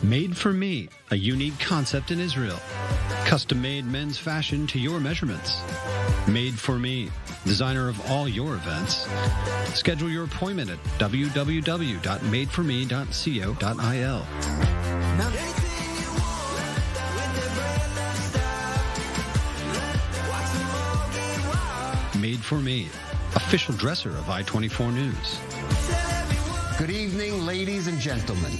Made for Me, a unique concept in Israel. Custom-made men's fashion to your measurements. Made for Me, designer of all your events. Schedule your appointment at www.madeforme.co.il. Made for Me, official dresser of I24 News. Good evening, ladies and gentlemen.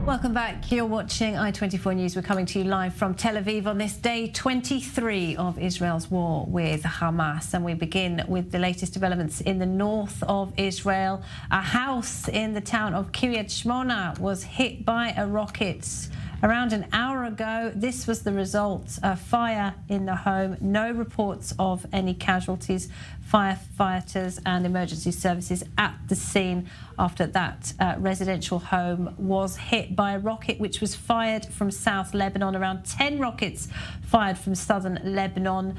Welcome back. You're watching I24 News. We're coming to you live from Tel Aviv on this day 23 of Israel's war with Hamas. And we begin with the latest developments in the north of Israel. A house in the town of Kiryat Shmona was hit by a rocket around an hour ago. This was the result, a fire in the home. No reports of any casualties. Firefighters and emergency services at the scene after that residential home was hit by a rocket which was fired from South Lebanon. Around 10 rockets fired from southern Lebanon,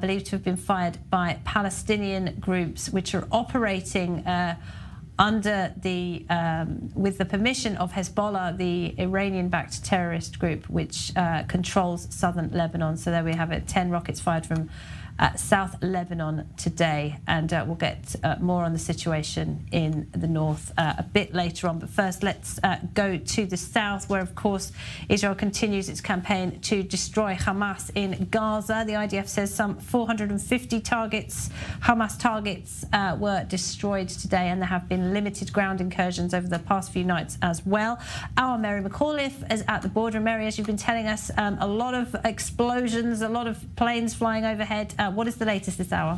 believed to have been fired by Palestinian groups which are operating under the with the permission of Hezbollah, the Iranian-backed terrorist group which controls southern Lebanon. So there we have it, 10 rockets fired from South Lebanon today, and we'll get more on the situation in the north a bit later on. But first, let's go to the south, where, of course, Israel continues its campaign to destroy Hamas in Gaza. The IDF says some 450 targets, Hamas targets, were destroyed today, and there have been limited ground incursions over the past few nights as well. Our Mary McAuliffe is at the border. Mary, as you've been telling us, a lot of explosions, a lot of planes flying overhead. What is the latest this hour?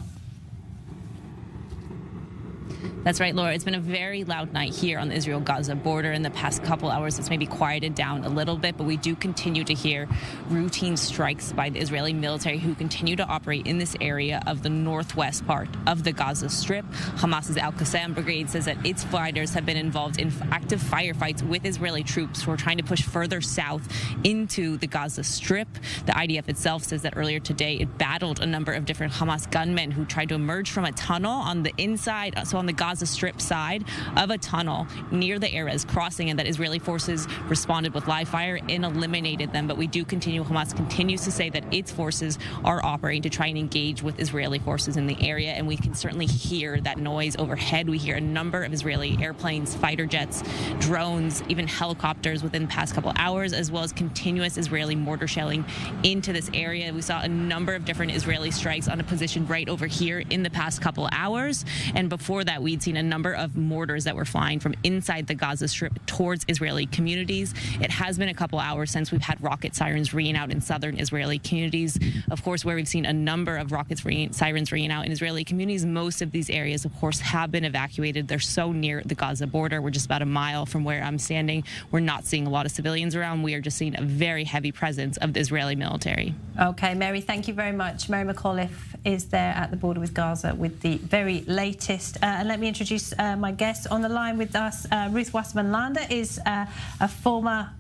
That's right, Laura. It's been a very loud night here on the Israel-Gaza border. In the past couple hours, it's maybe quieted down a little bit, but we do continue to hear routine strikes by the Israeli military, who continue to operate in this area of the northwest part of the Gaza Strip. Hamas's Al-Qassam brigade says that its fighters have been involved in active firefights with Israeli troops who are trying to push further south into the Gaza Strip. The IDF itself says that earlier today it battled a number of different Hamas gunmen who tried to emerge from a tunnel on the inside, so on the Gaza Strip side of a tunnel near the Erez crossing, and that Israeli forces responded with live fire and eliminated them. But we do continue, Hamas continues to say that its forces are operating to try and engage with Israeli forces in the area, and we can certainly hear that noise overhead. We hear a number of Israeli airplanes, fighter jets, drones, even helicopters within the past couple hours, as well as continuous Israeli mortar shelling into this area. We saw a number of different Israeli strikes on a position right over here in the past couple hours, and before that we'd seen a number of mortars that were flying from inside the Gaza Strip towards Israeli communities. It has been a couple hours since we've had rocket sirens ringing out in southern Israeli communities. Of course, where we've seen a number of sirens ringing out in Israeli communities, most of these areas, of course, have been evacuated. They're so near the Gaza border. We're just about a mile from where I'm standing. We're not seeing a lot of civilians around. We are just seeing a very heavy presence of the Israeli military. Okay, Mary, thank you very much. Mary McAuliffe is there at the border with Gaza with the very latest. And let me introduce my guest on the line with us. Ruth Wasserman-Landa is a former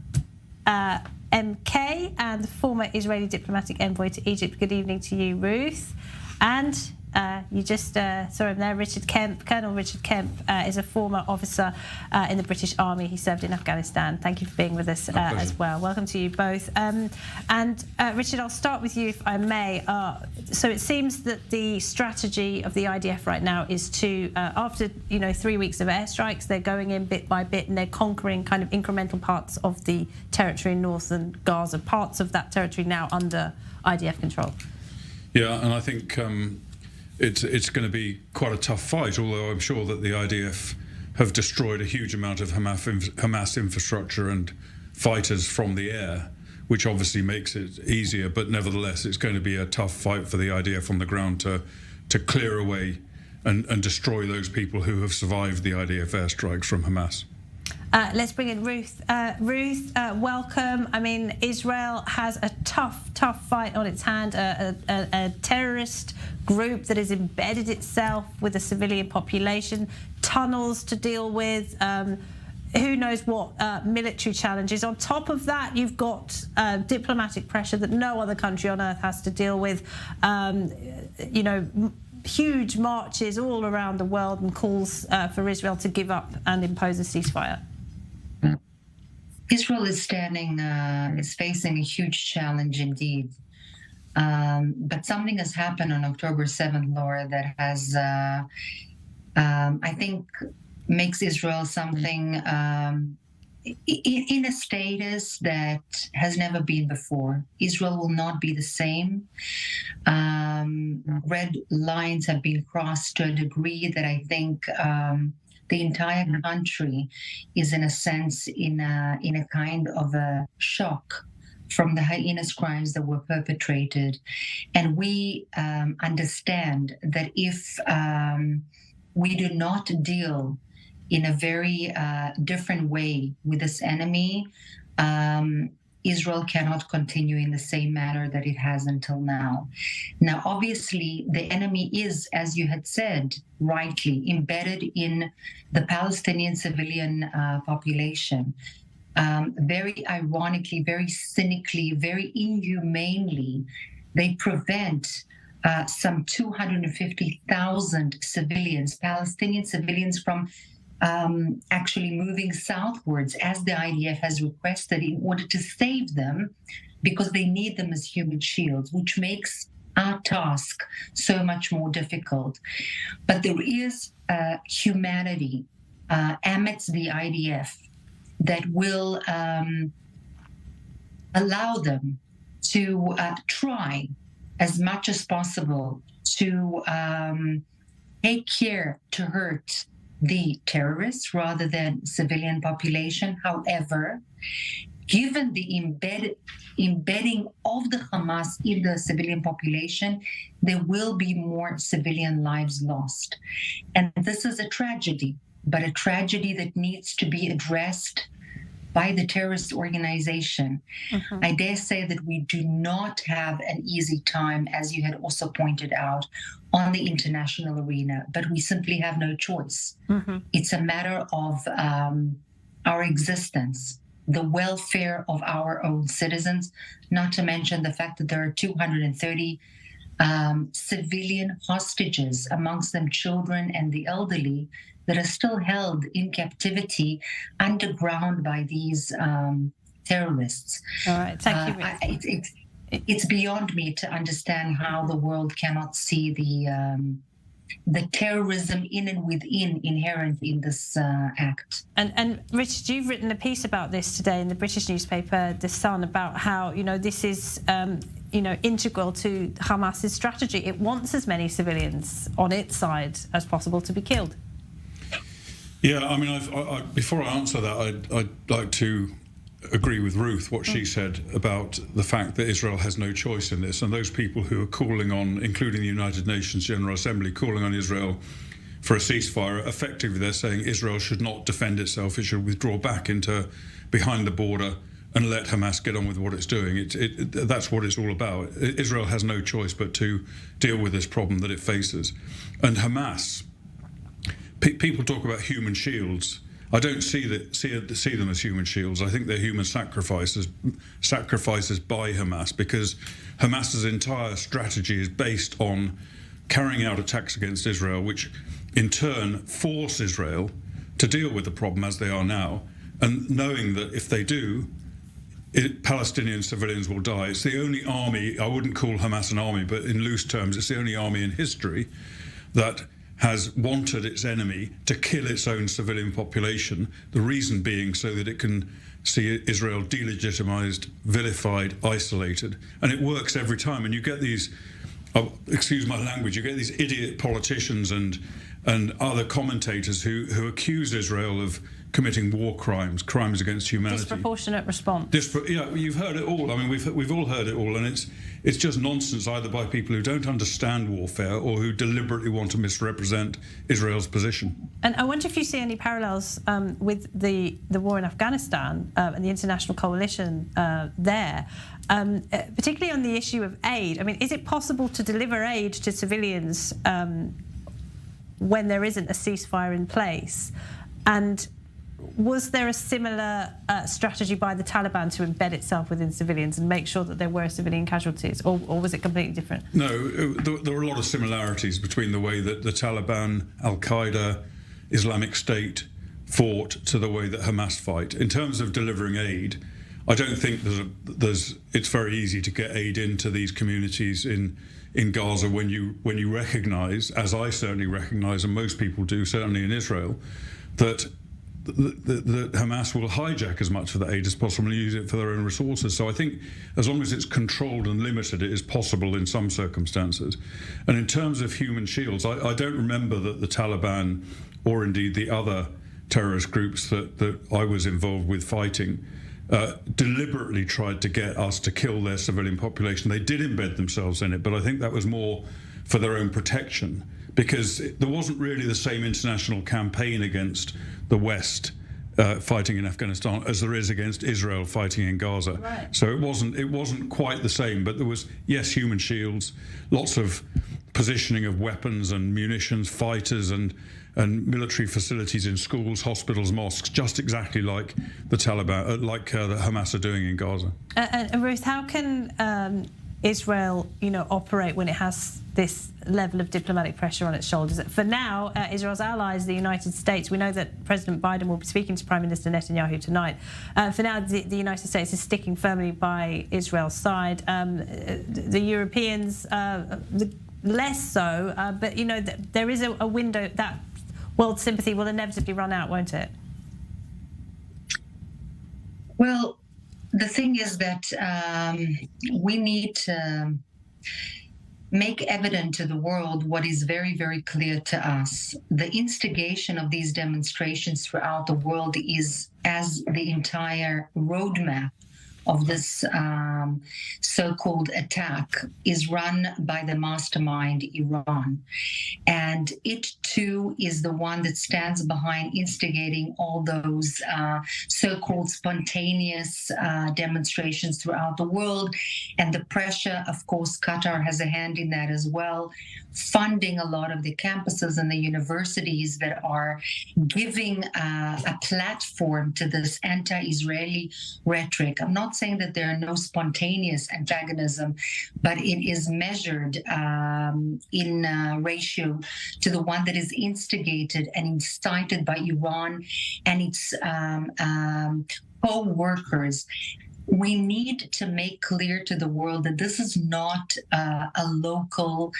MK and former Israeli diplomatic envoy to Egypt. Good evening to you, Ruth. And you just saw him there, Richard Kemp. Colonel Richard Kemp is a former officer in the British Army. He served in Afghanistan. Thank you for being with us as well. Welcome to you both. And Richard, I'll start with you, if I may. So it seems that the strategy of the IDF right now is to, after 3 weeks of airstrikes, they're going in bit by bit and they're conquering kind of incremental parts of the territory in northern Gaza, parts of that territory now under IDF control. Yeah, and I think it's going to be quite a tough fight, although I'm sure that the IDF have destroyed a huge amount of Hamas infrastructure and fighters from the air, which obviously makes it easier. But nevertheless, it's going to be a tough fight for the IDF on the ground to clear away and destroy those people who have survived the IDF airstrikes from Hamas. Let's bring in Ruth. Ruth, welcome. I mean, Israel has a tough fight on its hand, a terrorist group that has embedded itself with the civilian population, tunnels to deal with, who knows what military challenges. On top of that, you've got diplomatic pressure that no other country on earth has to deal with. Huge marches all around the world and calls for Israel to give up and impose a ceasefire. Israel is facing a huge challenge indeed. But something has happened on October 7th, Laura, that has, I think, makes Israel something in a status that has never been before. Israel will not be the same. Red lines have been crossed to a degree that I think the entire country is, in a sense, in a kind of a shock from the heinous crimes that were perpetrated. And we understand that if we do not deal in a very different way with this enemy, Israel cannot continue in the same manner that it has until now. Now, obviously, the enemy is, as you had said, rightly embedded in the Palestinian civilian population. Very ironically, very cynically, very inhumanely, they prevent some 250,000 civilians, Palestinian civilians, from actually moving southwards, as the IDF has requested, in order to save them, because they need them as human shields, which makes our task so much more difficult. But there is humanity amidst the IDF that will allow them to try as much as possible to take care to hurt the terrorists rather than civilian population. However, given the embedding of the Hamas in the civilian population, there will be more civilian lives lost. And this is a tragedy, but a tragedy that needs to be addressed by the terrorist organization. Mm-hmm. I dare say that we do not have an easy time, as you had also pointed out, on the international arena, but we simply have no choice. Mm-hmm. It's a matter of our existence, the welfare of our own citizens, not to mention the fact that there are 230 civilian hostages, amongst them children and the elderly, that are still held in captivity underground by these terrorists. All right, thank you. It's beyond me to understand how the world cannot see the terrorism in and within inherent in this act. And Richard, you've written a piece about this today in the British newspaper The Sun about how this is integral to Hamas's strategy. It wants as many civilians on its side as possible to be killed. Yeah, I mean, before I answer that, I'd like to agree with Ruth, what she said about the fact that Israel has no choice in this. And those people who are calling on, including the United Nations General Assembly, calling on Israel for a ceasefire, effectively they're saying Israel should not defend itself, it should withdraw back into behind the border and let Hamas get on with what it's doing. That's what it's all about. Israel has no choice but to deal with this problem that it faces. And Hamas, people talk about human shields. I don't see them as human shields. I think they're human sacrifices by Hamas, because Hamas's entire strategy is based on carrying out attacks against Israel, which in turn force Israel to deal with the problem as they are now, and knowing that if they do, Palestinian civilians will die. It's the only army, I wouldn't call Hamas an army, but in loose terms, it's the only army in history that has wanted its enemy to kill its own civilian population, the reason being so that it can see Israel delegitimized, vilified, isolated. And it works every time. And you get these, excuse my language, you get these idiot politicians and other commentators who accuse Israel of committing war crimes against humanity. Disproportionate response. Yeah, you've heard it all. I mean, we've all heard it all, and it's just nonsense, either by people who don't understand warfare or who deliberately want to misrepresent Israel's position. And I wonder if you see any parallels with the war in Afghanistan and the international coalition there, particularly on the issue of aid. I mean, is it possible to deliver aid to civilians when there isn't a ceasefire in place? And was there a similar strategy by the Taliban to embed itself within civilians and make sure that there were civilian casualties, or was it completely different? No, there were a lot of similarities between the way that the Taliban, Al-Qaeda, Islamic State fought to the way that Hamas fight. In terms of delivering aid, I don't think it's very easy to get aid into these communities in Gaza when you recognise, as I certainly recognise, and most people do, certainly in Israel, that the Hamas will hijack as much of the aid as possible and use it for their own resources. So I think as long as it's controlled and limited, it is possible in some circumstances. And in terms of human shields, I don't remember that the Taliban, or indeed the other terrorist groups that I was involved with fighting, deliberately tried to get us to kill their civilian population. They did embed themselves in it, but I think that was more for their own protection, because there wasn't really the same international campaign against the West fighting in Afghanistan as there is against Israel fighting in Gaza. Right. So it wasn't quite the same, but there was, yes, human shields, lots of positioning of weapons and munitions, fighters and military facilities in schools, hospitals, mosques, just exactly like the Taliban, the Hamas are doing in Gaza. And Ruth, how can Israel, operate when it has this level of diplomatic pressure on its shoulders? For now, Israel's allies, the United States, we know that President Biden will be speaking to Prime Minister Netanyahu tonight. For now, the United States is sticking firmly by Israel's side. The Europeans, less so, but there is a window that world sympathy will inevitably run out, won't it? Well, the thing is that we need to make evident to the world what is very, very clear to us. The instigation of these demonstrations throughout the world is, as the entire roadmap of this so-called attack is run by the mastermind Iran. And it too is the one that stands behind instigating all those so-called spontaneous demonstrations throughout the world. And the pressure, of course, Qatar has a hand in that as well, funding a lot of the campuses and the universities that are giving a platform to this anti-Israeli rhetoric. I'm not saying that there are no spontaneous antagonism, but it is measured in ratio to the one that is instigated and incited by Iran and its co-workers. We need to make clear to the world that this is not a local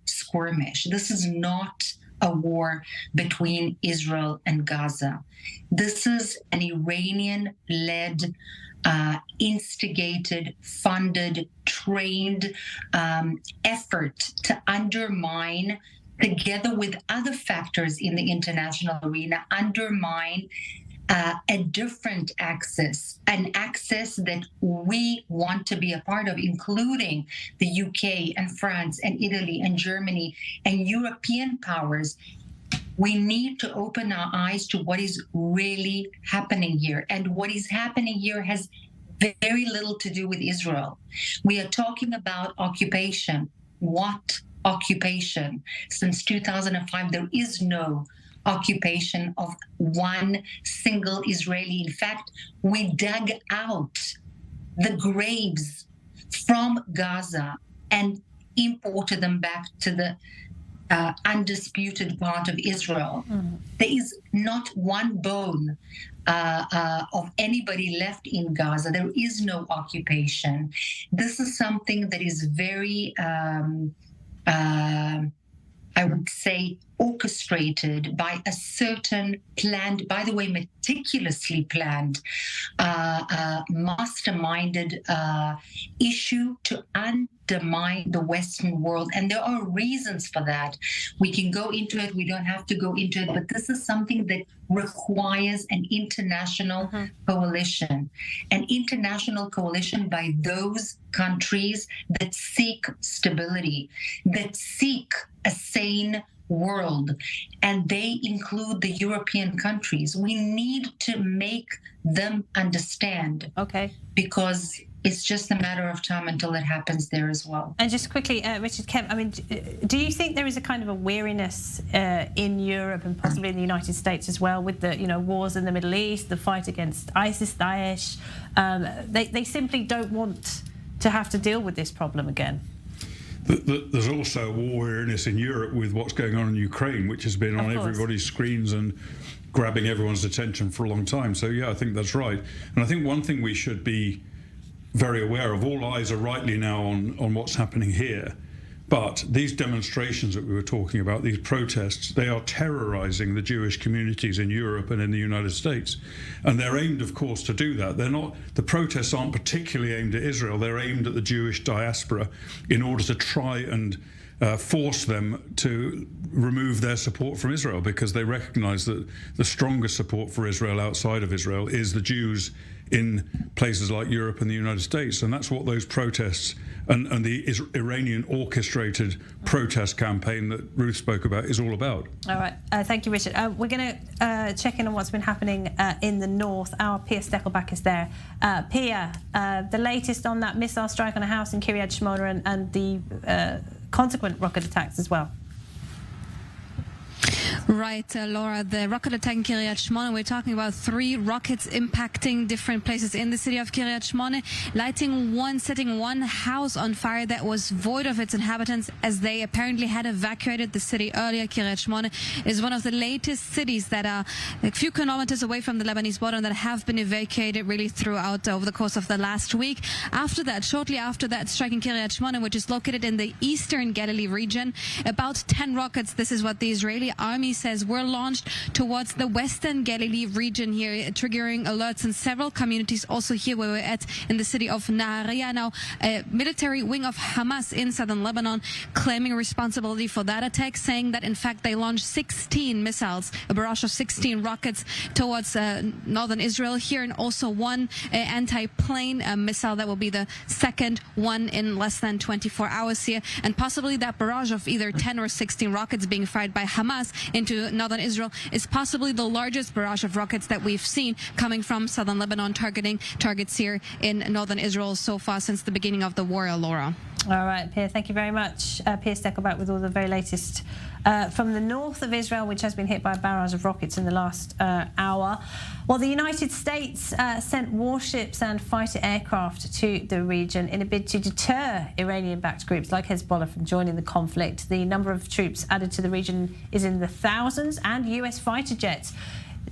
skirmish. This is not a war between Israel and Gaza. This is an Iranian-led, instigated, funded, trained effort to undermine, together with other factors in the international arena, undermine a different axis, an axis that we want to be a part of, including the UK and France and Italy and Germany and European powers. We need to open our eyes to what is really happening here. And what is happening here has very little to do with Israel. We are talking about occupation. What occupation? Since 2005, there is no occupation of one single Israeli. In fact, we dug out the graves from Gaza and imported them back to the undisputed part of Israel. There is not one bone of anybody left in Gaza. There is no occupation. This is something that is very, I would say, orchestrated by a certain planned, by the way, meticulously planned, masterminded issue to undermine the Western world. And there are reasons for that. We can go into it. We don't have to go into it. But this is something that requires an international coalition, an international coalition by those countries that seek stability, that seek a sane world, and they include the European countries. We need to make them understand. Okay. Because it's just a matter of time until it happens there as well. And just quickly, Richard Kemp, I mean, do you think there is a kind of a weariness in Europe and possibly in the United States as well with the, wars in the Middle East, the fight against ISIS, Daesh? They simply don't want to have to deal with this problem again. There's also a weariness in Europe with what's going on in Ukraine, which has been on everybody's screens and grabbing everyone's attention for a long time. So, yeah, I think that's right. And I think one thing we should be very aware of, all eyes are rightly now on what's happening here. But these demonstrations that we were talking about, these protests, they are terrorizing the Jewish communities in Europe and in the United States. And they're aimed, of course, to do that. The protests aren't particularly aimed at Israel. They're aimed at the Jewish diaspora in order to try and force them to remove their support from Israel, because they recognize that the strongest support for Israel outside of Israel is the Jews in places like Europe and the United States. And that's what those protests and the Iranian orchestrated protest campaign that Ruth spoke about is all about. All right. Thank you, Richard. We're going to check in on what's been happening in the north. Our Pia Steckelbach is there. Pia, the latest on that missile strike on a house in Kiryat Shmona and the consequent rocket attacks as well. Right, Laura, the rocket attack in Kiryat Shmona, we're talking about 3 rockets impacting different places in the city of Kiryat Shmona, setting one house on fire that was void of its inhabitants as they apparently had evacuated the city earlier. Kiryat Shmona is one of the latest cities that are a few kilometers away from the Lebanese border that have been evacuated really throughout over the course of the last week. After that, shortly after that strike in Kiryat Shmona, which is located in the eastern Galilee region, about 10 rockets, this is what the Israeli army says, were launched towards the western Galilee region here, triggering alerts in several communities. Also here where we're at in the city of Nahariya. Now, a military wing of Hamas in southern Lebanon claiming responsibility for that attack, saying that in fact they launched 16 missiles, a barrage of 16 rockets towards northern Israel here, and also one anti-plane missile that will be the second one in less than 24 hours here, and possibly that barrage of either 10 or 16 rockets being fired by Hamas into northern Israel is possibly the largest barrage of rockets that we've seen coming from southern Lebanon, targeting targets here in northern Israel so far since the beginning of the war, Laura. All right, Pia, thank you very much. Pia Steckelbach with all the very latest from the north of Israel, which has been hit by a barrage of rockets in the last hour. Well, the United States sent warships and fighter aircraft to the region in a bid to deter Iranian-backed groups like Hezbollah from joining the conflict. The number of troops added to the region is in the thousands, and US fighter jets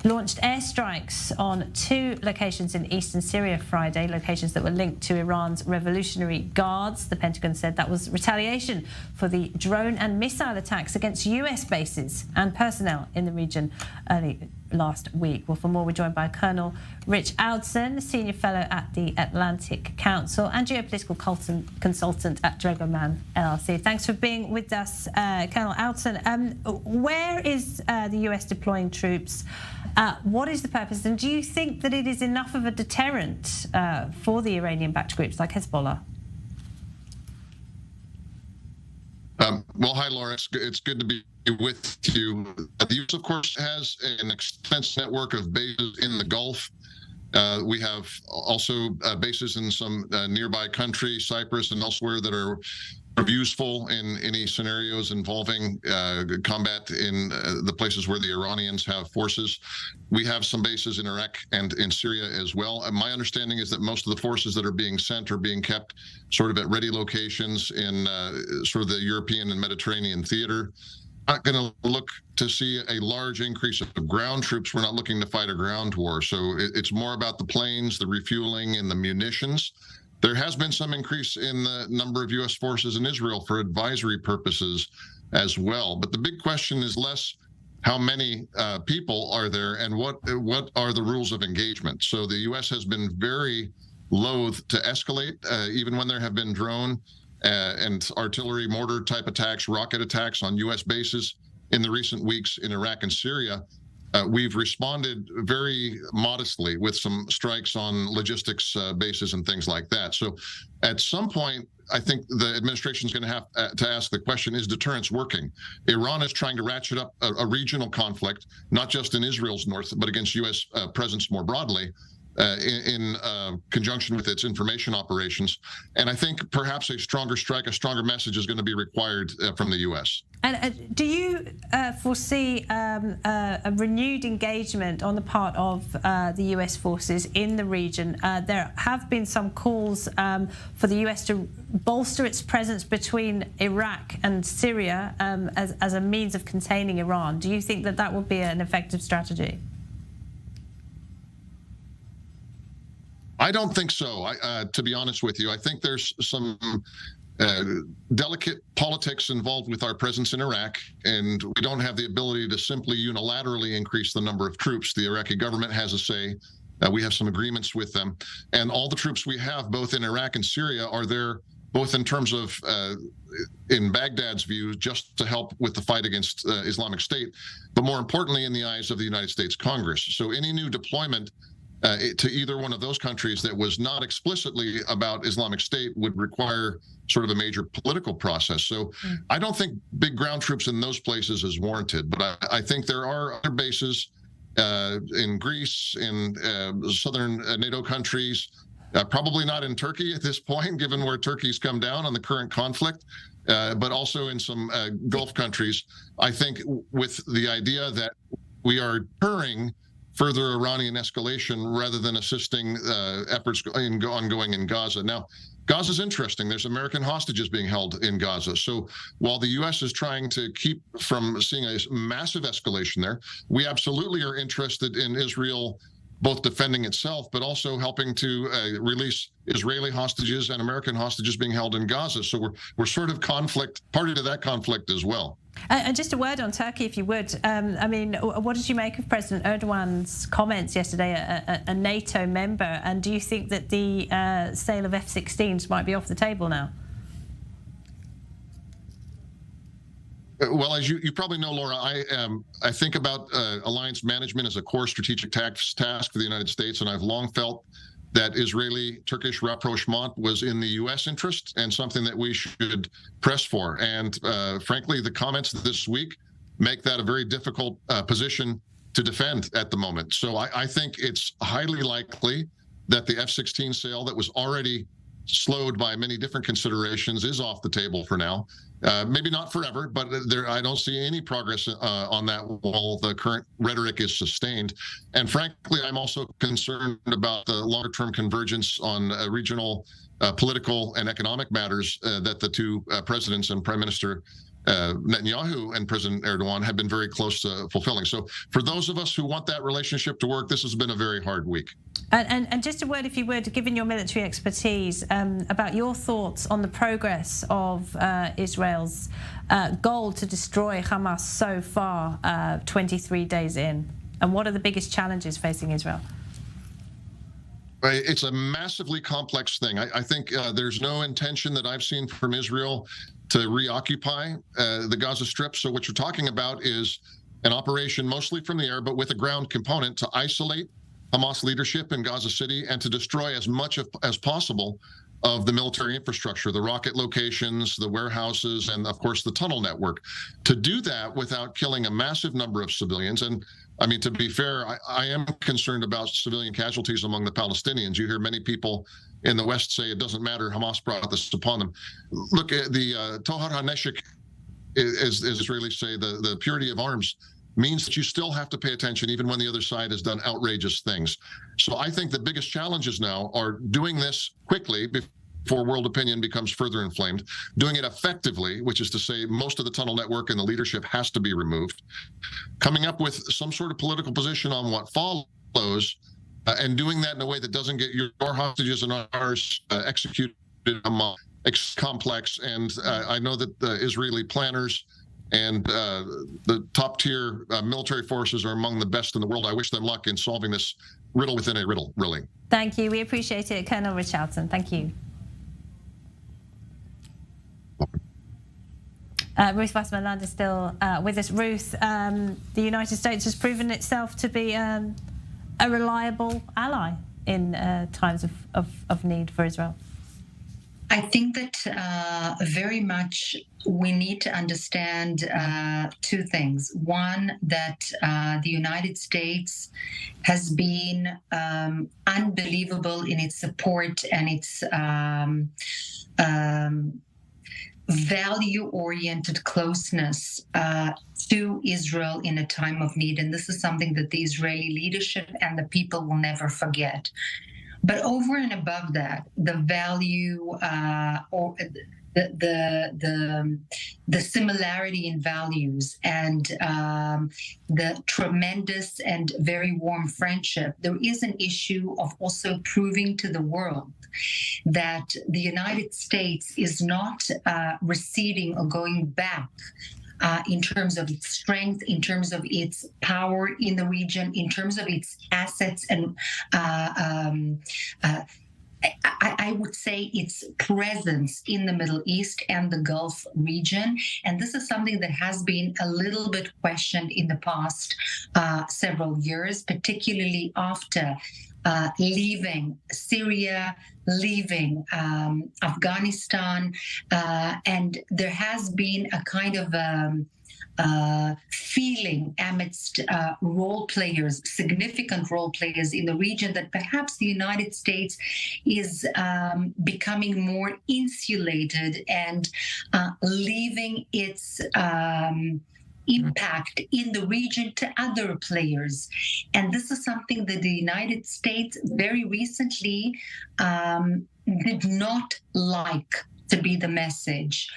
launched airstrikes on 2 locations in eastern Syria Friday, locations that were linked to Iran's Revolutionary Guards. The Pentagon said that was retaliation for the drone and missile attacks against US bases and personnel in the region early last week. Well, for more, we're joined by Colonel Rich Audson, Senior Fellow at the Atlantic Council and Geopolitical Consultant at Dragoman LLC. Thanks for being with us, Colonel Audson. Where is the US deploying troops? What is the purpose? And do you think that it is enough of a deterrent for the Iranian-backed groups like Hezbollah? Well, hi, Laura. It's good to be with you. The U.S., of course, has an extensive network of bases in the Gulf. We have also bases in some nearby countries, Cyprus and elsewhere, that are useful in any scenarios involving combat in the places where the Iranians have forces. We have some bases in Iraq and in Syria as well. And my understanding is that most of the forces that are being sent are being kept sort of at ready locations in sort of the European and Mediterranean theater. Not going to look to see a large increase of ground troops. We're not looking to fight a ground war. So it's more about the planes, the refueling, and the munitions. There has been some increase in the number of U.S. forces in Israel for advisory purposes as well. But the big question is less how many people are there and what are the rules of engagement. So the U.S. has been very loath to escalate, even when there have been drone and artillery mortar type attacks, rocket attacks on U.S. bases in the recent weeks in Iraq and Syria. We've responded very modestly with some strikes on logistics bases and things like that. So at some point, I think the administration is going to have to ask the question, is deterrence working? Iran is trying to ratchet up a regional conflict, not just in Israel's north, but against U.S. presence more broadly. in conjunction with its information operations. And I think perhaps a stronger strike, a stronger message is going to be required from the U.S. And do you foresee a renewed engagement on the part of the US forces in the region? There have been some calls for the US to bolster its presence between Iraq and Syria as a means of containing Iran. Do you think that that would be an effective strategy? I don't think so, to be honest with you. I think there's some delicate politics involved with our presence in Iraq, and we don't have the ability to simply unilaterally increase the number of troops. The Iraqi government has a say. We have some agreements with them. And all the troops we have, both in Iraq and Syria, are there both in terms of, in Baghdad's view, just to help with the fight against Islamic State, but more importantly, in the eyes of the United States Congress. So any new deployment to either one of those countries that was not explicitly about Islamic State would require sort of a major political process. So I don't think big ground troops in those places is warranted, but I think there are other bases in Greece, in southern NATO countries, probably not in Turkey at this point, given where Turkey's come down on the current conflict, but also in some Gulf countries. I think with the idea that we are deterring further Iranian escalation rather than assisting efforts ongoing in Gaza. Now, Gaza's interesting. There's American hostages being held in Gaza. So while the U.S. is trying to keep from seeing a massive escalation there, we absolutely are interested in Israel both defending itself, but also helping to release Israeli hostages and American hostages being held in Gaza. So we're sort of party to that conflict as well. And just a word on Turkey, if you would. I mean, what did you make of President Erdogan's comments yesterday, a NATO member? And do you think that the sale of F-16s might be off the table now? Well, as you probably know, Laura, I think about alliance management as a core strategic task for the United States, and I've long felt that Israeli-Turkish rapprochement was in the U.S. interest and something that we should press for. And frankly, the comments this week make that a very difficult position to defend at the moment. So I think it's highly likely that the F-16 sale that was already slowed by many different considerations is off the table for now. Maybe not forever, but I don't see any progress on that while the current rhetoric is sustained. And frankly, I'm also concerned about the longer-term convergence on regional political and economic matters that the two presidents and Prime Minister Netanyahu and President Erdogan have been very close to fulfilling. So for those of us who want that relationship to work, this has been a very hard week. And just a word, if you would, given your military expertise, about your thoughts on the progress of Israel's goal to destroy Hamas so far, 23 days in, and what are the biggest challenges facing Israel? It's a massively complex thing. I think there's no intention that I've seen from Israel to reoccupy the Gaza Strip. So what you're talking about is an operation mostly from the air, but with a ground component to isolate Hamas leadership in Gaza City and to destroy as much as possible of the military infrastructure, the rocket locations, the warehouses, and of course the tunnel network. To do that without killing a massive number of civilians, and I mean, to be fair, I am concerned about civilian casualties among the Palestinians. You hear many people in the West say it doesn't matter, Hamas brought this upon them. Look, the Tohar HaNeshek, as Israelis say, the purity of arms, means that you still have to pay attention even when the other side has done outrageous things. So I think the biggest challenges now are doing this quickly before world opinion becomes further inflamed, doing it effectively, which is to say most of the tunnel network and the leadership has to be removed, coming up with some sort of political position on what follows, and doing that in a way that doesn't get your hostages and ours executed complex. And I know that the Israeli planners and the top-tier military forces are among the best in the world. I wish them luck in solving this riddle within a riddle, really. Thank you. We appreciate it, Colonel Richardson. Thank you. Ruth Wasserman is still with us. Ruth, the United States has proven itself to be a reliable ally in times of need for Israel. I think that very much we need to understand two things. One, that the United States has been unbelievable in its support and its value-oriented closeness to Israel in a time of need. And this is something that the Israeli leadership and the people will never forget. But over and above that, the value or the similarity in values and the tremendous and very warm friendship, there is an issue of also proving to the world that the United States is not receding or going back in terms of its strength, in terms of its power in the region, in terms of its assets and I would say its presence in the Middle East and the Gulf region. And this is something that has been a little bit questioned in the past several years, particularly after leaving Syria, leaving Afghanistan, and there has been a kind of feeling amidst role players, significant role players in the region, that perhaps the United States is becoming more insulated and leaving its impact in the region to other players. And this is something that the United States very recently did not like to be the message,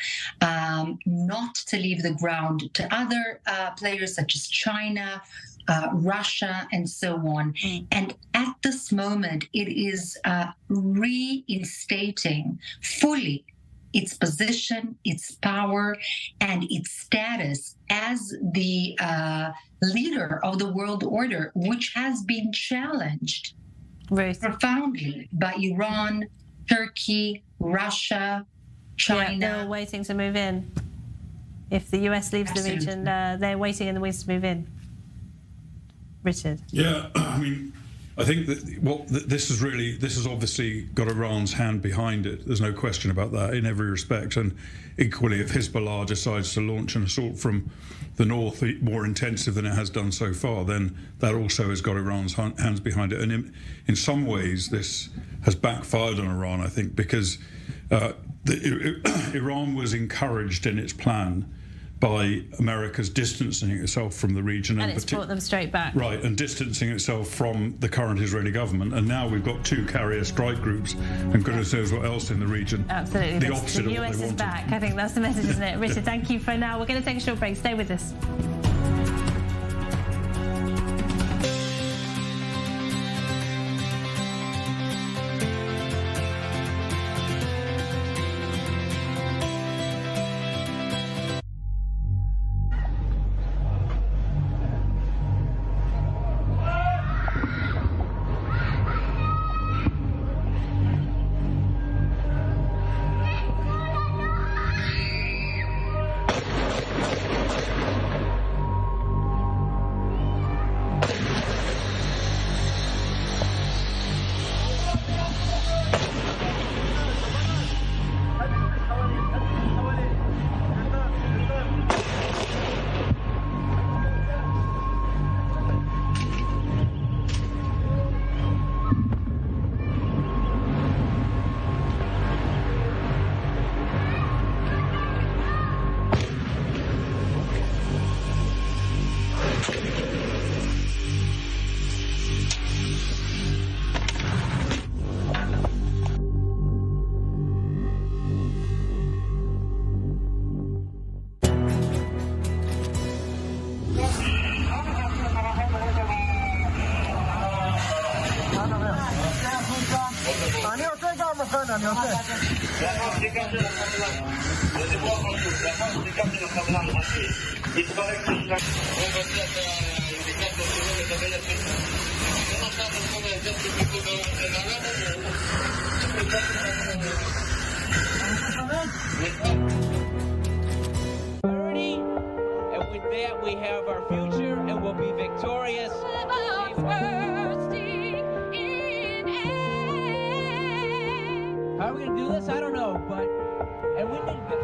not to leave the ground to other players such as China, Russia, and so on. And at this moment, it is reinstating fully its position, its power, and its status as the leader of the world order, which has been challenged profoundly by Iran, Turkey, Russia, China. Yeah, they're all waiting to move in. If the US leaves the region, they're waiting in the wings to move in. Richard? Yeah, I mean, I think that this has obviously got Iran's hand behind it. There's no question about that in every respect. And equally, if Hezbollah decides to launch an assault from the north more intensive than it has done so far, then that also has got Iran's hands behind it. And in some ways, this has backfired on Iran, I think, because Iran was encouraged in its plan by America's distancing itself from the region. And it's brought them straight back. Right, and distancing itself from the current Israeli government. And now we've got two carrier strike groups, and goodness knows what else in the region. Absolutely. The opposite the of what US they is wanted. back. I think that's the message, isn't it? Richard, thank you for now. We're going to take a short break. Stay with us. And with that, we have our future, and we'll be victorious. How are we going to do this? I don't know, but And we need to...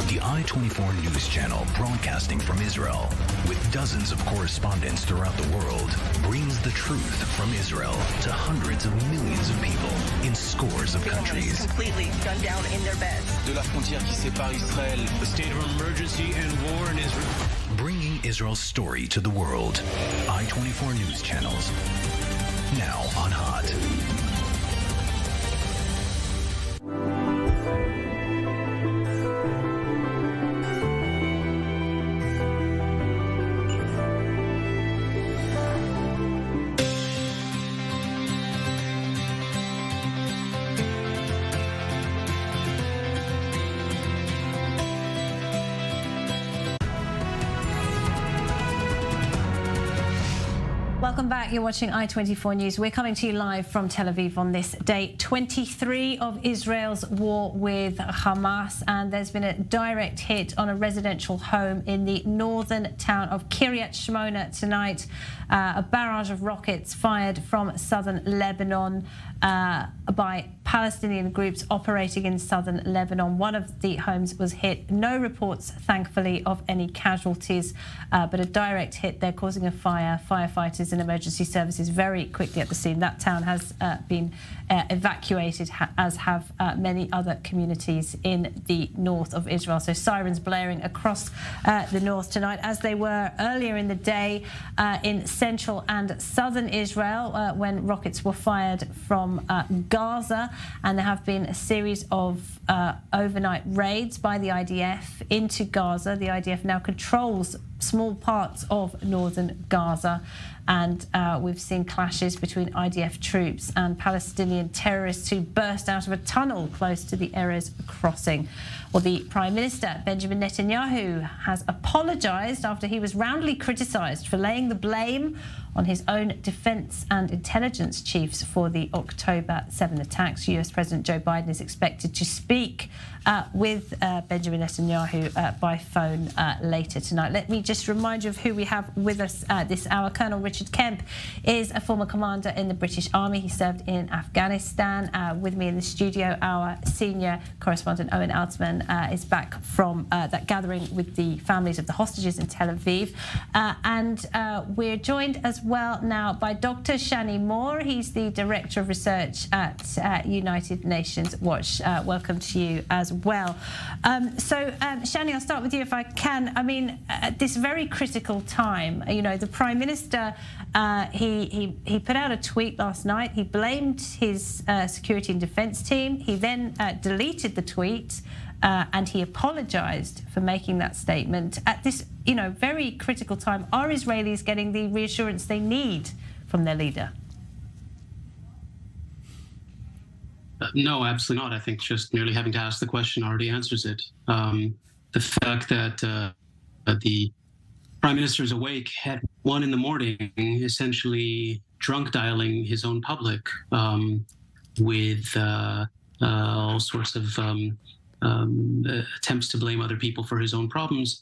The I24 News Channel, broadcasting from Israel, with dozens of correspondents throughout the world, brings the truth from Israel to hundreds of millions of people in scores of countries. Completely gunned down in their beds. De la frontière qui sépare Israël, the state of emergency and war in Israel. Bringing Israel's story to the world. I24 News Channels. Now on Hot. Welcome back. You're watching I24 News. We're coming to you live from Tel Aviv on this day 23 of Israel's war with Hamas, and there's been a direct hit on a residential home in the northern town of Kiryat Shmona tonight. A barrage of rockets fired from southern Lebanon by Palestinian groups operating in southern Lebanon. One of the homes was hit. No reports, thankfully, of any casualties, but a direct hit there causing a fire. Firefighters and emergency services very quickly at the scene. That town has been evacuated, as have many other communities in the north of Israel. So sirens blaring across the north tonight, as they were earlier in the day in central and southern Israel when rockets were fired from Gaza. And there have been a series of overnight raids by the IDF into Gaza. The IDF now controls small parts of northern Gaza, and we've seen clashes between IDF troops and Palestinian terrorists who burst out of a tunnel close to the Erez crossing. Well, the Prime Minister, Benjamin Netanyahu, has apologised after he was roundly criticised for laying the blame on his own defence and intelligence chiefs for the October 7 attacks. US President Joe Biden is expected to speak with Benjamin Netanyahu by phone later tonight. Let me just remind you of who we have with us this hour. Colonel Richard Kemp is a former commander in the British Army. He served in Afghanistan. With me in the studio, our senior correspondent Owen Altman is back from that gathering with the families of the hostages in Tel Aviv. And we're joined as well now by Dr. Shanny Moore. He's the Director of Research at United Nations Watch. Welcome to you as well. Shanny, I'll start with you if I can. I mean, at this very critical time, you know, the Prime Minister, he put out a tweet last night. He blamed his security and defence team. He then deleted the tweet and he apologised for making that statement. At this, you know, very critical time, are Israelis getting the reassurance they need from their leader? No, absolutely not. I think just merely having to ask the question already answers it. The fact that the Prime Minister is awake at 1 a.m, essentially drunk dialing his own public with all sorts of attempts to blame other people for his own problems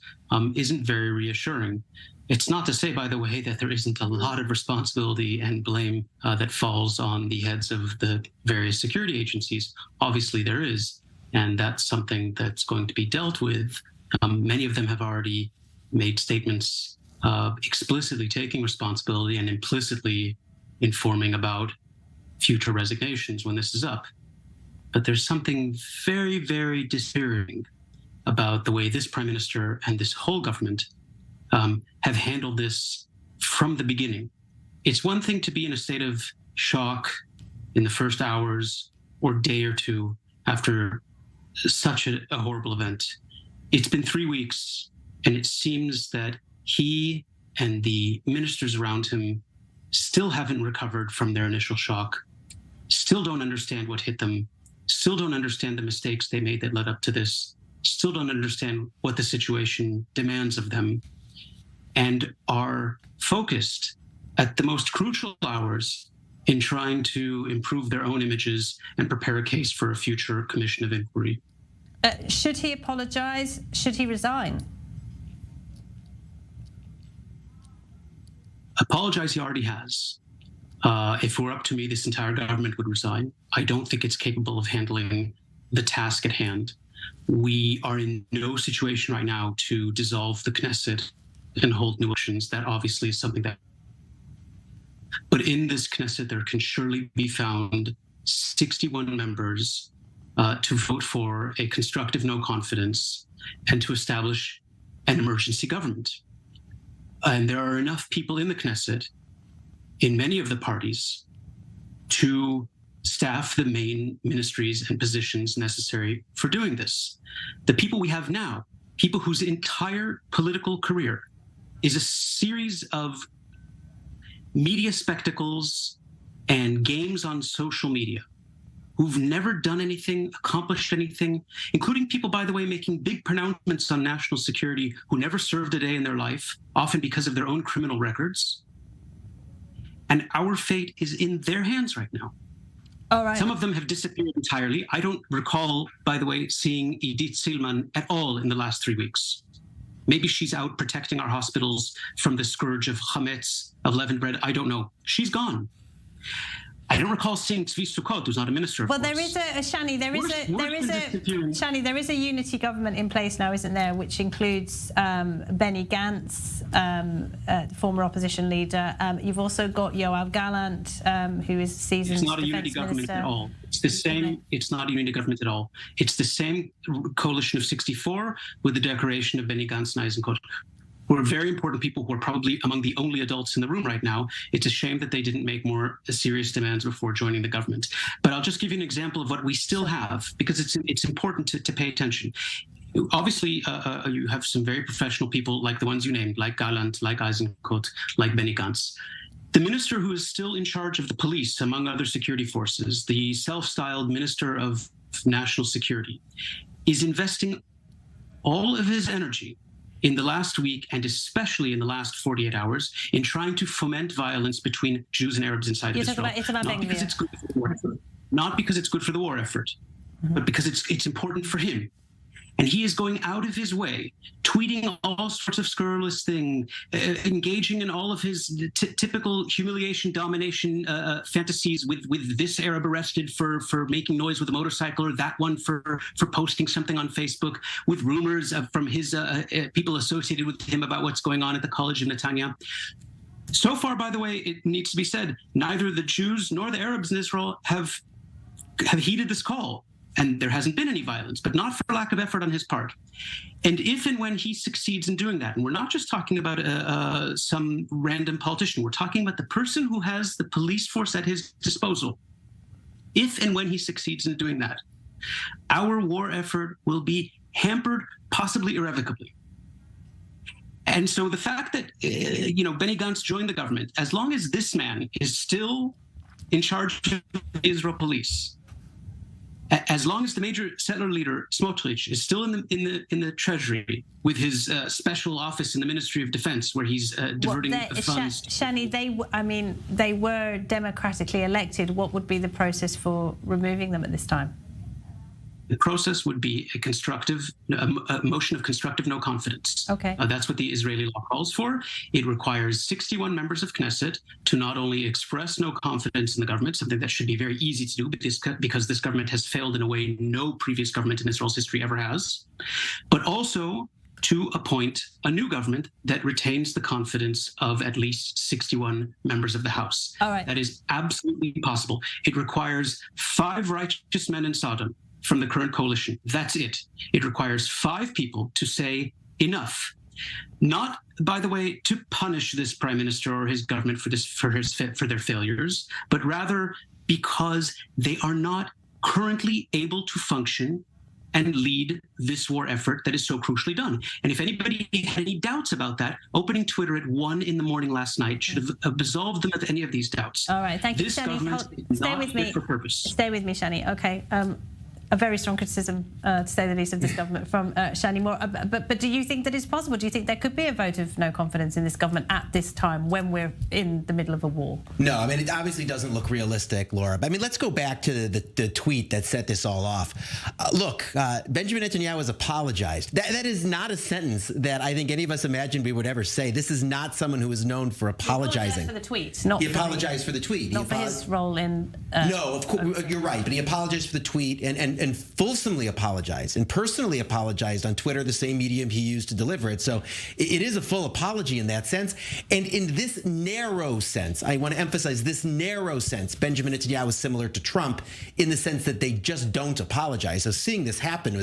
isn't very reassuring. It's not to say, by the way, that there isn't a lot of responsibility and blame that falls on the heads of the various security agencies. Obviously there is, and that's something that's going to be dealt with. Many of them have already made statements explicitly taking responsibility and implicitly informing about future resignations when this is up. But there's something very, very dispiriting about the way this Prime Minister and this whole government have handled this from the beginning. It's one thing to be in a state of shock in the first hours or day or two after such a horrible event. It's been 3 weeks, and it seems that he and the ministers around him still haven't recovered from their initial shock, still don't understand what hit them, still don't understand the mistakes they made that led up to this, still don't understand what the situation demands of them, and are focused at the most crucial hours in trying to improve their own images and prepare a case for a future commission of inquiry. Should he apologize? Should he resign? Apologize, he already has. If it were up to me, this entire government would resign. I don't think it's capable of handling the task at hand. We are in no situation right now to dissolve the Knesset and hold new elections. That obviously is something that... But in this Knesset, there can surely be found 61 members to vote for a constructive no confidence and to establish an emergency government. And there are enough people in the Knesset, in many of the parties, to staff the main ministries and positions necessary for doing this. The people we have now, people whose entire political career is a series of media spectacles and games on social media, who've never done anything, accomplished anything, including people, by the way, making big pronouncements on national security who never served a day in their life, often because of their own criminal records. And our fate is in their hands right now. All right. Some of them have disappeared entirely. I don't recall, by the way, seeing Idit Silman at all in the last 3 weeks. Maybe she's out protecting our hospitals from the scourge of chametz, of leavened bread. I don't know. She's gone. I don't recall seeing Tzvi Sukkot, who's not a minister. Well, there is a Shanny. There is a unity government in place now, isn't there? Which includes Benny Gantz, former opposition leader. You've also got Yoav Gallant, who is seasoned. It's not a unity defense government minister. at all. It's the same. Okay. It's not a unity government at all. It's the same coalition of 64 with the decoration of Benny Gantz and Eisenkot, who are very important people who are probably among the only adults in the room right now. It's a shame that they didn't make more serious demands before joining the government. But I'll just give you an example of what we still have, because it's important to pay attention. Obviously, you have some very professional people like the ones you named, like Gallant, like Eisenkot, like Benny Gantz. The minister who is still in charge of the police, among other security forces, the self-styled Minister of National Security, is investing all of his energy in the last week, and especially in the last 48 hours, in trying to foment violence between Jews and Arabs inside of Israel. Not because it's good for the war effort, not because it's good for the war effort, but because it's important for him. And he is going out of his way, tweeting all sorts of scurrilous things, engaging in all of his typical humiliation, domination fantasies with this Arab arrested for making noise with a motorcycle, or that one for posting something on Facebook, with rumors from his people associated with him about what's going on at the College of Netanyahus. So far, by the way, it needs to be said, neither the Jews nor the Arabs in Israel have heeded this call. And there hasn't been any violence, but not for lack of effort on his part. And if and when he succeeds in doing that, and we're not just talking about some random politician, we're talking about the person who has the police force at his disposal. If and when he succeeds in doing that, our war effort will be hampered, possibly irrevocably. And so the fact that, Benny Gantz joined the government, as long as this man is still in charge of the Israel police, as long as the major settler leader Smotrich is still in the treasury with his special office in the Ministry of Defense, where he's diverting funds. Shanny, they were democratically elected. What would be the process for removing them at this time? The process would be a motion of constructive no confidence. Okay. That's what the Israeli law calls for. It requires 61 members of Knesset to not only express no confidence in the government, something that should be very easy to do because this government has failed in a way no previous government in Israel's history ever has, but also to appoint a new government that retains the confidence of at least 61 members of the House. All right. That is absolutely possible. It requires 5 righteous men in Sodom from the current coalition. That's it. It requires 5 people to say enough. Not, by the way, to punish this prime minister or his government for their failures, but rather because they are not currently able to function and lead this war effort that is so crucially done. And if anybody had any doubts about that, opening Twitter at 1 a.m. last night should have absolved them of any of these doubts. All right, thank you, Shanny. Stay with me. For purpose. Stay with me, Shanny. Okay. a very strong criticism, to say the least, of this government from Shanny Moore. But do you think that it's possible? Do you think there could be a vote of no confidence in this government at this time when we're in the middle of a war? No, I mean, it obviously doesn't look realistic, Laura. But I mean, let's go back to the tweet that set this all off. Look, Benjamin Netanyahu has apologized. That is not a sentence that I think any of us imagined we would ever say. This is not someone who is known for apologizing. He apologized for the tweet. He apologized for the tweet. Not for his role in... no, of course, you're right. But he apologized for the tweet and fulsomely apologized and personally apologized on Twitter, the same medium he used to deliver it. So it is a full apology in that sense. And in this narrow sense, I want to emphasize this narrow sense, Benjamin Netanyahu is similar to Trump in the sense that they just don't apologize. So seeing this happen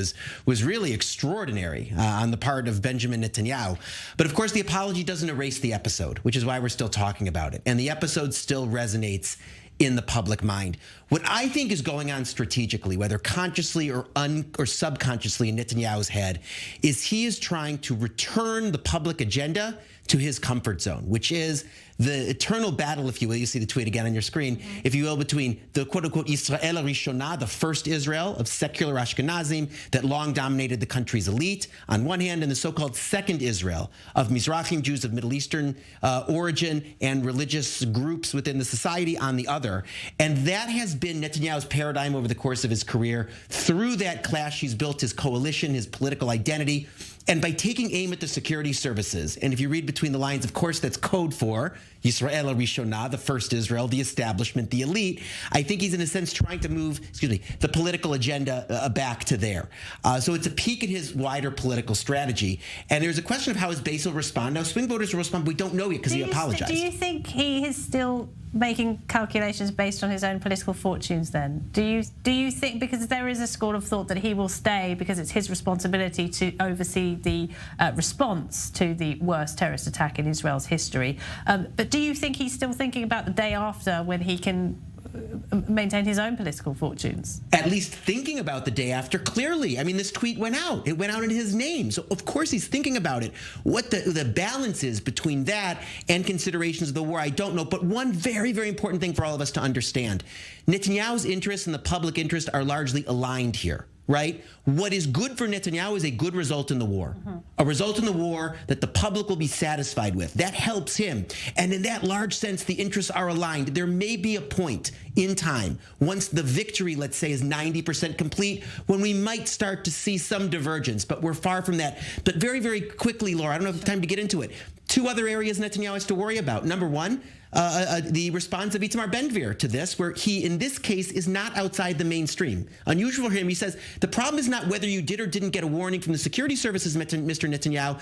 was really extraordinary on the part of Benjamin Netanyahu. But of course, the apology doesn't erase the episode, which is why we're still talking about it. And the episode still resonates in the public mind. What I think is going on strategically, whether consciously or subconsciously in Netanyahu's head, is he is trying to return the public agenda to his comfort zone, which is the eternal battle, if you will. You see the tweet again on your screen, if you will, between the quote-unquote Israel Rishonah, the first Israel of secular Ashkenazim that long dominated the country's elite, on one hand, and the so-called second Israel of Mizrahim Jews of Middle Eastern origin and religious groups within the society on the other. And that has been Netanyahu's paradigm over the course of his career. Through that clash, he's built his coalition, his political identity. And by taking aim at the security services, and if you read between the lines, of course, that's code for Yisrael Rishonah, the first Israel, the establishment, the elite. I think he's in a sense trying to move, the political agenda back to there. So it's a peek at his wider political strategy. And there's a question of how his base will respond. Now, swing voters will respond, but we don't know yet because he apologized. Do you think he is still making calculations based on his own political fortunes then? Do you think, because there is a school of thought that he will stay because it's his responsibility to oversee the response to the worst terrorist attack in Israel's history, but do you think he's still thinking about the day after when he can maintain his own political fortunes? At least thinking about the day after, clearly. I mean, this tweet went out. It went out in his name. So, of course, he's thinking about it. What the balance is between that and considerations of the war, I don't know. But one very, very important thing for all of us to understand, Netanyahu's interests and the public interest are largely aligned here. Right? What is good for Netanyahu is a good result in the war. A result in the war that the public will be satisfied with. That helps him. And in that large sense, the interests are aligned. There may be a point in time, once the victory, let's say, is 90% complete, when we might start to see some divergence, but we're far from that. But very, very quickly, Laura, I don't have time to get into it. Two other areas Netanyahu has to worry about. Number one, the response of Itamar Ben-Gvir to this, where he, in this case, is not outside the mainstream. Unusual for him, he says, the problem is not whether you did or didn't get a warning from the security services, Mr. Netanyahu.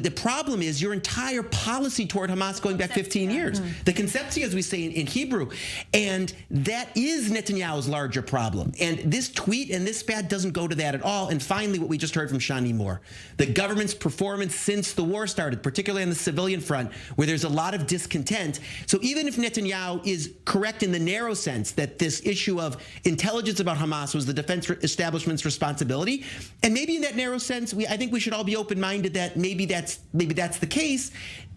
The problem is your entire policy toward Hamas going back 15 years. The conception, as we say in Hebrew. And that is Netanyahu's larger problem. And this tweet and this spat doesn't go to that at all. And finally, what we just heard from Shanny Moore, the government's performance since the war started, particularly on the civilian front, where there's a lot of discontent. So even if Netanyahu is correct in the narrow sense that this issue of intelligence about Hamas was the defense establishment's responsibility, and maybe in that narrow sense, I think we should all be open-minded that maybe that's the case.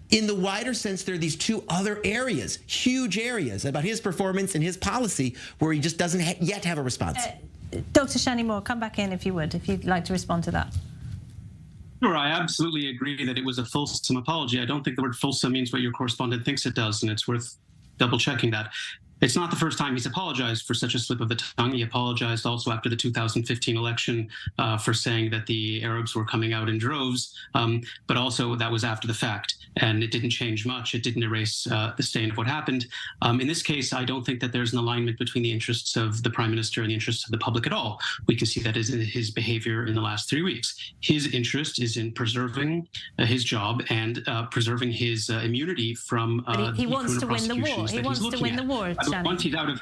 In the wider sense, there are these two other areas, huge areas about his performance and his policy where he just doesn't yet have a response. Dr. Shanny Moore, come back in if you would, if you'd like to respond to that. Sure, I absolutely agree that it was a fulsome apology. I don't think the word fulsome means what your correspondent thinks it does, and it's worth double-checking that. It's not the first time he's apologized for such a slip of the tongue. He apologized also after the 2015 election for saying that the Arabs were coming out in droves, but also that was after the fact, and it didn't change much. It didn't erase the stain of what happened. In this case, I don't think that there's an alignment between the interests of the prime minister and the interests of the public at all. We can see that in his behavior in the last 3 weeks. His interest is in preserving his job and preserving his immunity from he wants to win the war. He wants to win the war. Once he's out of,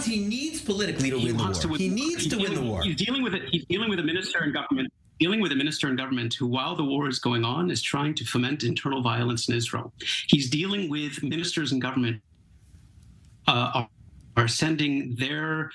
he needs politically to win the war. He needs to win the war. He's dealing with it. He's dealing with a minister in government. Dealing with a minister in government who, while the war is going on, is trying to foment internal violence in Israel. He's dealing with ministers in government are sending their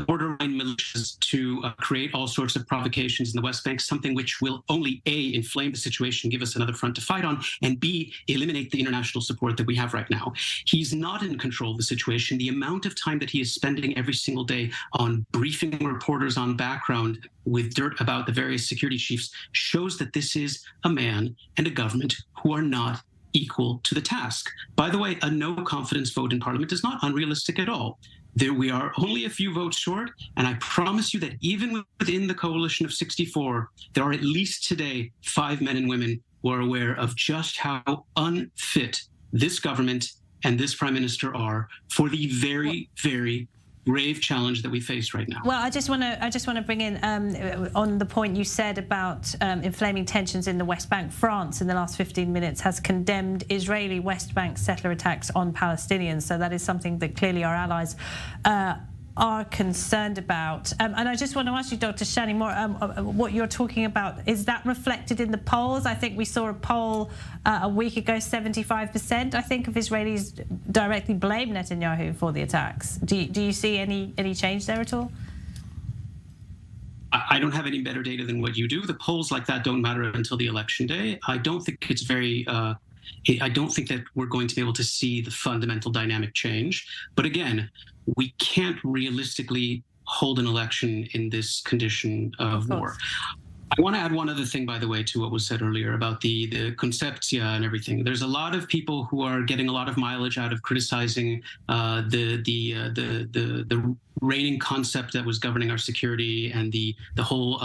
borderline militias to create all sorts of provocations in the West Bank, something which will only A, inflame the situation, give us another front to fight on, and B, eliminate the international support that we have right now. He's not in control of the situation. The amount of time that he is spending every single day on briefing reporters on background with dirt about the various security chiefs shows that this is a man and a government who are not equal to the task. By the way, a no confidence vote in parliament is not unrealistic at all. There we are only a few votes short, and I promise you that even within the coalition of 64, there are at least today 5 men and women who are aware of just how unfit this government and this prime minister are for the very, very grave challenge that we face right now. Well, I just want to bring in on the point you said about inflaming tensions in the West Bank. France, in the last 15 minutes, has condemned Israeli West Bank settler attacks on Palestinians. So that is something that clearly our allies are concerned about. And I just want to ask you, Dr. Shanny Moore, what you're talking about, is that reflected in the polls? I think we saw a poll a week ago, 75%, I think, of Israelis directly blame Netanyahu for the attacks. Do you see any change there at all? I don't have any better data than what you do. The polls like that don't matter until the election day. I don't think it's very... I don't think that we're going to be able to see the fundamental dynamic change. But again, we can't realistically hold an election in this condition of war. I want to add one other thing, by the way, to what was said earlier about the conceptia and everything. There's a lot of people who are getting a lot of mileage out of criticizing the reigning concept that was governing our security and the whole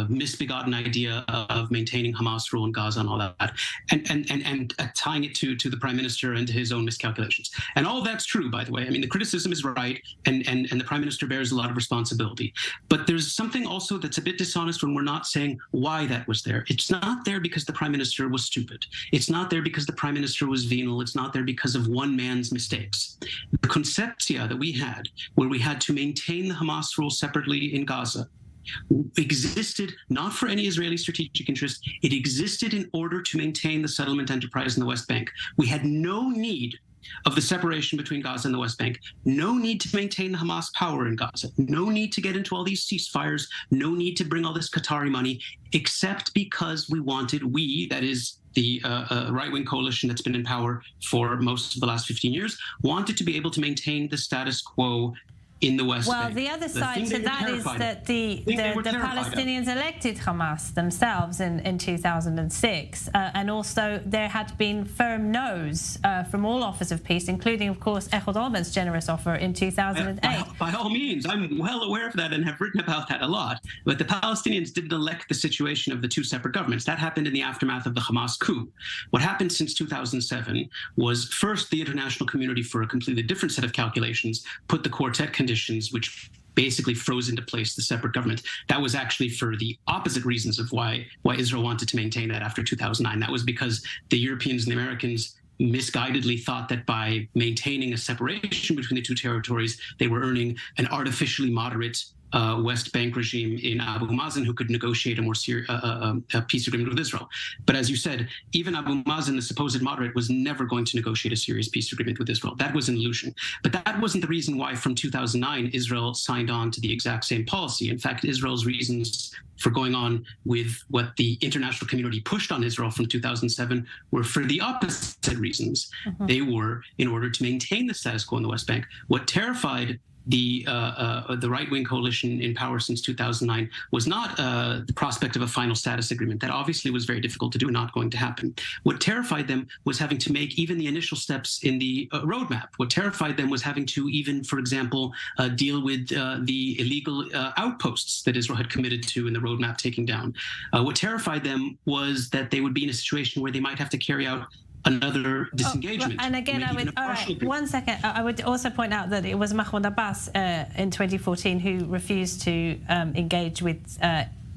misbegotten idea of maintaining Hamas rule in Gaza and all that, and tying it to the prime minister and to his own miscalculations. And all that's true, by the way. I mean, the criticism is right, and the prime minister bears a lot of responsibility. But there's something also that's a bit dishonest when we're not saying why that was there. It's not there because the prime minister was stupid. It's not there because the prime minister was venal. It's not there because of one man's mistakes. The conceptia that we had, where we had to maintain the Hamas rule separately in Gaza, existed not for any Israeli strategic interest. It existed in order to maintain the settlement enterprise in the West Bank. We had no need of the separation between Gaza and the West Bank, no need to maintain the Hamas power in Gaza, no need to get into all these ceasefires, no need to bring all this Qatari money, except because that is the right-wing coalition that's been in power for most of the last 15 years, wanted to be able to maintain the status quo in the West Bank. Well, the other side to that is that the Palestinians elected Hamas themselves in 2006, and also there had been firm no's from all offers of peace, including, of course, Ehud Olmert's generous offer in 2008. By all means, I'm well aware of that and have written about that a lot. But the Palestinians didn't elect the situation of the two separate governments. That happened in the aftermath of the Hamas coup. What happened since 2007 was, first, the international community, for a completely different set of calculations, put the quartet conditions, which basically froze into place the separate government. That was actually for the opposite reasons of why Israel wanted to maintain that after 2009. That was because the Europeans and the Americans misguidedly thought that by maintaining a separation between the two territories, they were earning an artificially moderate West Bank regime in Abu Mazen who could negotiate a more a peace agreement with Israel. But as you said, even Abu Mazen, the supposed moderate, was never going to negotiate a serious peace agreement with Israel. That was an illusion. But that wasn't the reason why from 2009 Israel signed on to the exact same policy. In fact, Israel's reasons for going on with what the international community pushed on Israel from 2007 were for the opposite reasons. They were in order to maintain the status quo in the West Bank. What terrified the right-wing coalition in power since 2009 was not the prospect of a final status agreement. That obviously was very difficult to do, not going to happen. What terrified them was having to make even the initial steps in the roadmap. What terrified them was having to even, for example, deal with the illegal outposts that Israel had committed to in the roadmap taking down. What terrified them was that they would be in a situation where they might have to carry out another disengagement. And again, one second. I would also point out that it was Mahmoud Abbas in 2014 who refused to engage with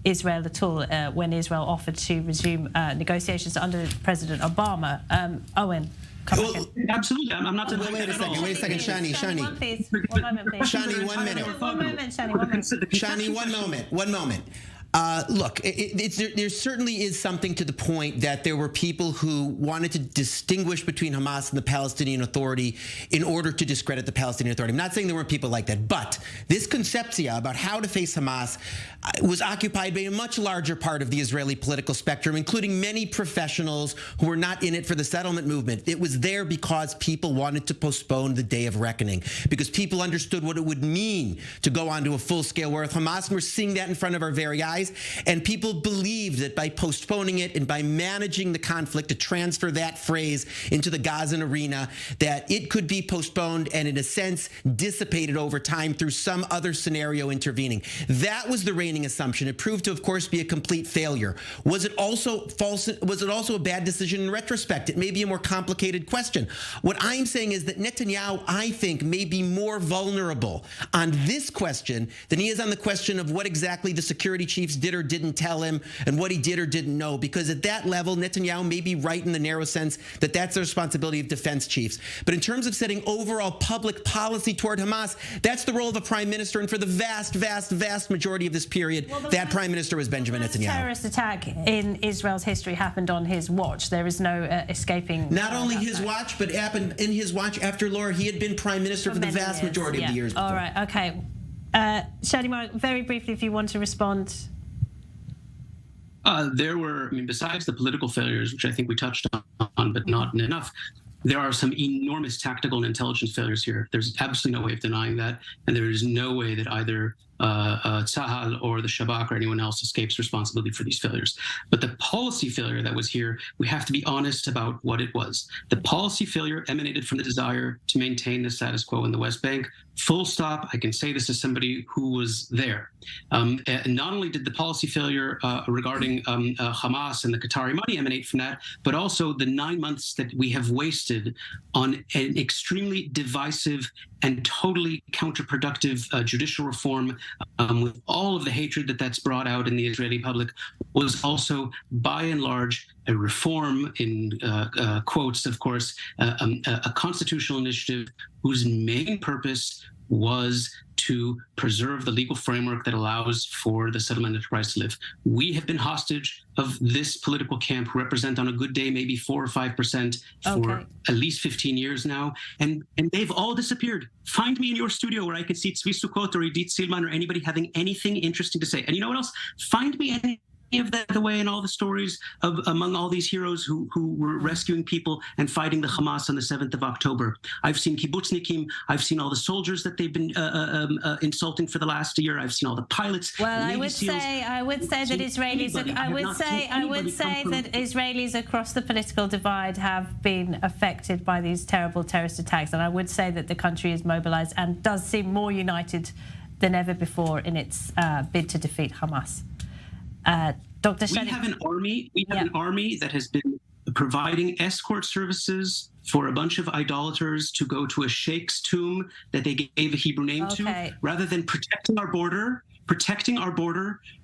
Israel at all when Israel offered to resume negotiations under President Obama. Owen. Absolutely. I'm not denying Wait a second, Shanny. One please. 1 moment, please. Shanny, 1 minute. One moment, Shanny. 1 moment. Shanny, one moment. Look, there certainly is something to the point that there were people who wanted to distinguish between Hamas and the Palestinian Authority in order to discredit the Palestinian Authority. I'm not saying there weren't people like that, but this conceptia about how to face Hamas was occupied by a much larger part of the Israeli political spectrum, including many professionals who were not in it for the settlement movement. It was there because people wanted to postpone the day of reckoning, because people understood what it would mean to go onto a full-scale war with Hamas, and we're seeing that in front of our very eyes. And people believed that by postponing it and by managing the conflict to transfer that phrase into the Gazan arena, that it could be postponed and, in a sense, dissipated over time through some other scenario intervening. That was the reigning assumption. It proved to, of course, be a complete failure. Was it also false? Was it also a bad decision in retrospect? It may be a more complicated question. What I'm saying is that Netanyahu, I think, may be more vulnerable on this question than he is on the question of what exactly the security chiefs did or didn't tell him and what he did or didn't know, because at that level, Netanyahu may be right in the narrow sense that that's the responsibility of defense chiefs. But in terms of setting overall public policy toward Hamas, that's the role of a prime minister, and for the vast, vast, vast majority of this period, that prime minister was Benjamin Netanyahu. The terrorist attack in Israel's history happened on his watch. There is no escaping. Not only his watch, but happened in his watch after, Laura, he had been prime minister for the vast majority of the years before. All right, okay. Shanny Moore, very briefly, if you want to respond. There were, besides the political failures, which I think we touched on, but not enough, there are some enormous tactical and intelligence failures here. There's absolutely no way of denying that, and there is no way that either Tzahal or the Shabak or anyone else escapes responsibility for these failures. But the policy failure that was here, we have to be honest about what it was. The policy failure emanated from the desire to maintain the status quo in the West Bank. Full stop. I can say this as somebody who was there. And not only did the policy failure regarding Hamas and the Qatari money emanate from that, but also the 9 months that we have wasted on an extremely divisive and totally counterproductive judicial reform, with all of the hatred that's brought out in the Israeli public, was also, by and large, a reform, in quotes, of course, a constitutional initiative whose main purpose was to preserve the legal framework that allows for the settlement enterprise to live. We have been hostage of this political camp, who represent on a good day maybe 4 or 5% for at least 15 years now, and they've all disappeared. Find me in your studio where I could see Tzvi Sukkot or Idit Silman or anybody having anything interesting to say. And you know what else? Find me any of that away in all the stories of among all these heroes who were rescuing people and fighting the Hamas on the 7th of October. I've seen kibbutznikim. I've seen all the soldiers that they've been insulting for the last year. I've seen all the pilots. Well, I would say that Israelis. I would say that Israelis across the political divide have been affected by these terrible terrorist attacks, and I would say that the country is mobilized and does seem more united than ever before in its bid to defeat Hamas. Dr. Shanny. We have an army. We have an army that has been providing escort services for a bunch of idolaters to go to a sheikh's tomb that they gave a Hebrew name to, rather than protecting our border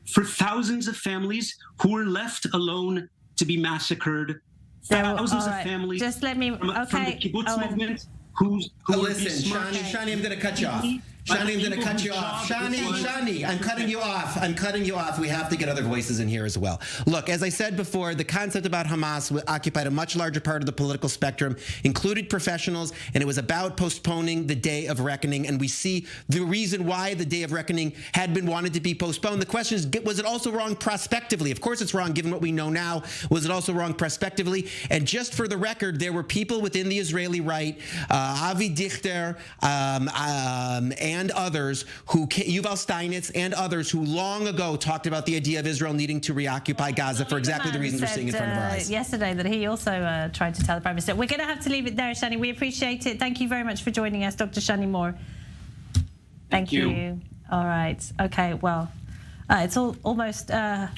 for thousands of families who were left alone to be massacred. Thousands of families. Just let me. From the kibbutz movement. Who listen, Shani, I'm going to cut you off. Shani, I'm going to cut you off. Shani, I'm cutting you off. I'm cutting you off. We have to get other voices in here as well. Look, as I said before, the concept about Hamas occupied a much larger part of the political spectrum, included professionals, and it was about postponing the day of reckoning. And we see the reason why the day of reckoning had been wanted to be postponed. The question is, was it also wrong prospectively? Of course it's wrong, given what we know now. Was it also wrong prospectively? And just for the record, there were people within the Israeli right, Avi Dichter, and others Yuval Steinitz and others who long ago talked about the idea of Israel needing to reoccupy Gaza for exactly the reasons we're seeing in front of our eyes. Yesterday that he also tried to tell the Prime Minister. We're going to have to leave it there, Shanny. We appreciate it. Thank you very much for joining us, Dr. Shanny Moore. Thank you. All right. Okay, well, it's almost a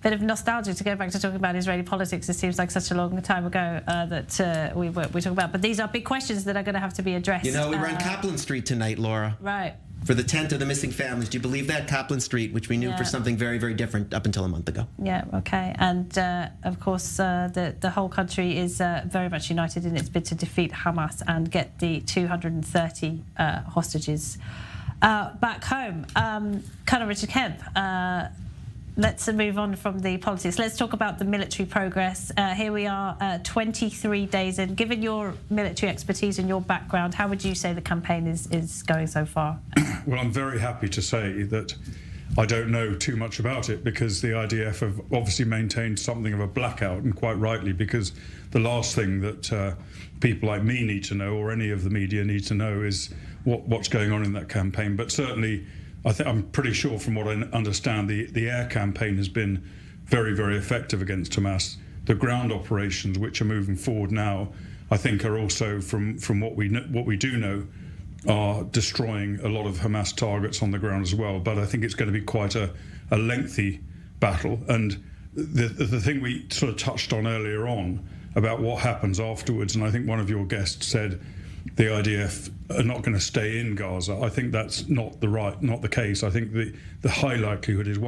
bit of nostalgia to go back to talking about Israeli politics. It seems like such a long time ago that we talk about. But these are big questions that are going to have to be addressed. You know, we ran Kaplan Street tonight, Laura. Right. For the tent of the missing families. Do you believe that? Kaplan Street, which we knew for something very, very different up until a month ago. Yeah, okay. And, of course, the whole country is very much united in its bid to defeat Hamas and get the 230 hostages back home. Colonel Richard Kemp, let's move on from the politics. Let's talk about the military progress. Here we are, 23 days in. Given your military expertise and your background, how would you say the campaign is going so far? Well, I'm very happy to say that I don't know too much about it, because the IDF have obviously maintained something of a blackout, and quite rightly, because the last thing that people like me need to know, or any of the media need to know, is what's going on in that campaign. But certainly, I'm pretty sure, from what I understand, the air campaign has been very, very effective against Hamas. The ground operations, which are moving forward now, I think are also, from what we do know, are destroying a lot of Hamas targets on the ground as well. But I think it's going to be quite a lengthy battle. And the thing we sort of touched on earlier on about what happens afterwards, and I think one of your guests said the IDF are not going to stay in Gaza. I think that's not the case. I think the high likelihood is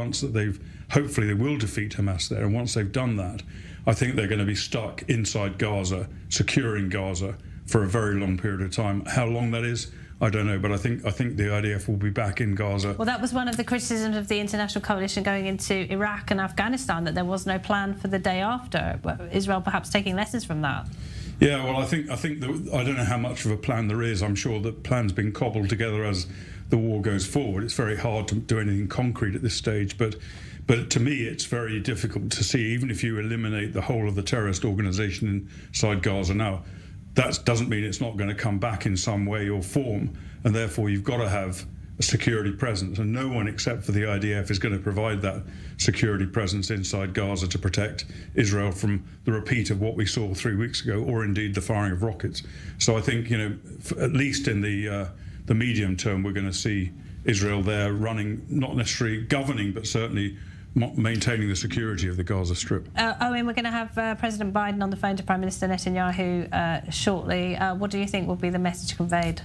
hopefully they will defeat Hamas there, and once they've done that, I think they're going to be stuck inside Gaza, securing Gaza for a very long period of time. How long that is, I don't know, but I think the IDF will be back in Gaza. Well, that was one of the criticisms of the international coalition going into Iraq and Afghanistan, that there was no plan for the day after. Israel perhaps taking lessons from that. Yeah, well, I think that, I don't know how much of a plan there is. I'm sure that plans being cobbled together as the war goes forward. It's very hard to do anything concrete at this stage, but to me, it's very difficult to see, even if you eliminate the whole of the terrorist organisation inside Gaza now, that doesn't mean it's not going to come back in some way or form, and therefore you've got to have a security presence, and no one except for the IDF is going to provide that security presence inside Gaza to protect Israel from the repeat of what we saw 3 weeks ago, or indeed the firing of rockets. So I think, at least in the medium term, we're going to see Israel there running, not necessarily governing, but certainly maintaining the security of the Gaza Strip. Owen, we're going to have President Biden on the phone to Prime Minister Netanyahu shortly. What do you think will be the message conveyed?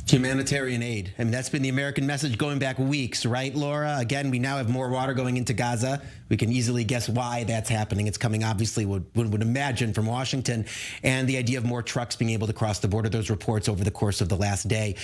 Humanitarian aid. I mean, that's been the American message going back weeks, right, Laura? Again, we now have more water going into Gaza. We can easily guess why that's happening. It's coming, obviously, would imagine, from Washington. And the idea of more trucks being able to cross the border, those reports over the course of the last day.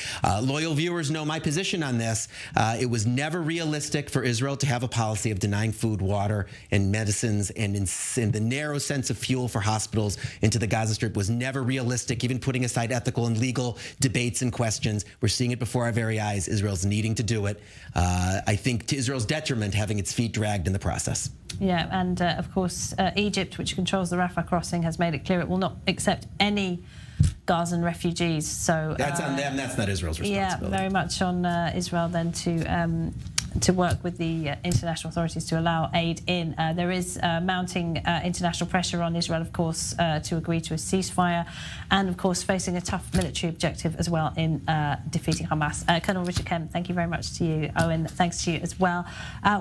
Loyal viewers know my position on this. It was never realistic for Israel to have a policy of denying food, water, and medicines, and in the narrow sense of fuel for hospitals into the Gaza Strip was never realistic, even putting aside ethical and legal debates and questions. We're seeing it before our very eyes. Israel's needing to do it. I think to Israel's detriment, having its feet dragged in the process. Yeah, and of course, Egypt, which controls the Rafah crossing, has made it clear it will not accept any Gazan refugees. So that's on them. That's not Israel's responsibility. Yeah, very much on Israel then to work with the international authorities to allow aid in. There is mounting international pressure on Israel, of course, to agree to a ceasefire, and of course facing a tough military objective as well in defeating Hamas. Colonel Richard Kemp, thank you very much to you. Owen, thanks to you as well.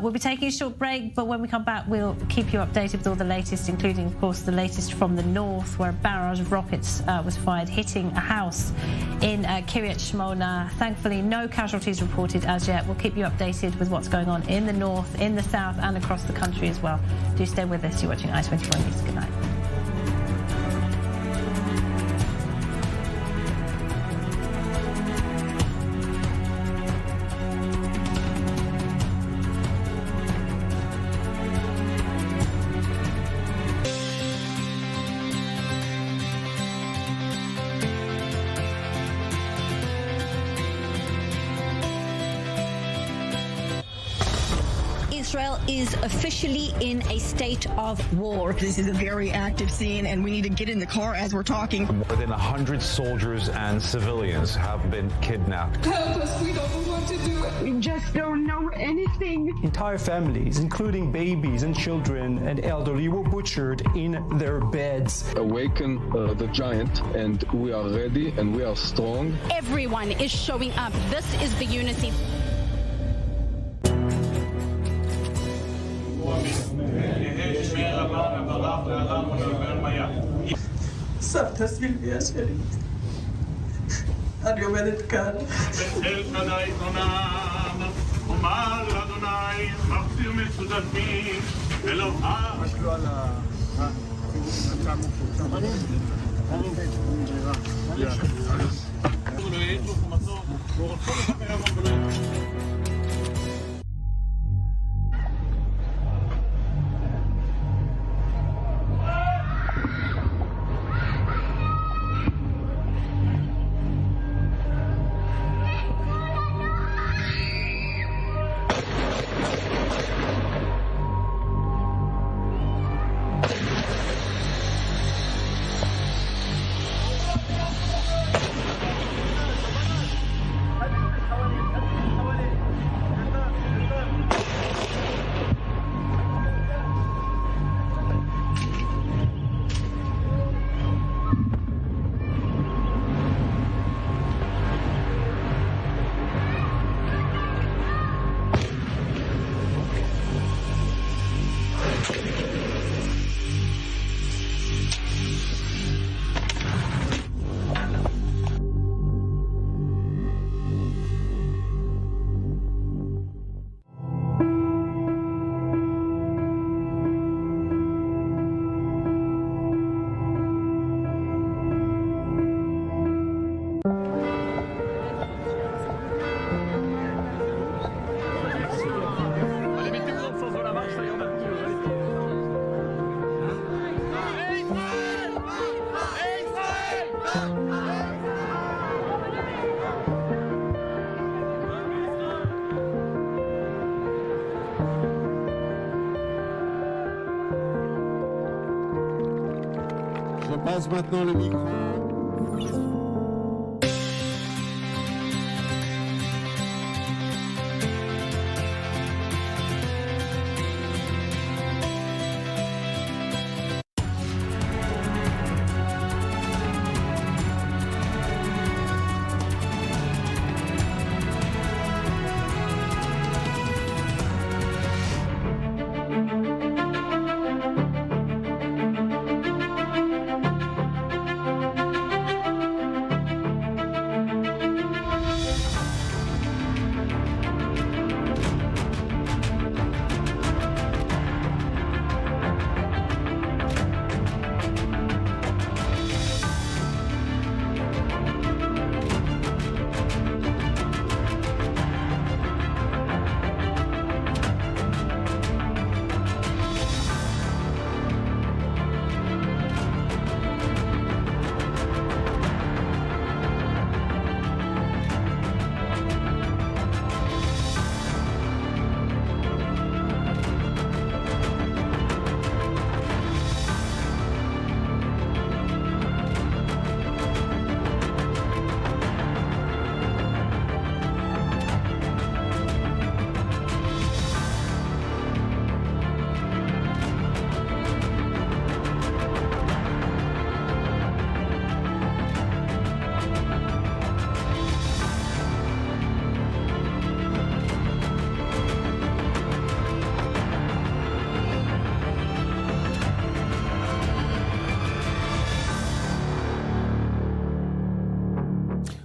We'll be taking a short break, but when we come back, we'll keep you updated with all the latest, including, of course, the latest from the north, where a barrage of rockets was fired, hitting a house in Kiryat Shmona. Thankfully, no casualties reported as yet. We'll keep you updated with what's going on in the north, in the south, and across the country as well. Do stay with us. You're watching I24 News. Good night. Israel is officially in a state of war. This is a very active scene, and we need to get in the car as we're talking. More than 100 soldiers and civilians have been kidnapped. Help us, we don't know what to do. We just don't know anything. Entire families, including babies and children and elderly, were butchered in their beds. Awaken the giant, and we are ready and we are strong. Everyone is showing up. This is the unity. صرت سيلفي يا شريك اليوم كان Je passe maintenant le micro.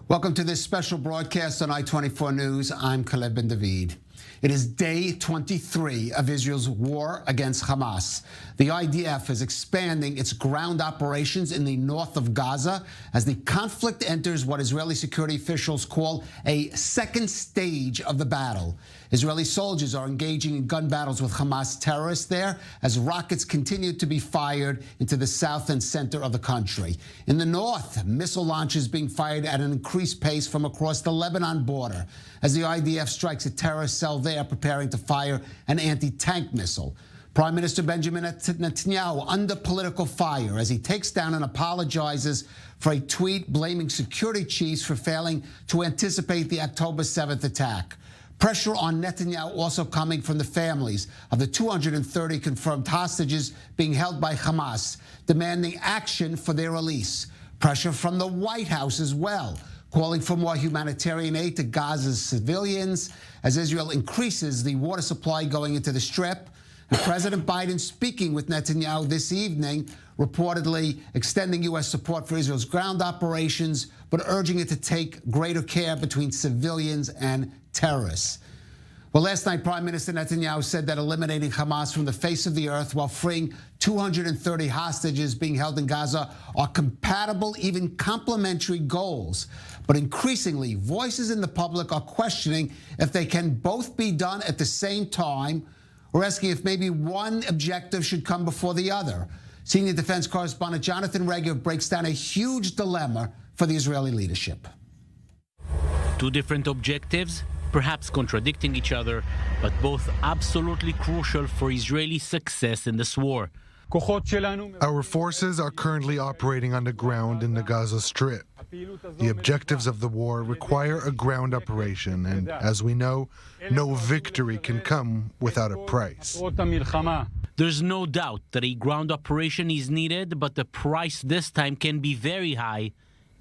Welcome to this special broadcast on I24 News. I'm Caleb Ben David. It is day 23 of Israel's war against Hamas. The IDF is expanding its ground operations in the north of Gaza as the conflict enters what Israeli security officials call a second stage of the battle. Israeli soldiers are engaging in gun battles with Hamas terrorists there as rockets continue to be fired into the south and center of the country. In the north, missile launches being fired at an increased pace from across the Lebanon border as the IDF strikes a terrorist cell there preparing to fire an anti-tank missile. Prime Minister Benjamin Netanyahu under political fire as he takes down and apologizes for a tweet blaming security chiefs for failing to anticipate the October 7th attack. Pressure on Netanyahu also coming from the families of the 230 confirmed hostages being held by Hamas, demanding action for their release. Pressure from the White House as well, calling for more humanitarian aid to Gaza's civilians as Israel increases the water supply going into the Strip. And President Biden speaking with Netanyahu this evening, reportedly extending U.S. support for Israel's ground operations, but urging it to take greater care between civilians and terrorists. Well, last night, Prime Minister Netanyahu said that eliminating Hamas from the face of the earth while freeing 230 hostages being held in Gaza are compatible, even complementary goals. But increasingly, voices in the public are questioning if they can both be done at the same time, or asking if maybe one objective should come before the other. Senior defense correspondent Jonathan Regev breaks down a huge dilemma for the Israeli leadership. Two different objectives, perhaps contradicting each other, but both absolutely crucial for Israeli success in this war. Our forces are currently operating on the ground in the Gaza Strip. The objectives of the war require a ground operation, and as we know, no victory can come without a price. There's no doubt that a ground operation is needed, but the price this time can be very high,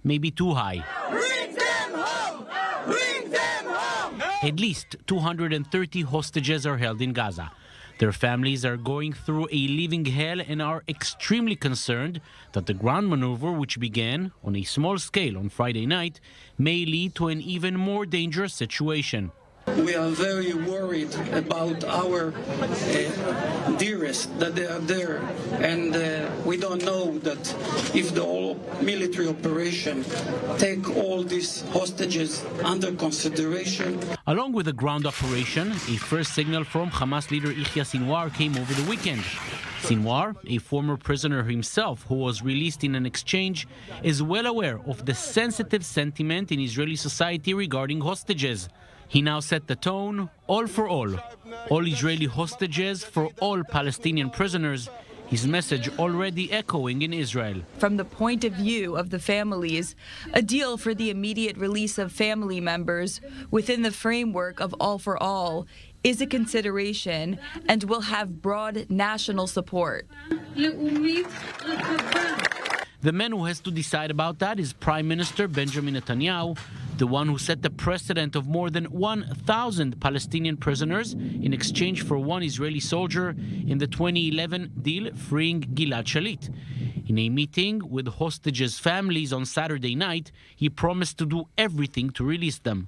maybe too high. Bring them home! Bring them home! At least 230 hostages are held in Gaza. Their families are going through a living hell and are extremely concerned that the ground maneuver, which began on a small scale on Friday night, may lead to an even more dangerous situation. We are very worried about our dearest, that they are there, and we don't know that if the whole military operation take all these hostages under consideration. Along with the ground operation, a first signal from Hamas leader Yahya Sinwar came over the weekend. Sinwar, a former prisoner himself who was released in an exchange, is well aware of the sensitive sentiment in Israeli society regarding hostages. He now set the tone, all for all Israeli hostages for all Palestinian prisoners, his message already echoing in Israel. From the point of view of the families, a deal for the immediate release of family members within the framework of all for all is a consideration and will have broad national support. The man who has to decide about that is Prime Minister Benjamin Netanyahu, the one who set the precedent of more than 1,000 Palestinian prisoners in exchange for one Israeli soldier in the 2011 deal freeing Gilad Shalit. In a meeting with hostages' families on Saturday night, he promised to do everything to release them.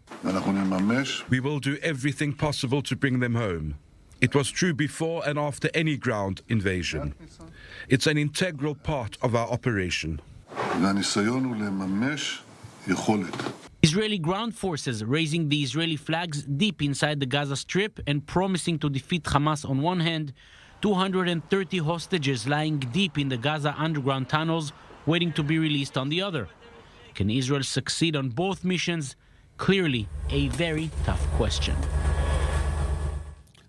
We will do everything possible to bring them home. It was true before and after any ground invasion. It's an integral part of our operation. Israeli ground forces raising the Israeli flags deep inside the Gaza Strip and promising to defeat Hamas on one hand, 230 hostages lying deep in the Gaza underground tunnels waiting to be released on the other. Can Israel succeed on both missions? Clearly a very tough question.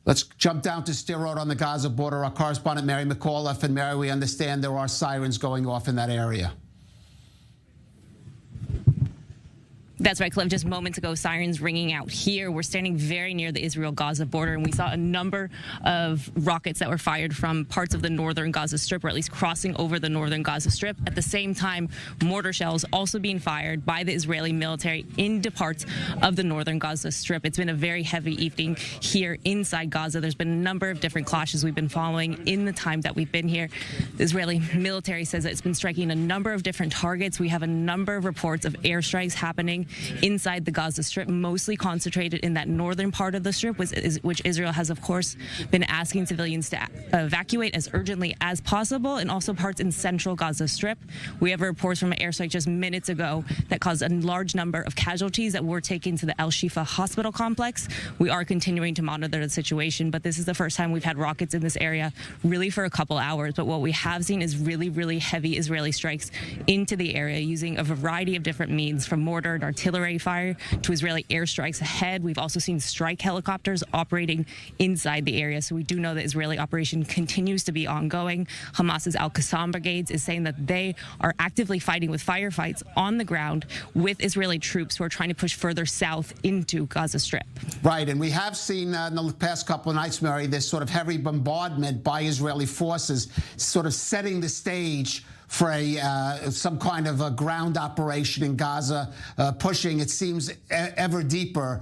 Let's jump down to Sderot on the Gaza border. Our correspondent Mary McAuliffe. And Mary, we understand there are sirens going off in that area. That's right, Cliff. Just moments ago, sirens ringing out here. We're standing very near the Israel-Gaza border, and we saw a number of rockets that were fired from parts of the northern Gaza Strip, or at least crossing over the northern Gaza Strip. At the same time, mortar shells also being fired by the Israeli military into parts of the northern Gaza Strip. It's been a very heavy evening here inside Gaza. There's been a number of different clashes we've been following in the time that we've been here. The Israeli military says that it's been striking a number of different targets. We have a number of reports of airstrikes happening inside the Gaza Strip, mostly concentrated in that northern part of the Strip, which Israel has, of course, been asking civilians to evacuate as urgently as possible, and also parts in central Gaza Strip. We have reports from an airstrike just minutes ago that caused a large number of casualties that were taken to the El Shifa hospital complex. We are continuing to monitor the situation, but this is the first time we've had rockets in this area really for a couple hours. But what we have seen is really, really heavy Israeli strikes into the area using a variety of different means, from mortar and artillery fire to Israeli airstrikes ahead. We've also seen strike helicopters operating inside the area. So we do know that Israeli operation continues to be ongoing. Hamas's Al-Qassam brigades is saying that they are actively fighting with firefights on the ground with Israeli troops who are trying to push further south into Gaza Strip. Right, and we have seen in the past couple of nights, Mary, this sort of heavy bombardment by Israeli forces, sort of setting the stage for some kind of a ground operation in Gaza, pushing, it seems, ever deeper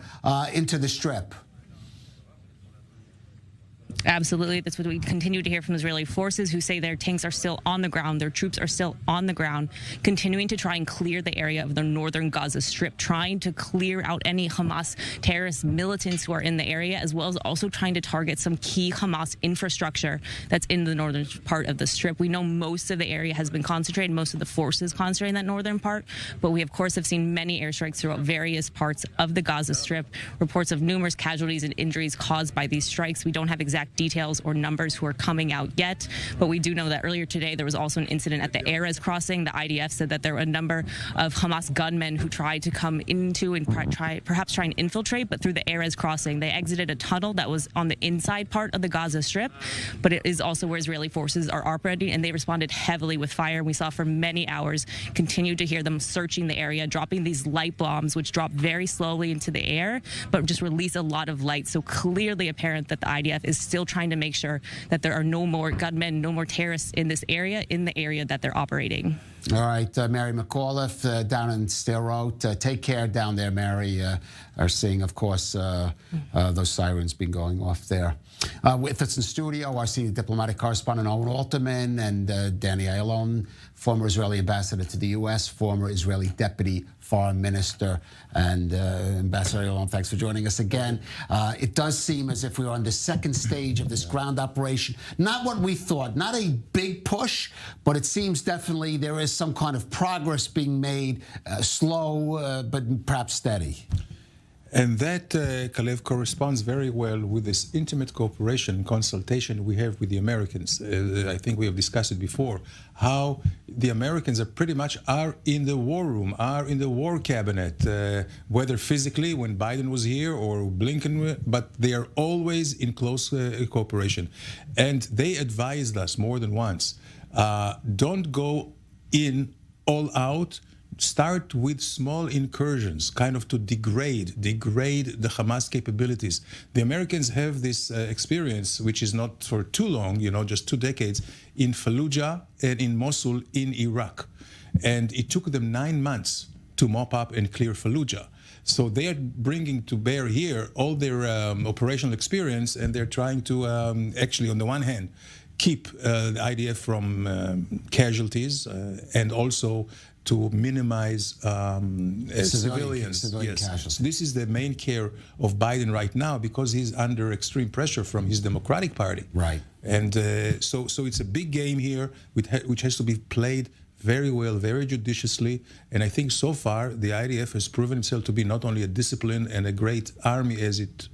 into the Strip. Absolutely. That's what we continue to hear from Israeli forces, who say their tanks are still on the ground, their troops are still on the ground, continuing to try and clear the area of the northern Gaza Strip, trying to clear out any Hamas terrorist militants who are in the area, as well as also trying to target some key Hamas infrastructure that's in the northern part of the Strip. We know most of the area has been concentrated, most of the forces concentrated in that northern part, but we, of course, have seen many airstrikes throughout various parts of the Gaza Strip, reports of numerous casualties and injuries caused by these strikes. We don't have exact details or numbers who are coming out yet, but we do know that earlier today there was also an incident at the Erez crossing. The IDF said that there were a number of Hamas gunmen who tried to come into and perhaps try and infiltrate, but through the Erez crossing they exited a tunnel that was on the inside part of the Gaza Strip, but it is also where Israeli forces are operating, and they responded heavily with fire. We saw for many hours, continued to hear them searching the area, dropping these light bombs which drop very slowly into the air but just release a lot of light. So clearly apparent that the IDF is still trying to make sure that there are no more gunmen, no more terrorists in this area, in the area that they're operating. All right, Mary McAuliffe down in Sderot. Take care down there, Mary. Are seeing, of course, those sirens been going off there. With us in studio, our senior diplomatic correspondent Owen Alterman and Danny Ayalon, former Israeli ambassador to the U.S., former Israeli deputy foreign minister, and Ambassador Ayalon, thanks for joining us again. It does seem as if we are on the second stage of this ground operation. Not what we thought, not a big push, but it seems definitely there is some kind of progress being made, slow, but perhaps steady. And that, Kalev, corresponds very well with this intimate cooperation and consultation we have with the Americans. I think we have discussed it before, how the Americans are pretty much in the war room, are in the war cabinet, whether physically when Biden was here or Blinken, but they are always in close cooperation. And they advised us more than once, don't go in all out. Start with small incursions, kind of to degrade the Hamas capabilities. The Americans have this experience, which is not for too long, just 2 decades, in Fallujah and in Mosul in Iraq. And it took them 9 months to mop up and clear Fallujah. So they are bringing to bear here all their operational experience, and they're trying to actually, on the one hand, keep the IDF from casualties and also to minimize civilians. Yes. This is the main care of Biden right now because he's under extreme pressure from his Democratic Party. Right. And so it's a big game here which has to be played very well, very judiciously. And I think so far the IDF has proven itself to be not only a disciplined and a great army as it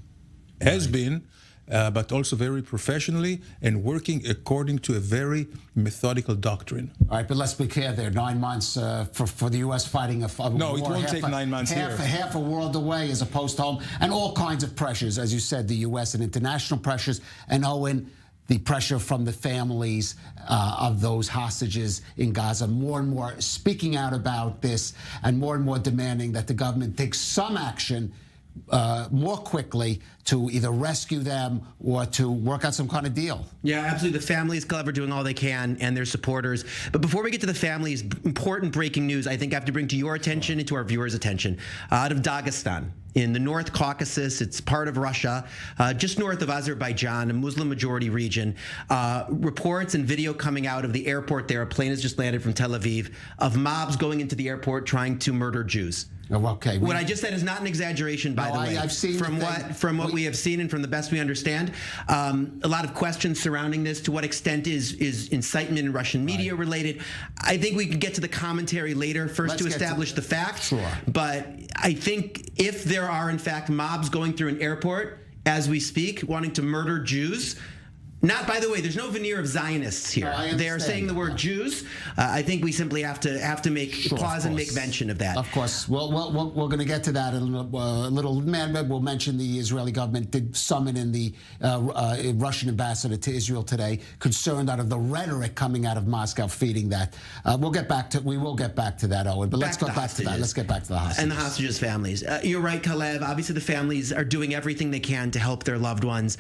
has been, but also very professionally and working according to a very methodical doctrine. All right, but let's be clear there. 9 months for the U.S. fighting a war. No, it won't take 9 months here. Half a world away as opposed to home. And all kinds of pressures, as you said, the U.S. and international pressures. And Owen, the pressure from the families of those hostages in Gaza, more and more speaking out about this and more demanding that the government take some action more quickly to either rescue them or to work out some kind of deal. Yeah, absolutely. The families, Clever, doing all they can, and their supporters. But before we get to the families, important breaking news I think I have to bring to your attention and to our viewers' attention. Out of Dagestan, in the North Caucasus, it's part of Russia, just north of Azerbaijan, a Muslim-majority region. Reports and video coming out of the airport there, a plane has just landed from Tel Aviv, of mobs going into the airport trying to murder Jews. Oh, okay. What I just said is not an exaggeration, by the way. I've seen from what we have seen and from the best we understand. A lot of questions surrounding this. To what extent is incitement in Russian media related? I think we can get to the commentary later. First, to establish the facts. Sure. But I think if there are in fact mobs going through an airport as we speak, wanting to murder Jews. Not, by the way, there's no veneer of Zionists here. They are saying the word Jews. I think we simply have to make pause and make mention of that. Of course. Well, we're going to get to that in a little minute. We'll mention the Israeli government did summon in the Russian ambassador to Israel today, concerned out of the rhetoric coming out of Moscow feeding that. We will get back to that, Owen. But let's go back to that. Let's get back to the hostages. And the hostages' families. You're right, Kalev. Obviously, the families are doing everything they can to help their loved ones.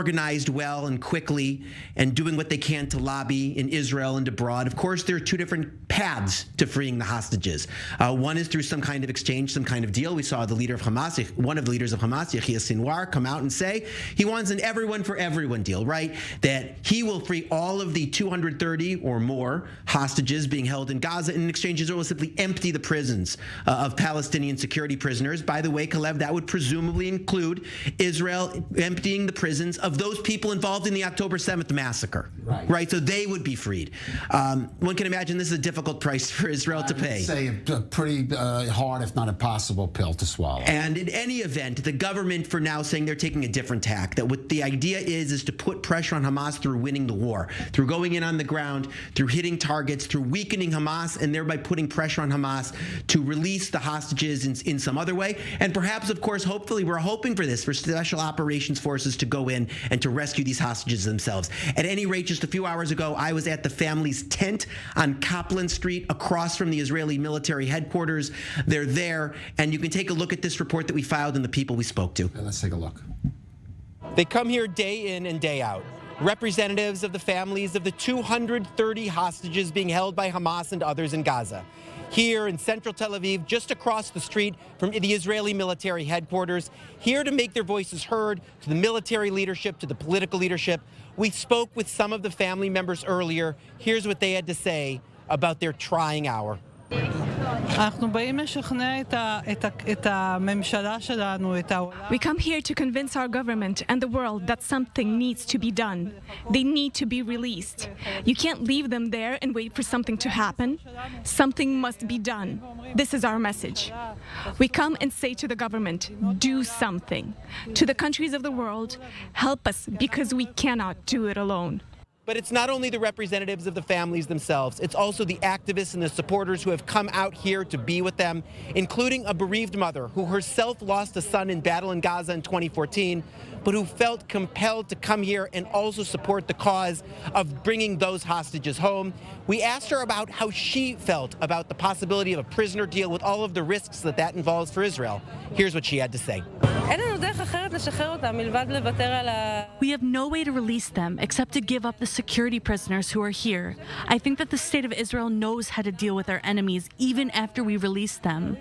Organized well and quickly and doing what they can to lobby in Israel and abroad. Of course, there are two different paths to freeing the hostages. One is through some kind of exchange, some kind of deal. We saw the leader of Hamas, one of the leaders of Hamas, Yahya Sinwar, come out and say he wants an everyone for everyone deal, right? That he will free all of the 230 or more hostages being held in Gaza. In exchange, Israel will simply empty the prisons of Palestinian security prisoners. By the way, Kalev, that would presumably include Israel emptying the prisons of those people involved in the October 7th massacre, right? So they would be freed. One can imagine this is a difficult price for Israel to pay. I'd say a pretty hard, if not impossible, pill to swallow. And in any event, the government for now saying they're taking a different tack, that what the idea is to put pressure on Hamas through winning the war, through going in on the ground, through hitting targets, through weakening Hamas, and thereby putting pressure on Hamas to release the hostages in some other way. And perhaps, of course, hopefully, we're hoping for this, for special operations forces to go in and to rescue these hostages themselves. At any rate, just a few hours ago, I was at the family's tent on Kaplan Street across from the Israeli military headquarters. They're there, and you can take a look at this report that we filed and the people we spoke to. Let's take a look. They come here day in and day out. Representatives of the families of the 230 hostages being held by Hamas and others in Gaza. Here in central Tel Aviv, just across the street from the Israeli military headquarters, here to make their voices heard to the military leadership, to the political leadership. We spoke with some of the family members earlier. Here's what they had to say about their trying hour. We come here to convince our government and the world that something needs to be done. They need to be released. You can't leave them there and wait for something to happen. Something must be done. This is our message. We come and say to the government, do something. To the countries of the world, help us because we cannot do it alone. But it's not only the representatives of the families themselves, it's also the activists and the supporters who have come out here to be with them, including a bereaved mother who herself lost a son in battle in Gaza in 2014, but who felt compelled to come here and also support the cause of bringing those hostages home. We asked her about how she felt about the possibility of a prisoner deal with all of the risks that that involves for Israel. Here's what she had to say. We have no way to release them except to give up the security prisoners who are here. I think that the state of Israel knows how to deal with our enemies even after we release them.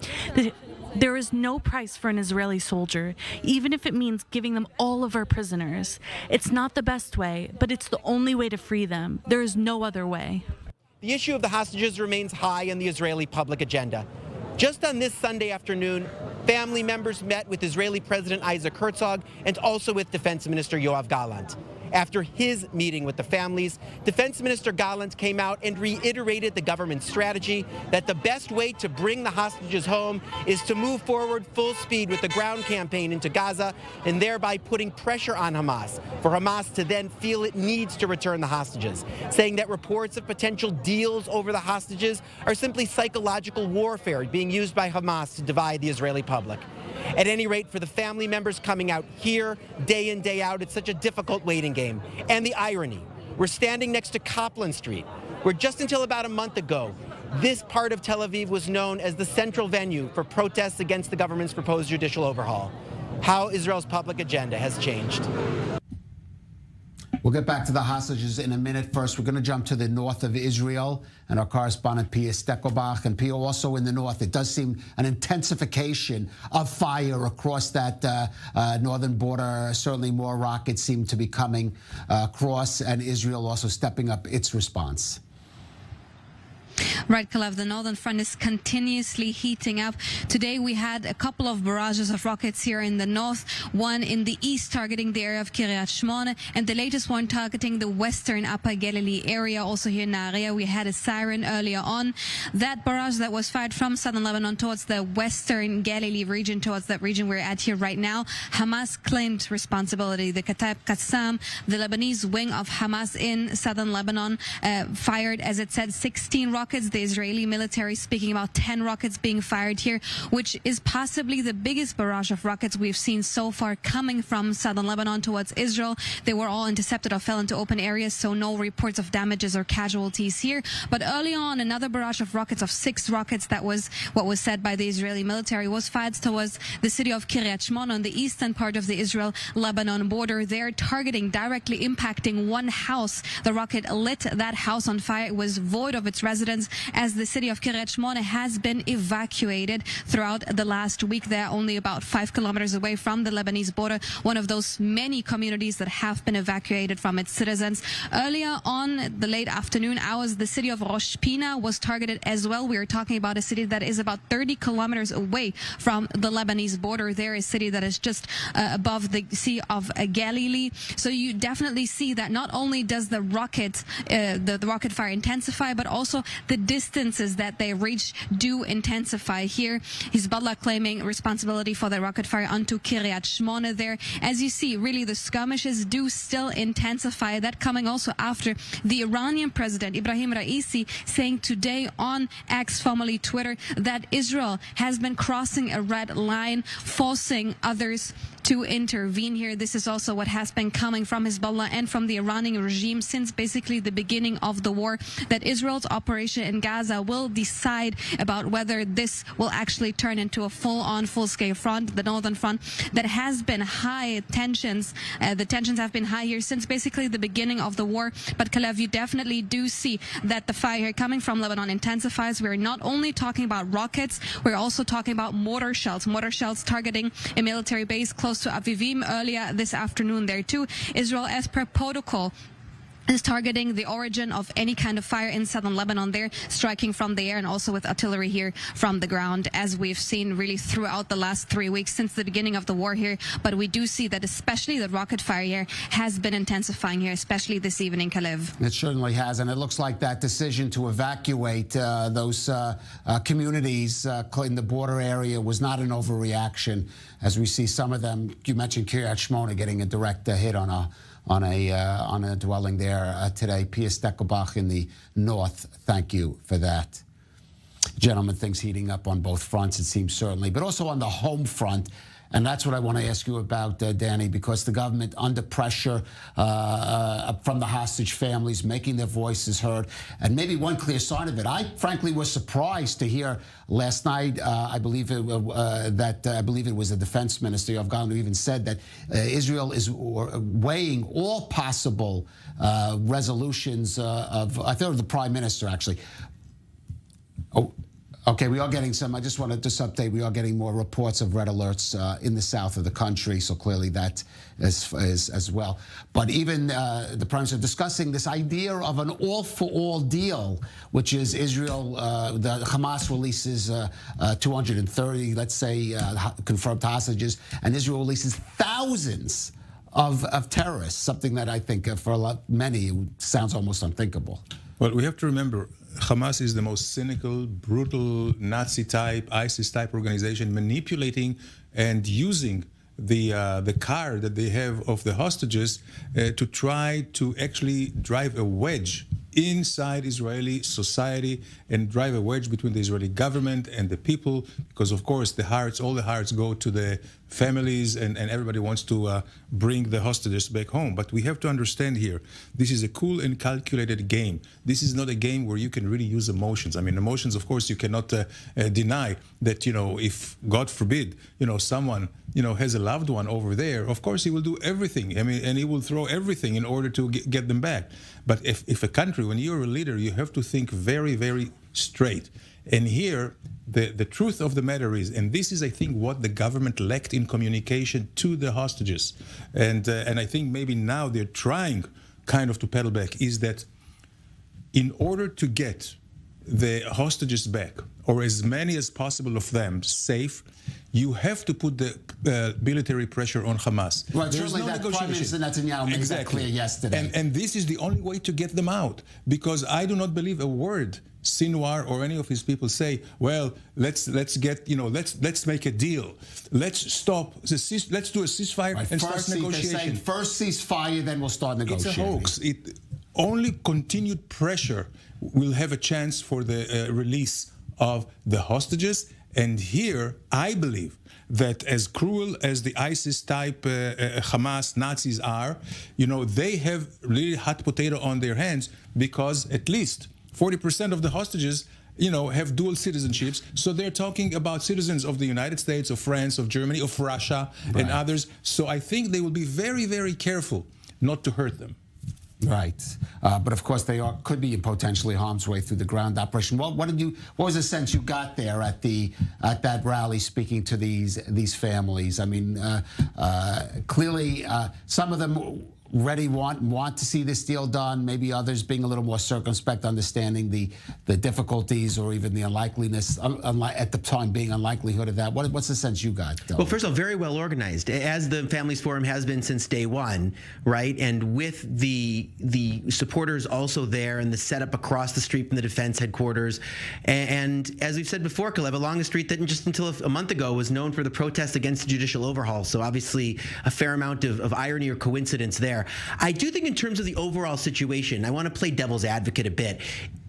There is no price for an Israeli soldier, even if it means giving them all of our prisoners. It's not the best way, but it's the only way to free them. There is no other way. The issue of the hostages remains high on the Israeli public agenda. Just on this Sunday afternoon, family members met with Israeli President Isaac Herzog and also with Defense Minister Yoav Gallant. After his meeting with the families, Defense Minister Gallant came out and reiterated the government's strategy that the best way to bring the hostages home is to move forward full speed with the ground campaign into Gaza and thereby putting pressure on Hamas, for Hamas to then feel it needs to return the hostages, saying that reports of potential deals over the hostages are simply psychological warfare being used by Hamas to divide the Israeli public. At any rate, for the family members coming out here day in, day out, it's such a difficult waiting game. And the irony, we're standing next to Copland Street, where just until about a month ago, this part of Tel Aviv was known as the central venue for protests against the government's proposed judicial overhaul. How Israel's public agenda has changed. We'll get back to the hostages in a minute. First, we're going to jump to the north of Israel and our correspondent Pia Steckelbach. And Pia, also in the north, it does seem an intensification of fire across that northern border. Certainly more rockets seem to be coming across, and Israel also stepping up its response. Right, Kalev, the northern front is continuously heating up. Today we had a couple of barrages of rockets here in the north, one in the east targeting the area of Kiryat Shmona, and the latest one targeting the western Upper Galilee area. Also here in Nahariya, we had a siren earlier on. That barrage that was fired from southern Lebanon towards the western Galilee region, towards that region we're at here right now, Hamas claimed responsibility. The Kataib Qassam, the Lebanese wing of Hamas in southern Lebanon, fired, as it said, 16 rockets. The Israeli military speaking about 10 rockets being fired here, which is possibly the biggest barrage of rockets we've seen so far coming from southern Lebanon towards Israel. They were all intercepted or fell into open areas, so no reports of damages or casualties here. But early on, another barrage of rockets, of 6 rockets, that was what was said by the Israeli military, was fired towards the city of Kiryat Shmona on the eastern part of the Israel-Lebanon border. They're targeting, directly impacting one house. The rocket lit that house on fire. It was void of its residents, as the city of Kiryat Shmona has been evacuated throughout the last week. They're only about 5 kilometers away from the Lebanese border, one of those many communities that have been evacuated from its citizens. Earlier on the late afternoon hours, the city of Rosh Pina was targeted as well. We are talking about a city that is about 30 kilometers away from the Lebanese border. There is a city that is just above the Sea of Galilee. So you definitely see that not only does the rocket fire intensify, but also the distances that they reach do intensify here. Hezbollah claiming responsibility for the rocket fire onto Kiryat Shmona there. As you see, really the skirmishes do still intensify. That coming also after the Iranian president, Ibrahim Raisi, saying today on X, formerly Twitter, that Israel has been crossing a red line, forcing others to intervene here. This is also what has been coming from Hezbollah and from the Iranian regime since basically the beginning of the war, that Israel's operation in Gaza will decide about whether this will actually turn into a full-on, full-scale front, the northern front that has been high tensions. The tensions have been high here since basically the beginning of the war. But Kalev, you definitely do see that the fire coming from Lebanon intensifies. We're not only talking about rockets, we're also talking about mortar shells targeting a military base close to Avivim earlier this afternoon there too. Israel, as per protocol, is targeting the origin of any kind of fire in southern Lebanon. They're striking from the air and also with artillery here from the ground, as we've seen really throughout the last 3 weeks since the beginning of the war here. But we do see that especially the rocket fire here has been intensifying here, especially this evening, Kalev. It certainly has, and it looks like that decision to evacuate those communities in the border area was not an overreaction, as we see some of them. You mentioned Kiryat Shmona getting a direct hit on a dwelling there today. Pia Steckelbach in the north, thank you for that. Gentlemen, things heating up on both fronts, it seems, certainly, but also on the home front. And that's what I want to ask you about, Danny, because the government under pressure from the hostage families, making their voices heard. And maybe one clear sign of it, I frankly was surprised to hear last night, I believe it was the defense minister, Yoav Gallant, who even said that Israel is weighing all possible resolutions I thought it was the prime minister, actually. Oh. Okay, we are getting some, I just want to update, we are getting more reports of red alerts in the south of the country, so clearly that is as well. But even the Prime Minister discussing this idea of an all-for-all deal, which is Israel, the Hamas releases 230, let's say, confirmed hostages, and Israel releases thousands of terrorists, something that I think for many sounds almost unthinkable. Well, we have to remember, Hamas is the most cynical, brutal, Nazi-type, ISIS-type organization, manipulating and using the card that they have of the hostages to try to actually drive a wedge inside Israeli society and drive a wedge between the Israeli government and the people, because of course all the hearts go to the families and everybody wants to bring the hostages back home. But we have to understand here, this is a cool and calculated game. This is not a game where you can really use emotions. I mean, emotions, of course, you cannot deny that, if, God forbid, someone, has a loved one over there, of course he will do everything. I mean, and he will throw everything in order to get them back. But if a country, when you're a leader, you have to think very, very straight. And here, the truth of the matter is, and this is, I think, what the government lacked in communication to the hostages, and I think maybe now they're trying kind of to pedal back, is that in order to get the hostages back, or as many as possible of them safe, you have to put the military pressure on Hamas. Well, certainly that Prime Minister Netanyahu made that clear yesterday. And this is the only way to get them out, because I do not believe a word Sinwar or any of his people say, well, let's get, let's make a deal. Let's stop, let's do a ceasefire and start negotiation. They're saying first ceasefire, then we'll start negotiating. It's a hoax. Only continued pressure will have a chance for the release of the hostages. And here, I believe that as cruel as the ISIS-type Hamas Nazis are, they have really hot potato on their hands, because at least 40% of the hostages, have dual citizenships. So they're talking about citizens of the United States, of France, of Germany, of Russia, and others. So I think they will be very, very careful not to hurt them. Right, but of course they could be in potentially harm's way through the ground operation. What was the sense you got there at that rally, speaking to these families? I mean, clearly some of them want to see this deal done. Maybe others being a little more circumspect, understanding the difficulties or even the unlikeliness, at the time being unlikelihood of that. What's the sense you got, Dylan? Well, first of all, very well organized, as the Families Forum has been since day one, right? And with the supporters also there, and the setup across the street from the defense headquarters. And as we've said before, Kalev, along the street that just until a month ago was known for the protest against the judicial overhaul. So obviously a fair amount of irony or coincidence there. I do think in terms of the overall situation, I want to play devil's advocate a bit.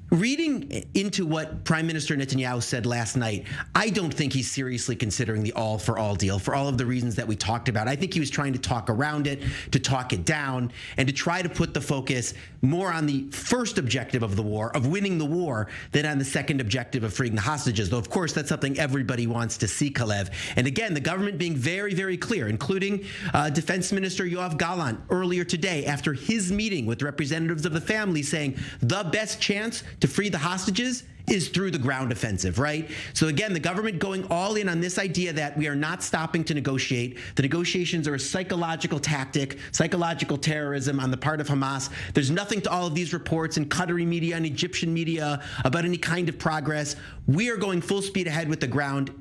Reading into what Prime Minister Netanyahu said last night, I don't think he's seriously considering the all-for-all deal for all of the reasons that we talked about. I think he was trying to talk around it, to talk it down, and to try to put the focus more on the first objective of the war, of winning the war, than on the second objective of freeing the hostages. Though, of course, that's something everybody wants to see, Kalev. And again, the government being very, very clear, including Defense Minister Yoav Gallant earlier today after his meeting with representatives of the family, saying the best chance to free the hostages is through the ground offensive, right? So again, the government going all in on this idea that we are not stopping to negotiate. The negotiations are a psychological tactic, psychological terrorism on the part of Hamas. There's nothing to all of these reports in Qatari media and Egyptian media about any kind of progress. We are going full speed ahead with the ground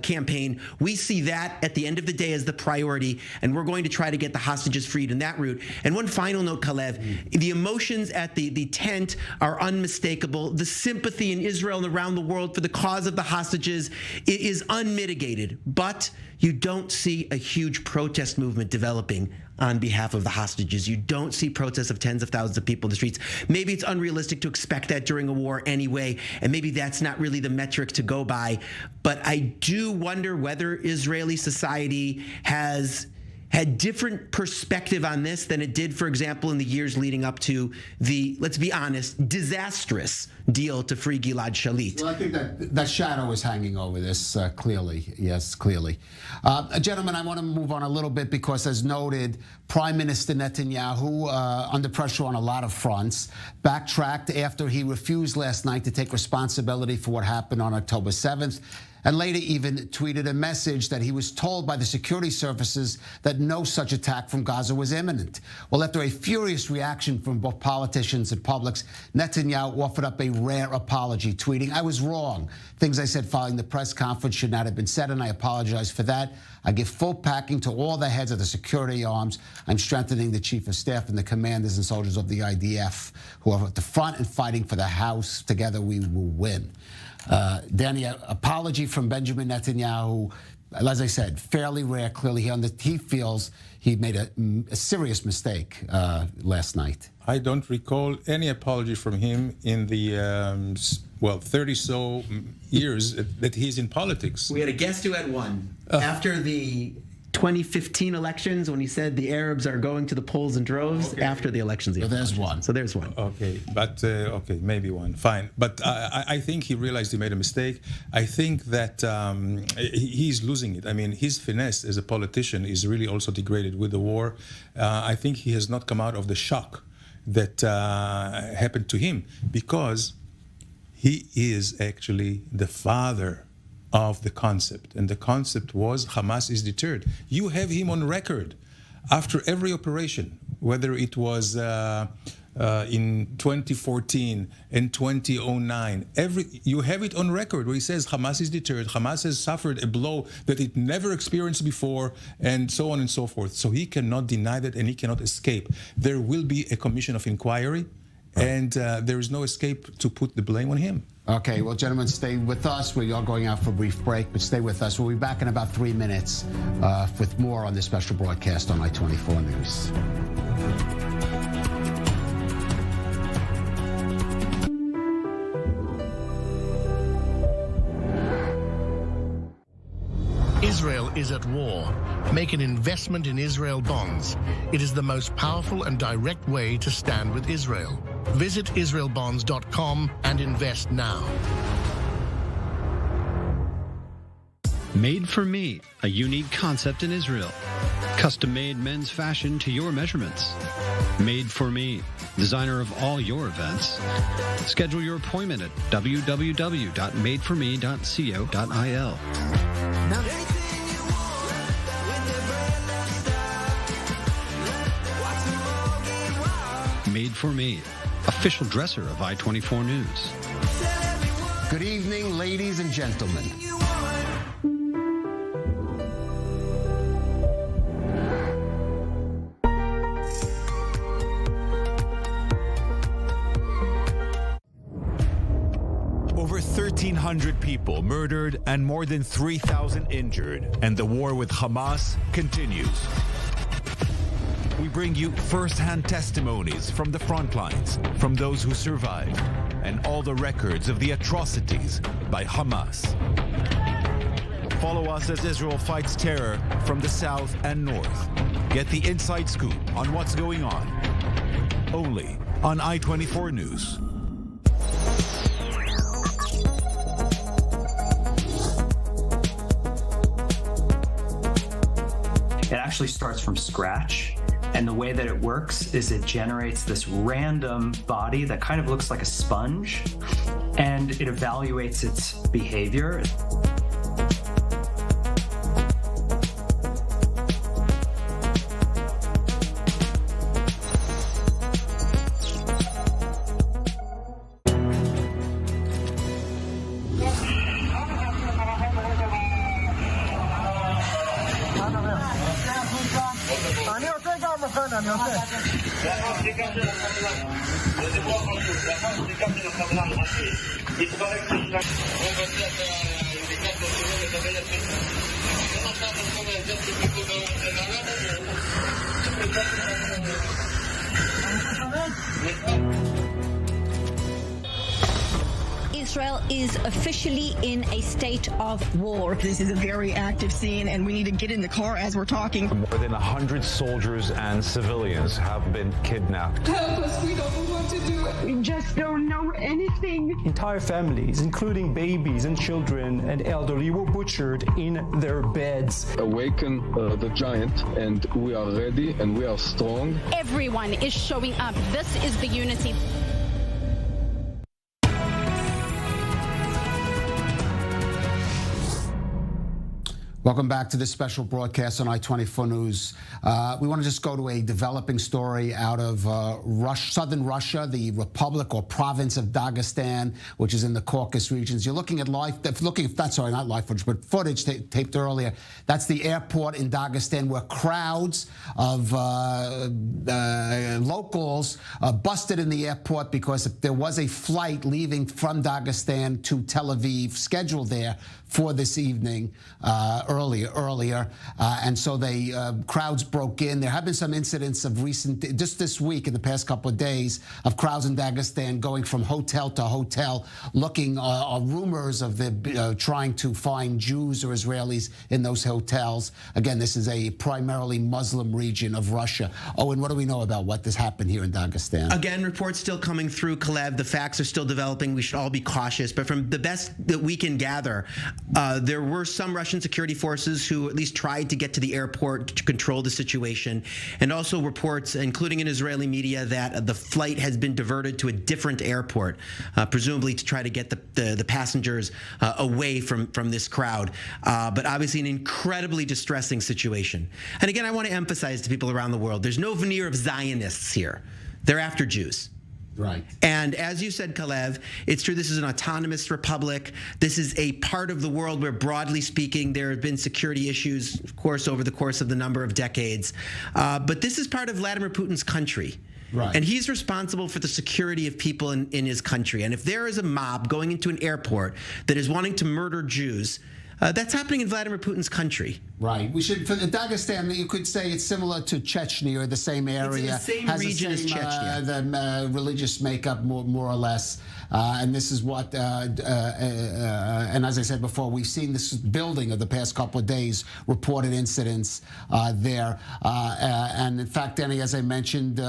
campaign. We see that at the end of the day as the priority, and we're going to try to get the hostages freed in that route. And one final note, Kalev, the emotions at the tent are unmistakable. The sympathy in Israel and around the world for the cause of the hostages is unmitigated, but you don't see a huge protest movement developing on behalf of the hostages. You don't see protests of tens of thousands of people in the streets. Maybe it's unrealistic to expect that during a war anyway, and maybe that's not really the metric to go by. But I do wonder whether Israeli society has had different perspective on this than it did, for example, in the years leading up to the, let's be honest, disastrous deal to free Gilad Shalit. Well, I think that shadow is hanging over this clearly. Yes, clearly. Gentlemen, I want to move on a little bit because, as noted, Prime Minister Netanyahu, under pressure on a lot of fronts, backtracked after he refused last night to take responsibility for what happened on October 7th. And later even tweeted a message that he was told by the security services that no such attack from Gaza was imminent. Well, after a furious reaction from both politicians and publics, Netanyahu offered up a rare apology, tweeting, "I was wrong. Things I said following the press conference should not have been said, and I apologize for that. I give full backing to all the heads of the security arms. I'm strengthening the chief of staff and the commanders and soldiers of the IDF who are at the front and fighting for the house. Together we will win." Danny, apology from Benjamin Netanyahu, as I said, fairly rare. Clearly, he feels he made a serious mistake last night. I don't recall any apology from him in the 30-so years that he's in politics. We had a guest who had one. After the 2015 elections, when he said the Arabs are going to the polls in droves, after the elections. So there's one. So there's one. Okay, but maybe one. Fine. But I think he realized he made a mistake. I think that he's losing it. I mean, his finesse as a politician is really also degraded with the war. I think he has not come out of the shock that happened to him, because he is actually the father of the concept, and the concept was Hamas is deterred. You have him on record after every operation, whether it was in 2014 and 2009, you have it on record where he says Hamas is deterred, Hamas has suffered a blow that it never experienced before, and so on and so forth. So he cannot deny that, and he cannot escape. There will be a commission of inquiry, and there is no escape to put the blame on him. Okay, well, gentlemen, stay with us. We are going out for a brief break, but stay with us. We'll be back in about 3 minutes with more on this special broadcast on I24 News. Israel is at war. Make an investment in Israel bonds. It is the most powerful and direct way to stand with Israel. Visit israelbonds.com and invest now. Made for Me, a unique concept in Israel. Custom-made men's fashion to your measurements. Made for Me, designer of all your events. Schedule your appointment at www.madeforme.co.il. Made for Me, official dresser of I24 News. Good evening, ladies and gentlemen. Over 1,300 people murdered and more than 3,000 injured, and the war with Hamas continues. We bring you first-hand testimonies from the front lines, from those who survived, and all the records of the atrocities by Hamas. Follow us as Israel fights terror from the south and north. Get the inside scoop on what's going on. Only on I24 News. It actually starts from scratch. And the way that it works is it generates this random body that kind of looks like a sponge. and it evaluates its behavior. Israel is officially in a state of war. This is a very active scene, and we need to get in the car as we're talking. More than 100 soldiers and civilians have been kidnapped. Help us, we don't know what to do. We just don't know anything. Entire families, including babies and children and elderly, were butchered in their beds. Awaken the giant, and we are ready and we are strong. Everyone is showing up. This is the unity. Welcome back to this special broadcast on I24 News. We want to just go to a developing story out of southern Russia, the Republic or province of Dagestan, which is in the Caucasus regions. You're looking at not live footage, but footage taped earlier. That's the airport in Dagestan where crowds of locals busted in the airport because there was a flight leaving from Dagestan to Tel Aviv scheduled there for this evening earlier, and so crowds broke in. There have been some incidents of just this week, in the past couple of days, of crowds in Dagestan going from hotel to hotel, looking rumors of trying to find Jews or Israelis in those hotels. Again, this is a primarily Muslim region of Russia. Owen, what do we know about what has happened here in Dagestan? Again, reports still coming through, Kalev. The facts are still developing. We should all be cautious, but from the best that we can gather, there were some Russian security forces who at least tried to get to the airport to control the situation, and also reports, including in Israeli media, that the flight has been diverted to a different airport, presumably to try to get the passengers away from this crowd. But obviously an incredibly distressing situation. And again, I want to emphasize to people around the world, there's no veneer of Zionists here. They're after Jews. Right. And as you said, Kalev, it's true, this is an autonomous republic. This is a part of the world where, broadly speaking, there have been security issues, of course, over the course of the number of decades. But this is part of Vladimir Putin's country. Right. And he's responsible for the security of people in his country. And if there is a mob going into an airport that is wanting to murder Jews, that's happening in Vladimir Putin's country. Right. We should, for Dagestan, you could say it's similar to Chechnya, or the same area. It's in the same region as Chechnya. The religious makeup, more or less. And this is what, and as I said before, we've seen this building of the past couple of days, reported incidents there. And in fact, Danny, as I mentioned,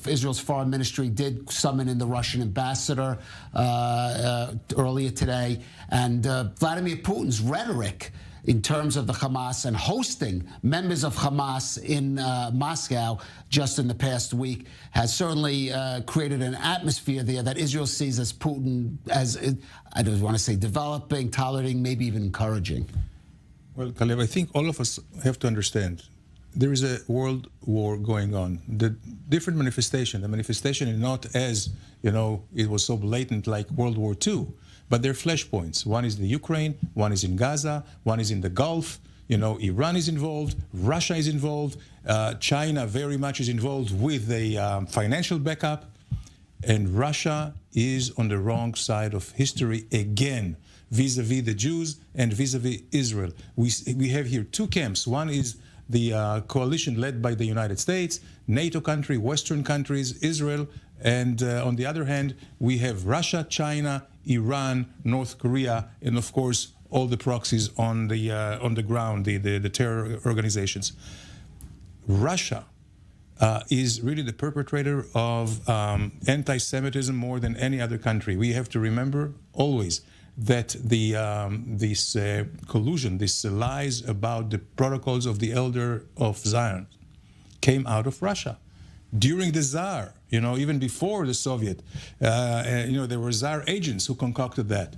Israel's foreign ministry did summon in the Russian ambassador earlier today. And Vladimir Putin's rhetoric in terms of the Hamas and hosting members of Hamas in Moscow just in the past week has certainly created an atmosphere there that Israel sees as Putin as, I don't want to say developing, tolerating, maybe even encouraging. Well, Kalev, I think all of us have to understand there is a world war going on. The different manifestation, the manifestation is not as, it was so blatant like World War II. But they're flashpoints. One is the Ukraine, one is in Gaza, one is in the Gulf. Iran is involved, Russia is involved, China very much is involved with the financial backup. And Russia is on the wrong side of history again, vis-a-vis the Jews and vis-a-vis Israel. We have here two camps. One is the coalition led by the United States, NATO country, Western countries, Israel. And on the other hand, we have Russia, China, Iran, North Korea, and of course all the proxies on the ground, the terror organizations. Russia is really the perpetrator of anti-Semitism more than any other country. We have to remember always that this collusion, this lies about the protocols of the Elder of Zion, came out of Russia. during the Tsar, even before the Soviet, there were Tsar agents who concocted that.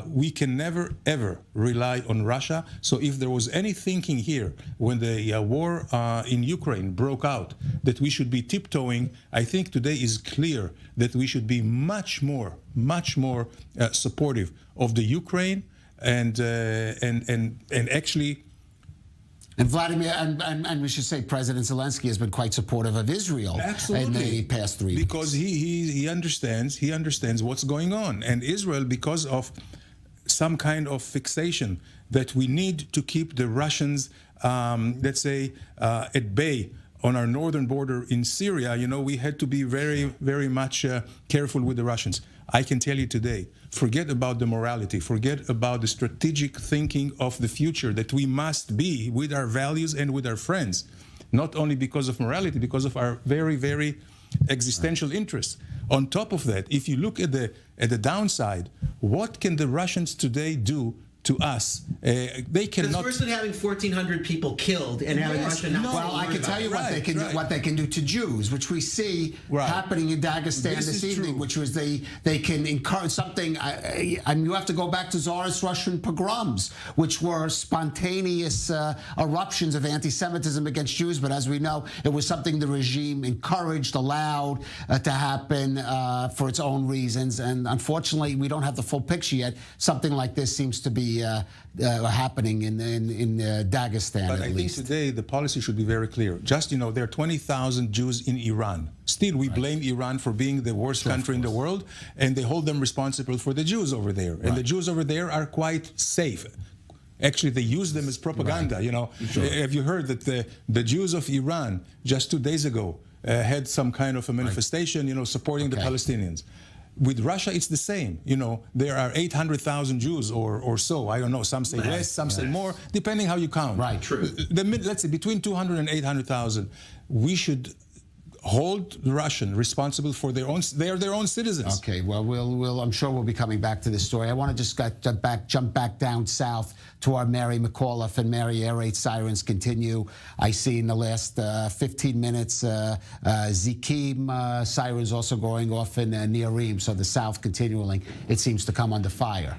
We can never, ever rely on Russia. So if there was any thinking here when the war in Ukraine broke out that we should be tiptoeing, I think today is clear that we should be much more supportive of the Ukraine and actually. And Vladimir, and we should say President Zelensky has been quite supportive of Israel in the past 3 weeks. Because he understands what's going on. And Israel, because of some kind of fixation that we need to keep the Russians, let's say, at bay on our northern border in Syria, we had to be very, very much careful with the Russians. I can tell you today, forget about the morality, forget about the strategic thinking of the future, that we must be with our values and with our friends, not only because of morality, because of our very, very existential interests. On top of that, if you look at the downside, what can the Russians today do to us? They cannot. It's worse than having 1,400 people killed and having Russia not. Well, I can tell you what they can do. What they can do to Jews, which we see happening in Dagestan this evening, which was they can encourage something. And you have to go back to Tsarist Russian pogroms, which were spontaneous eruptions of anti-Semitism against Jews. But as we know, it was something the regime encouraged, allowed to happen for its own reasons. And unfortunately, we don't have the full picture yet. Something like this seems to be happening in Dagestan. But I think today the policy should be very clear. Just, there are 20,000 Jews in Iran. Still, we blame Iran for being the worst country in the world, and they hold them responsible for the Jews over there. And the Jews over there are quite safe. Actually, they use them as propaganda. Have you heard that the Jews of Iran just 2 days ago had some kind of a manifestation, supporting the Palestinians? With Russia, it's the same. There are 800,000 Jews or so. I don't know. Some say less, some say more, depending how you count. Right, true. Let's say between 200 and 800,000. We should hold the Russian responsible for their own. They are their own citizens. Okay. Well, I'm sure we'll be coming back to this story. I want to just jump back down south to our Mary McAuliffe. And Mary, air raid sirens continue. I see in the last 15 minutes, Zikim sirens also going off in Nearim. So the south continuing, it seems to come under fire.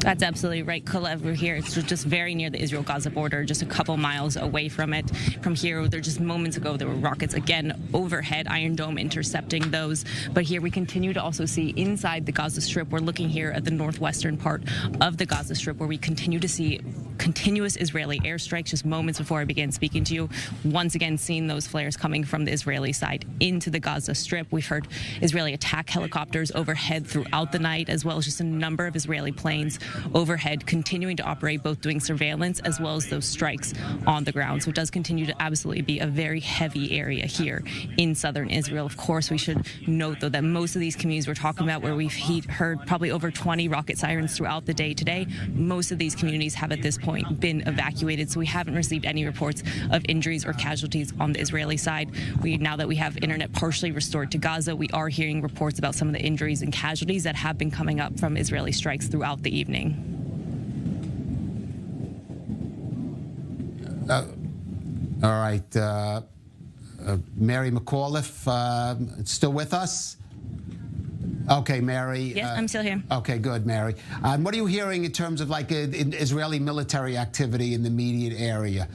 That's absolutely right, Kalev. We're here. It's just very near the Israel-Gaza border, just a couple miles away from it. From here, just moments ago, there were rockets again overhead, Iron Dome intercepting those. But here we continue to also see inside the Gaza Strip. We're looking here at the northwestern part of the Gaza Strip, where we continue to see continuous Israeli airstrikes. Just moments before I began speaking to you, once again seeing those flares coming from the Israeli side into the Gaza Strip. We've heard Israeli attack helicopters overhead throughout the night, as well as just a number of Israeli planes overhead continuing to operate, both doing surveillance as well as those strikes on the ground. So it does continue to absolutely be a very heavy area here in southern Israel. Of course, we should note, though, that most of these communities we're talking about, where we've heard probably over 20 rocket sirens throughout the day today, most of these communities have at this point been evacuated. So we haven't received any reports of injuries or casualties on the Israeli side. Now that we have internet partially restored to Gaza, we are hearing reports about some of the injuries and casualties that have been coming up from Israeli strikes throughout the evening. All right. Mary McAuliffe, still with us? Okay, Mary. Yes, I'm still here. Okay, good, Mary. What are you hearing in terms of Israeli military activity in the immediate area?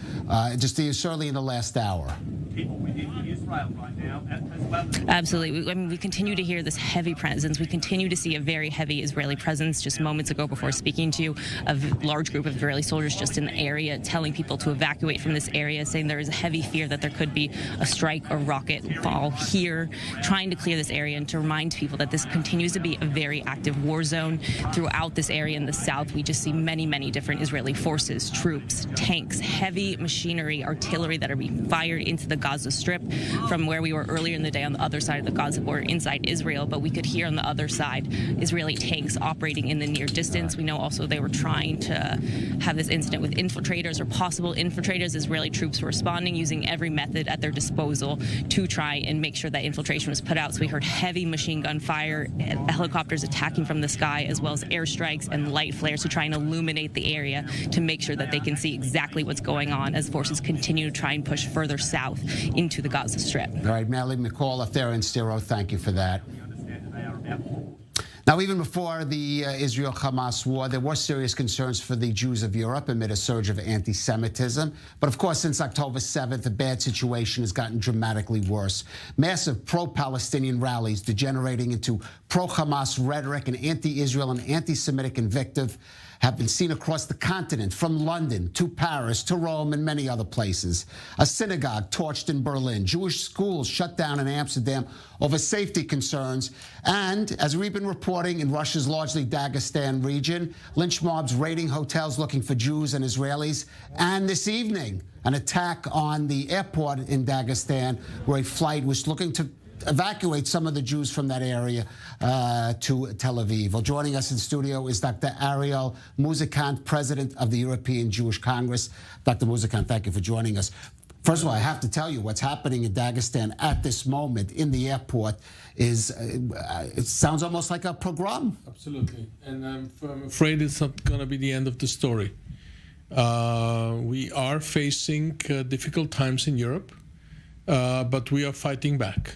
Just certainly in the last hour. People within Israel right now as well. Absolutely. I mean, we continue to hear this heavy presence. We continue to see a very heavy Israeli presence. Just moments ago, before speaking to you, a large group of Israeli soldiers just in the area telling people to evacuate from this area, saying there is a heavy fear that there could be a strike or rocket fall here, trying to clear this area and to remind people that this continues to be a very active war zone throughout this area in the south. We just see many, many different Israeli forces, troops, tanks, heavy machinery, artillery that are being fired into the Gaza Strip. from where we were earlier in the day on the other side of the Gaza border inside Israel, but we could hear on the other side Israeli tanks operating in the near distance. We know also they were trying to have this incident with infiltrators or possible infiltrators. Israeli troops were responding using every method at their disposal to try and make sure that infiltration was put out. So we heard heavy machine gun fire, helicopters attacking from the sky, as well as airstrikes and light flares to try and illuminate the area to make sure that they can see exactly what's going on as forces continue to try and push further south into the Gaza Strip. All right, Melly McCall up there in Stiro, thank you for that. Now, even before the Israel-Hamas war, there were serious concerns for the Jews of Europe amid a surge of anti-Semitism. But of course, since October 7th, the bad situation has gotten dramatically worse. Massive pro-Palestinian rallies degenerating into pro-Hamas rhetoric and anti-Israel and anti-Semitic invective have been seen across the continent, from London to Paris to Rome and many other places. A synagogue torched in Berlin, Jewish schools shut down in Amsterdam over safety concerns, and, as we've been reporting, in Russia's largely Dagestan region, lynch mobs raiding hotels looking for Jews and Israelis, and this evening, an attack on the airport in Dagestan where a flight was looking to evacuate some of the Jews from that area to Tel Aviv. Well, joining us in studio is Dr. Ariel Muzikant, president of the European Jewish Congress. Dr. Muzikant, thank you for joining us. First of all, I have to tell you what's happening in Dagestan at this moment in the airport is, it sounds almost like a pogrom. Absolutely. And I'm afraid it's not going to be the end of the story. We are facing difficult times in Europe, but we are fighting back.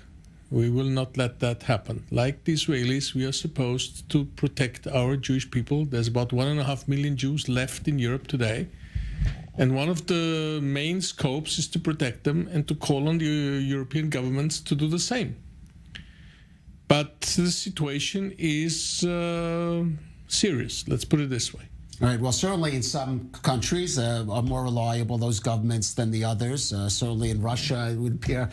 We will not let that happen. Like the Israelis, we are supposed to protect our Jewish people. There's about 1.5 million Jews left in Europe today. And one of the main scopes is to protect them and to call on the European governments to do the same. But the situation is serious, let's put it this way. All right, well, certainly in some countries are more reliable, those governments, than the others. Certainly in Russia, it would appear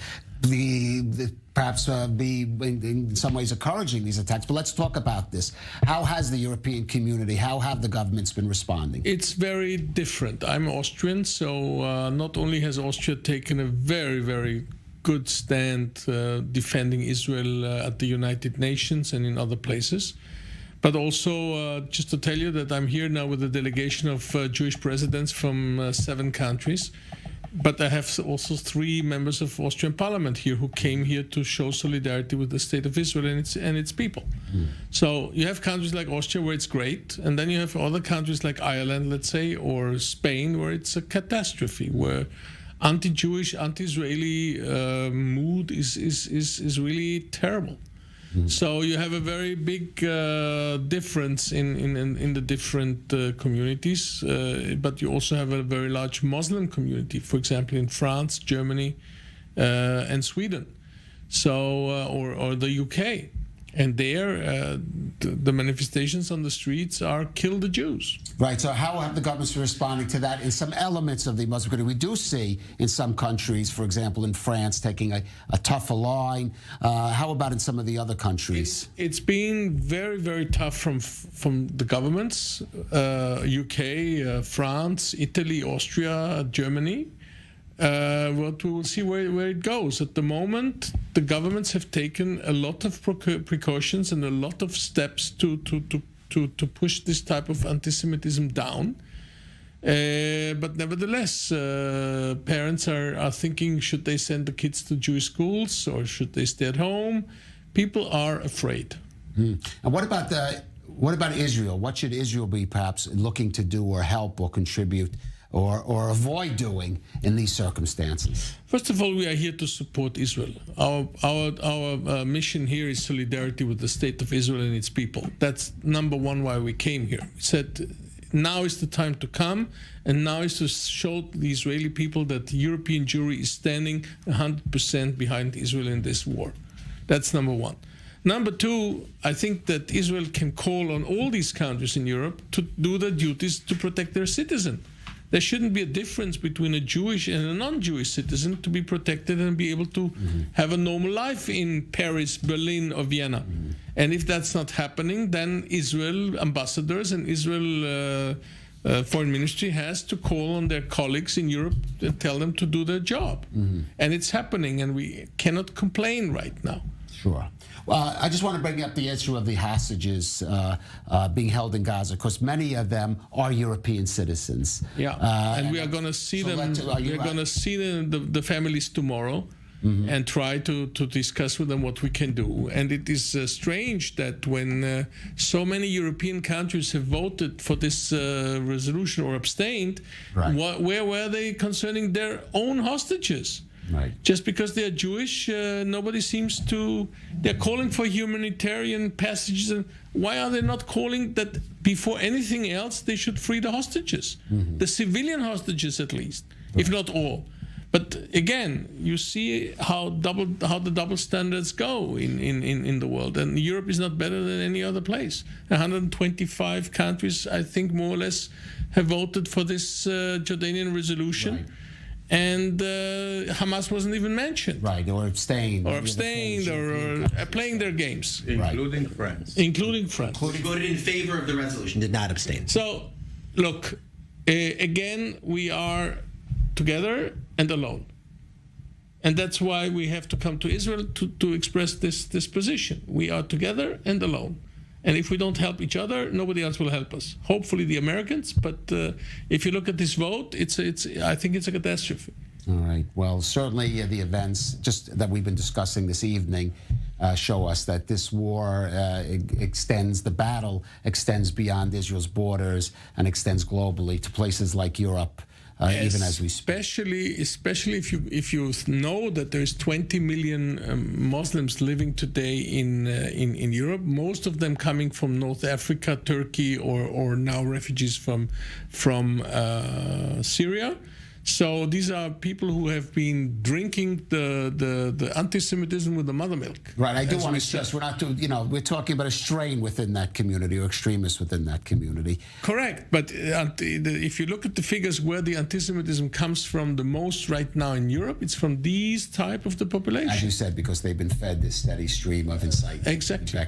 perhaps be in some ways encouraging these attacks. But let's talk about this. How has the European community, how have the governments been responding? It's very different. I'm Austrian, so not only has Austria taken a very, very good stand defending Israel at the United Nations and in other places, but also just to tell you that I'm here now with a delegation of Jewish presidents from 7 countries. But I have also 3 members of Austrian Parliament here who came here to show solidarity with the state of Israel and its people. So you have countries like Austria where it's great, and then you have other countries like Ireland, let's say, or Spain, where it's a catastrophe, where anti-Jewish, anti-Israeli mood is really terrible. So you have a very big difference in the different communities, but you also have a very large Muslim community, for example, in France, Germany, and Sweden, so or the UK. And there, the manifestations on the streets are kill the Jews. Right, so how have the governments been responding to that in some elements of the Muslim community? We do see in some countries, for example, in France, taking a tougher line. How about in some of the other countries? It's been very, very tough from the governments, UK, France, Italy, Austria, Germany. But we will see where it goes. At the moment, the governments have taken a lot of precautions and a lot of steps to push this type of anti-Semitism down. But nevertheless, parents are thinking, should they send the kids to Jewish schools or should they stay at home? People are afraid. And what about Israel? What should Israel be perhaps looking to do or help or contribute or avoid doing in these circumstances? First of all, we are here to support Israel. Our mission here is solidarity with the state of Israel and its people. That's number one why we came here. We said now is the time to come, and now is to show the Israeli people that the European Jewry is standing 100% behind Israel in this war. That's number one. Number two, I think that Israel can call on all these countries in Europe to do their duties to protect their citizen. There shouldn't be a difference between a Jewish and a non-Jewish citizen to be protected and be able to have a normal life in Paris, Berlin, or Vienna. And if that's not happening, then Israel ambassadors and Israel foreign ministry has to call on their colleagues in Europe and tell them to do their job. And it's happening, and we cannot complain right now. Sure. Well, I just want to bring up the issue of the hostages being held in Gaza, because many of them are European citizens. Yeah, and we are going to see them. We're going to see the families tomorrow, and try to discuss with them what we can do. And it is strange that when so many European countries have voted for this resolution or abstained, where were they concerning their own hostages? Right. Just because they are Jewish, nobody seems to. They're calling for humanitarian passages. And why are they not calling that before anything else they should free the hostages, the civilian hostages at least, if not all? But again, you see how the double standards go in the world, and Europe is not better than any other place. 125 countries, I think, more or less, have voted for this Jordanian resolution. Right. And Hamas wasn't even mentioned. Right, or abstained. Or abstained, or playing their games. Including France. Including France. Who voted in favor of the resolution, did not abstain. So, look, again, we are together and alone. And that's why we have to come to Israel to express this position. We are together and alone. And if we don't help each other, nobody else will help us. Hopefully the Americans, but if you look at this vote, I think it's a catastrophe. All right. Well, certainly the events just that we've been discussing this evening show us that this war the battle extends beyond Israel's borders and extends globally to places like Europe. Even as we speak. Especially if you know that there's 20 million Muslims living today in Europe, most of them coming from North Africa, Turkey, or now refugees from Syria. So these are people who have been drinking the anti-Semitism with the mother milk. Right. I do want to stress we're not we're talking about a strain within that community or extremists within that community. Correct. But if you look at the figures where the anti-Semitism comes from the most right now in Europe, it's from these type of the population. As you said, because they've been fed this steady stream of incitement. Exactly.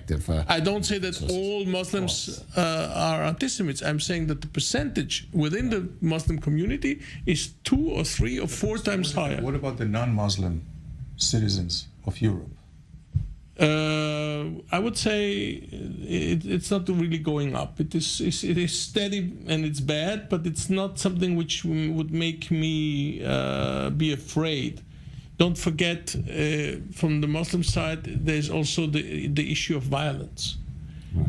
I don't say that all Muslims are anti-Semites. I'm saying that the percentage within the Muslim community is 2 or 3 or 4 times higher. What about the non-Muslim citizens of Europe? I would say it's not really going up. It is steady and it's bad, but it's not something which would make me be afraid. Don't forget, from the Muslim side, there's also the issue of violence.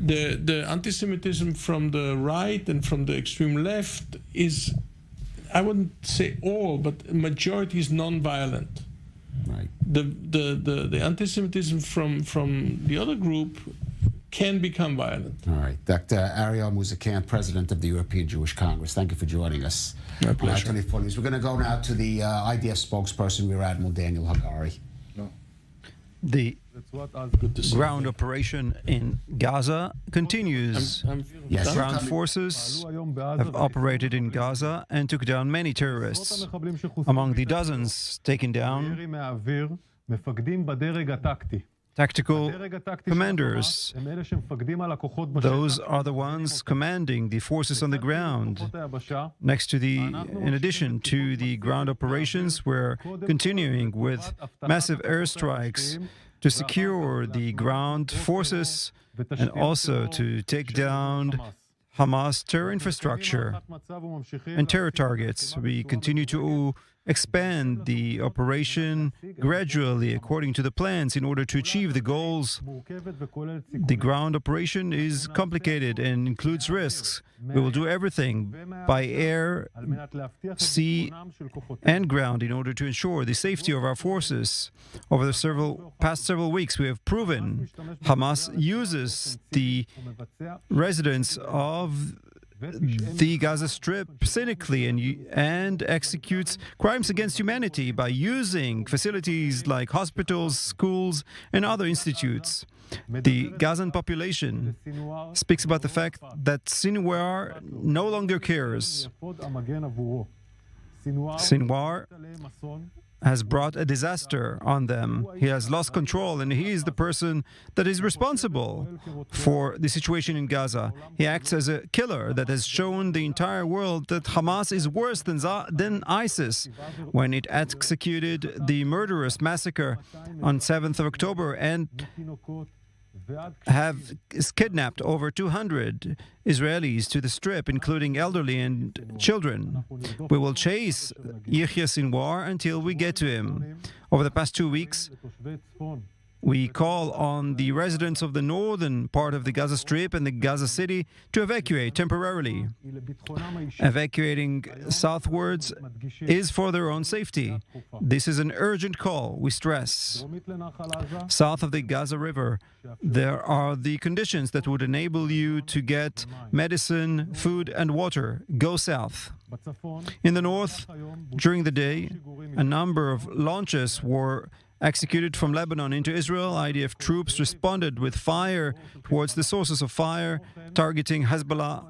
The anti-Semitism from the right and from the extreme left is, I wouldn't say all, but majority is non-violent. Right. The anti-Semitism from the other group can become violent. All right. Dr. Ariel Muzikant, President of the European Jewish Congress, thank you for joining us. My pleasure. I24 News. We're going to go now to the IDF spokesperson, Rear Admiral Daniel Hagari. The ground operation in Gaza continues. Yes. Ground forces have operated in Gaza and took down many terrorists. Among the dozens taken down, tactical commanders. Those are the ones commanding the forces on the ground. In addition to the ground operations, we're continuing with massive airstrikes to secure the ground forces and also to take down Hamas terror infrastructure and terror targets. We continue to expand the operation gradually according to the plans in order to achieve the goals. The ground operation is complicated and includes risks. We will do everything by air, sea, and ground in order to ensure the safety of our forces. Over the past several weeks, we have proven Hamas uses the residents of the Gaza Strip cynically and executes crimes against humanity by using facilities like hospitals, schools, and other institutes. The Gazan population speaks about the fact that Sinwar no longer cares. Sinwar has brought a disaster on them. He has lost control, and he is the person that is responsible for the situation in Gaza. He acts as a killer that has shown the entire world that Hamas is worse than ISIS when it executed the murderous massacre on 7th of October and have kidnapped over 200 Israelis to the Strip, including elderly and children. We will chase Yahya Sinwar until we get to him. Over the past 2 weeks, we call on the residents of the northern part of the Gaza Strip and the Gaza City to evacuate temporarily. Evacuating southwards is for their own safety. This is an urgent call, we stress. South of the Gaza River, there are the conditions that would enable you to get medicine, food, and water. Go south. In the north, during the day, a number of launches were executed from Lebanon into Israel. IDF troops responded with fire towards the sources of fire, targeting Hezbollah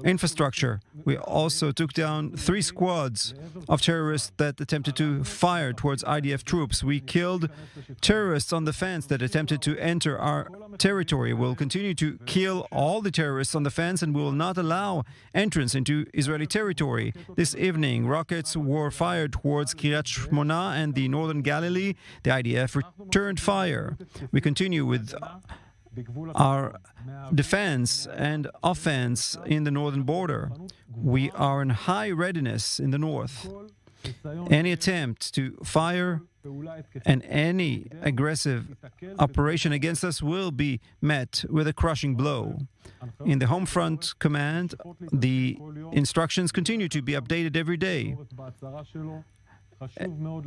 infrastructure. We also took down 3 squads of terrorists that attempted to fire towards IDF troops. We killed terrorists on the fence that attempted to enter our territory. We'll continue to kill all the terrorists on the fence, and we will not allow entrance into Israeli territory. This evening, rockets were fired towards Kiryat Shmona and the northern Galilee. The IDF returned fire. We continue with our defense and offense in the northern border. We are in high readiness in the north. Any attempt to fire and any aggressive operation against us will be met with a crushing blow. In the Home Front Command, the instructions continue to be updated every day.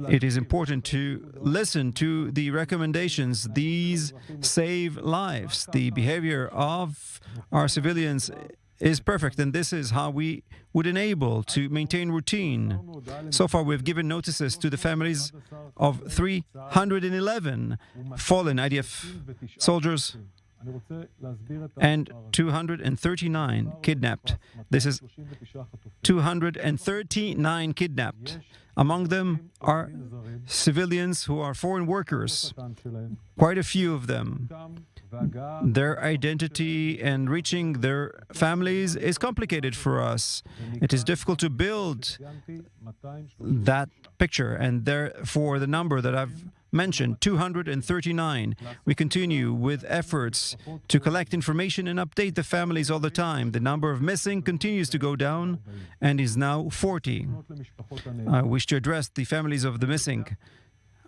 It is important to listen to the recommendations. These save lives. The behavior of our civilians is perfect, and this is how we would enable to maintain routine. So far, we've given notices to the families of 311 fallen IDF soldiers and 239 kidnapped. This is 239 kidnapped. Among them are civilians who are foreign workers, quite a few of them. Their identity and reaching their families is complicated for us. It is difficult to build that picture, and therefore the number that I've mentioned, 239. We continue with efforts to collect information and update the families all the time. The number of missing continues to go down and is now 40. I wish to address the families of the missing.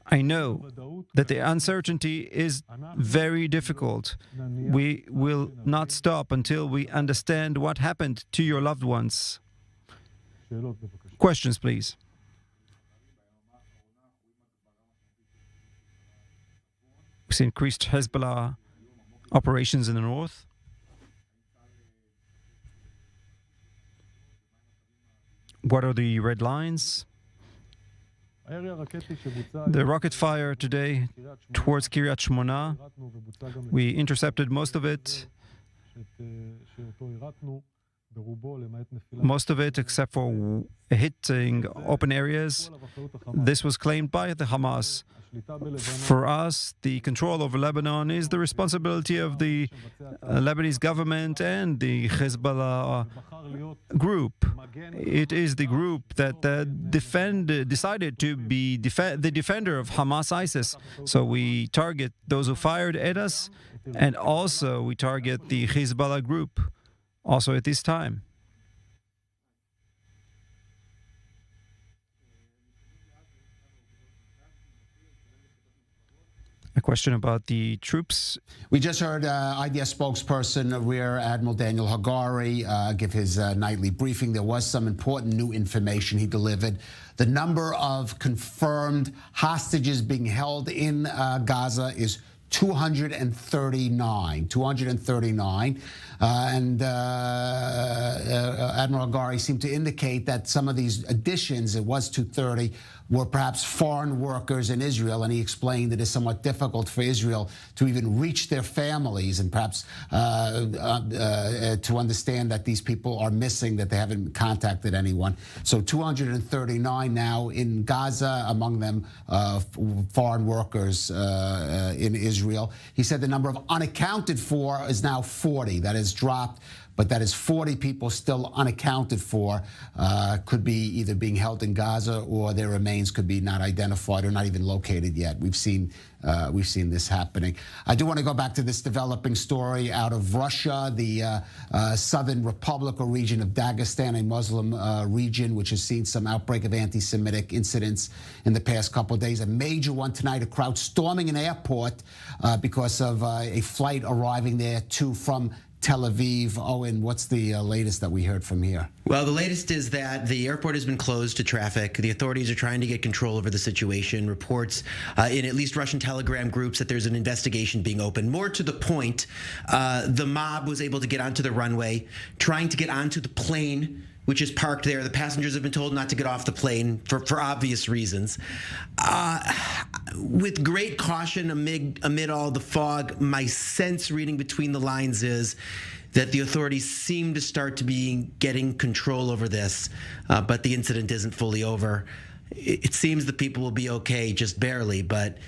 I know that the uncertainty is very difficult. We will not stop until we understand what happened to your loved ones. Questions, please. We see increased Hezbollah operations in the north. What are the red lines? The rocket fire today towards Kiryat Shmona, we intercepted most of it. Most of it, except for hitting open areas. This was claimed by the Hamas. For us, the control over Lebanon is the responsibility of the Lebanese government and the Hezbollah group. It is the group that decided to be the defender of Hamas ISIS. So we target those who fired at us, and also we target the Hezbollah group, also at this time. A question about the troops. We just heard IDF spokesperson Rear Admiral Daniel Hagari give his nightly briefing. There was some important new information he delivered. The number of confirmed hostages being held in Gaza is 239. And Admiral Hagari seemed to indicate that some of these additions, it was 230, were perhaps foreign workers in Israel, and he explained it is somewhat difficult for Israel to even reach their families and perhaps to understand that these people are missing, that they haven't contacted anyone. So 239 now in Gaza, among them foreign workers in Israel. He said the number of unaccounted for is now 40. That has dropped, but that is 40 people still unaccounted for, could be either being held in Gaza or their remains could be not identified or not even located yet. We've seen this happening. I do want to go back to this developing story out of Russia, the southern republic or region of Dagestan, a Muslim region which has seen some outbreak of anti-Semitic incidents in the past couple of days. A major one tonight, a crowd storming an airport because of a flight arriving there from Tel Aviv. Owen, what's the latest that we heard from here? Well, the latest is that the airport has been closed to traffic. The authorities are trying to get control over the situation. Reports in at least Russian Telegram groups that there's an investigation being opened. More to the point, the mob was able to get onto the runway, trying to get onto the plane which is parked there. The passengers have been told not to get off the plane for obvious reasons. With great caution amid all the fog, my sense reading between the lines is that the authorities seem to start to be getting control over this, but the incident isn't fully over. It seems the people will be okay, just barely, but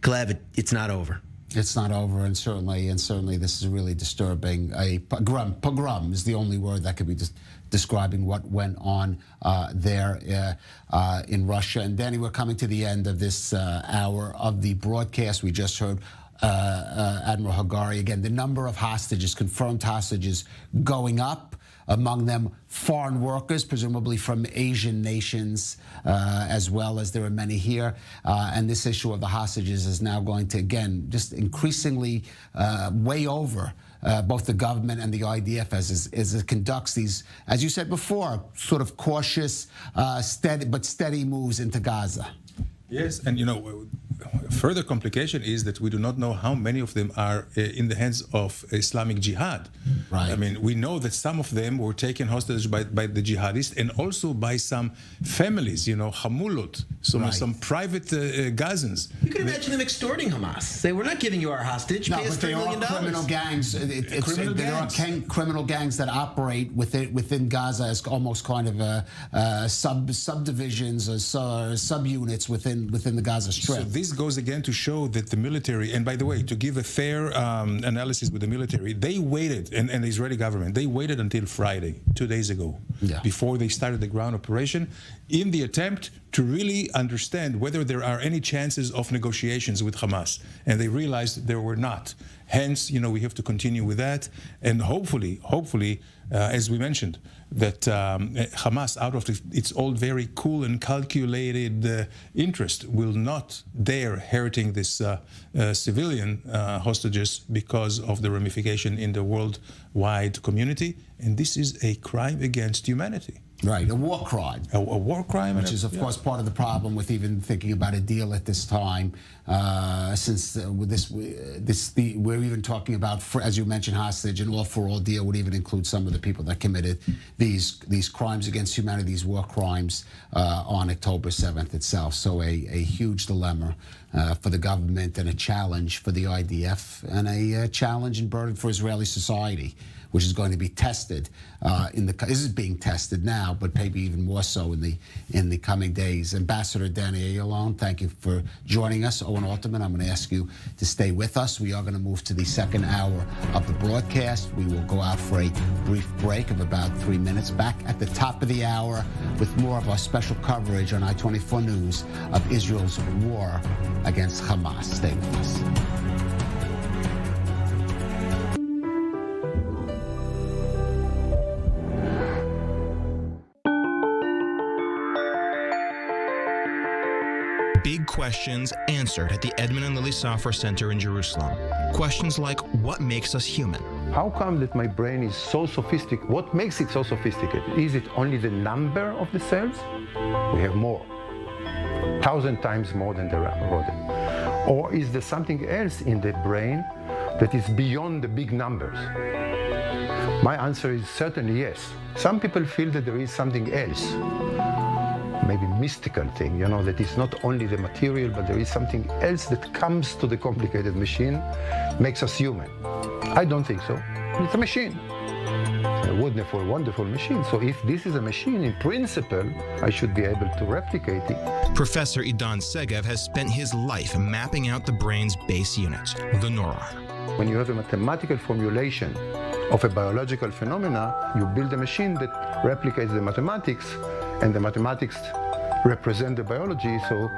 Cleve, it's not over. It's not over, and certainly this is really disturbing. A pogrom is the only word that could be describing what went on there in Russia. And Danny, we're coming to the end of this hour of the broadcast. We just heard Admiral Hagari again. The number of hostages, confirmed hostages, going up. Among them, foreign workers, presumably from Asian nations, as well as there are many here. And this issue of the hostages is now going to, again, just increasingly weigh over both the government and the IDF as it conducts these, as you said before, sort of cautious, steady moves into Gaza. Yes, and further complication is that we do not know how many of them are in the hands of Islamic Jihad. Right. I mean, we know that some of them were taken hostage by the jihadists and also by some families, Hamulot, some private Gazans. You can imagine them extorting Hamas. Say, we're not giving you our hostage, pay us $3 million. Criminal gangs. There are criminal gangs that operate within Gaza as almost kind of subdivisions or subunits within the Gaza Strip. So this goes again to show that the military, and by the way, to give a fair analysis with the military, they waited, and the Israeli government, they waited until Friday, 2 days ago, before they started the ground operation, in the attempt to really understand whether there are any chances of negotiations with Hamas. And they realized there were not. Hence, we have to continue with that. And hopefully, as we mentioned, that Hamas, out of its old very cool and calculated interest, will not dare hurting this civilian hostages because of the ramification in the worldwide community. And this is a crime against humanity. Right, a war crime. A war crime. Which is, of course, part of the problem with even thinking about a deal at this time, since we're even talking about, as you mentioned, hostage, and all-for-all deal would even include some of the people that committed these crimes against humanity, these war crimes, on October 7th itself. So a huge dilemma for the government and a challenge for the IDF and a challenge and burden for Israeli society, which is going to be tested this is being tested now, but maybe even more so in the coming days. Ambassador Danny Ayalon, thank you for joining us. Owen Alterman, I'm going to ask you to stay with us. We are going to move to the second hour of the broadcast. We will go out for a brief break of about 3 minutes. Back at the top of the hour with more of our special coverage on I24 News of Israel's war against Hamas. Stay with us. Big questions answered at the Edmund and Lily Safra Center in Jerusalem. Questions like, what makes us human? How come that my brain is so sophisticated? What makes it so sophisticated? Is it only the number of the cells? We have more, 1,000 times more than the rodent. Or is there something else in the brain that is beyond the big numbers? My answer is certainly yes. Some people feel that there is something else, maybe mystical thing, that is not only the material, but there is something else that comes to the complicated machine, makes us human. I don't think so. It's a machine. A wonderful, wonderful machine. So if this is a machine, in principle, I should be able to replicate it. Professor Idan Segev has spent his life mapping out the brain's base unit, the neuron. When you have a mathematical formulation of a biological phenomena, you build a machine that replicates the mathematics, and the mathematics represent the biology. So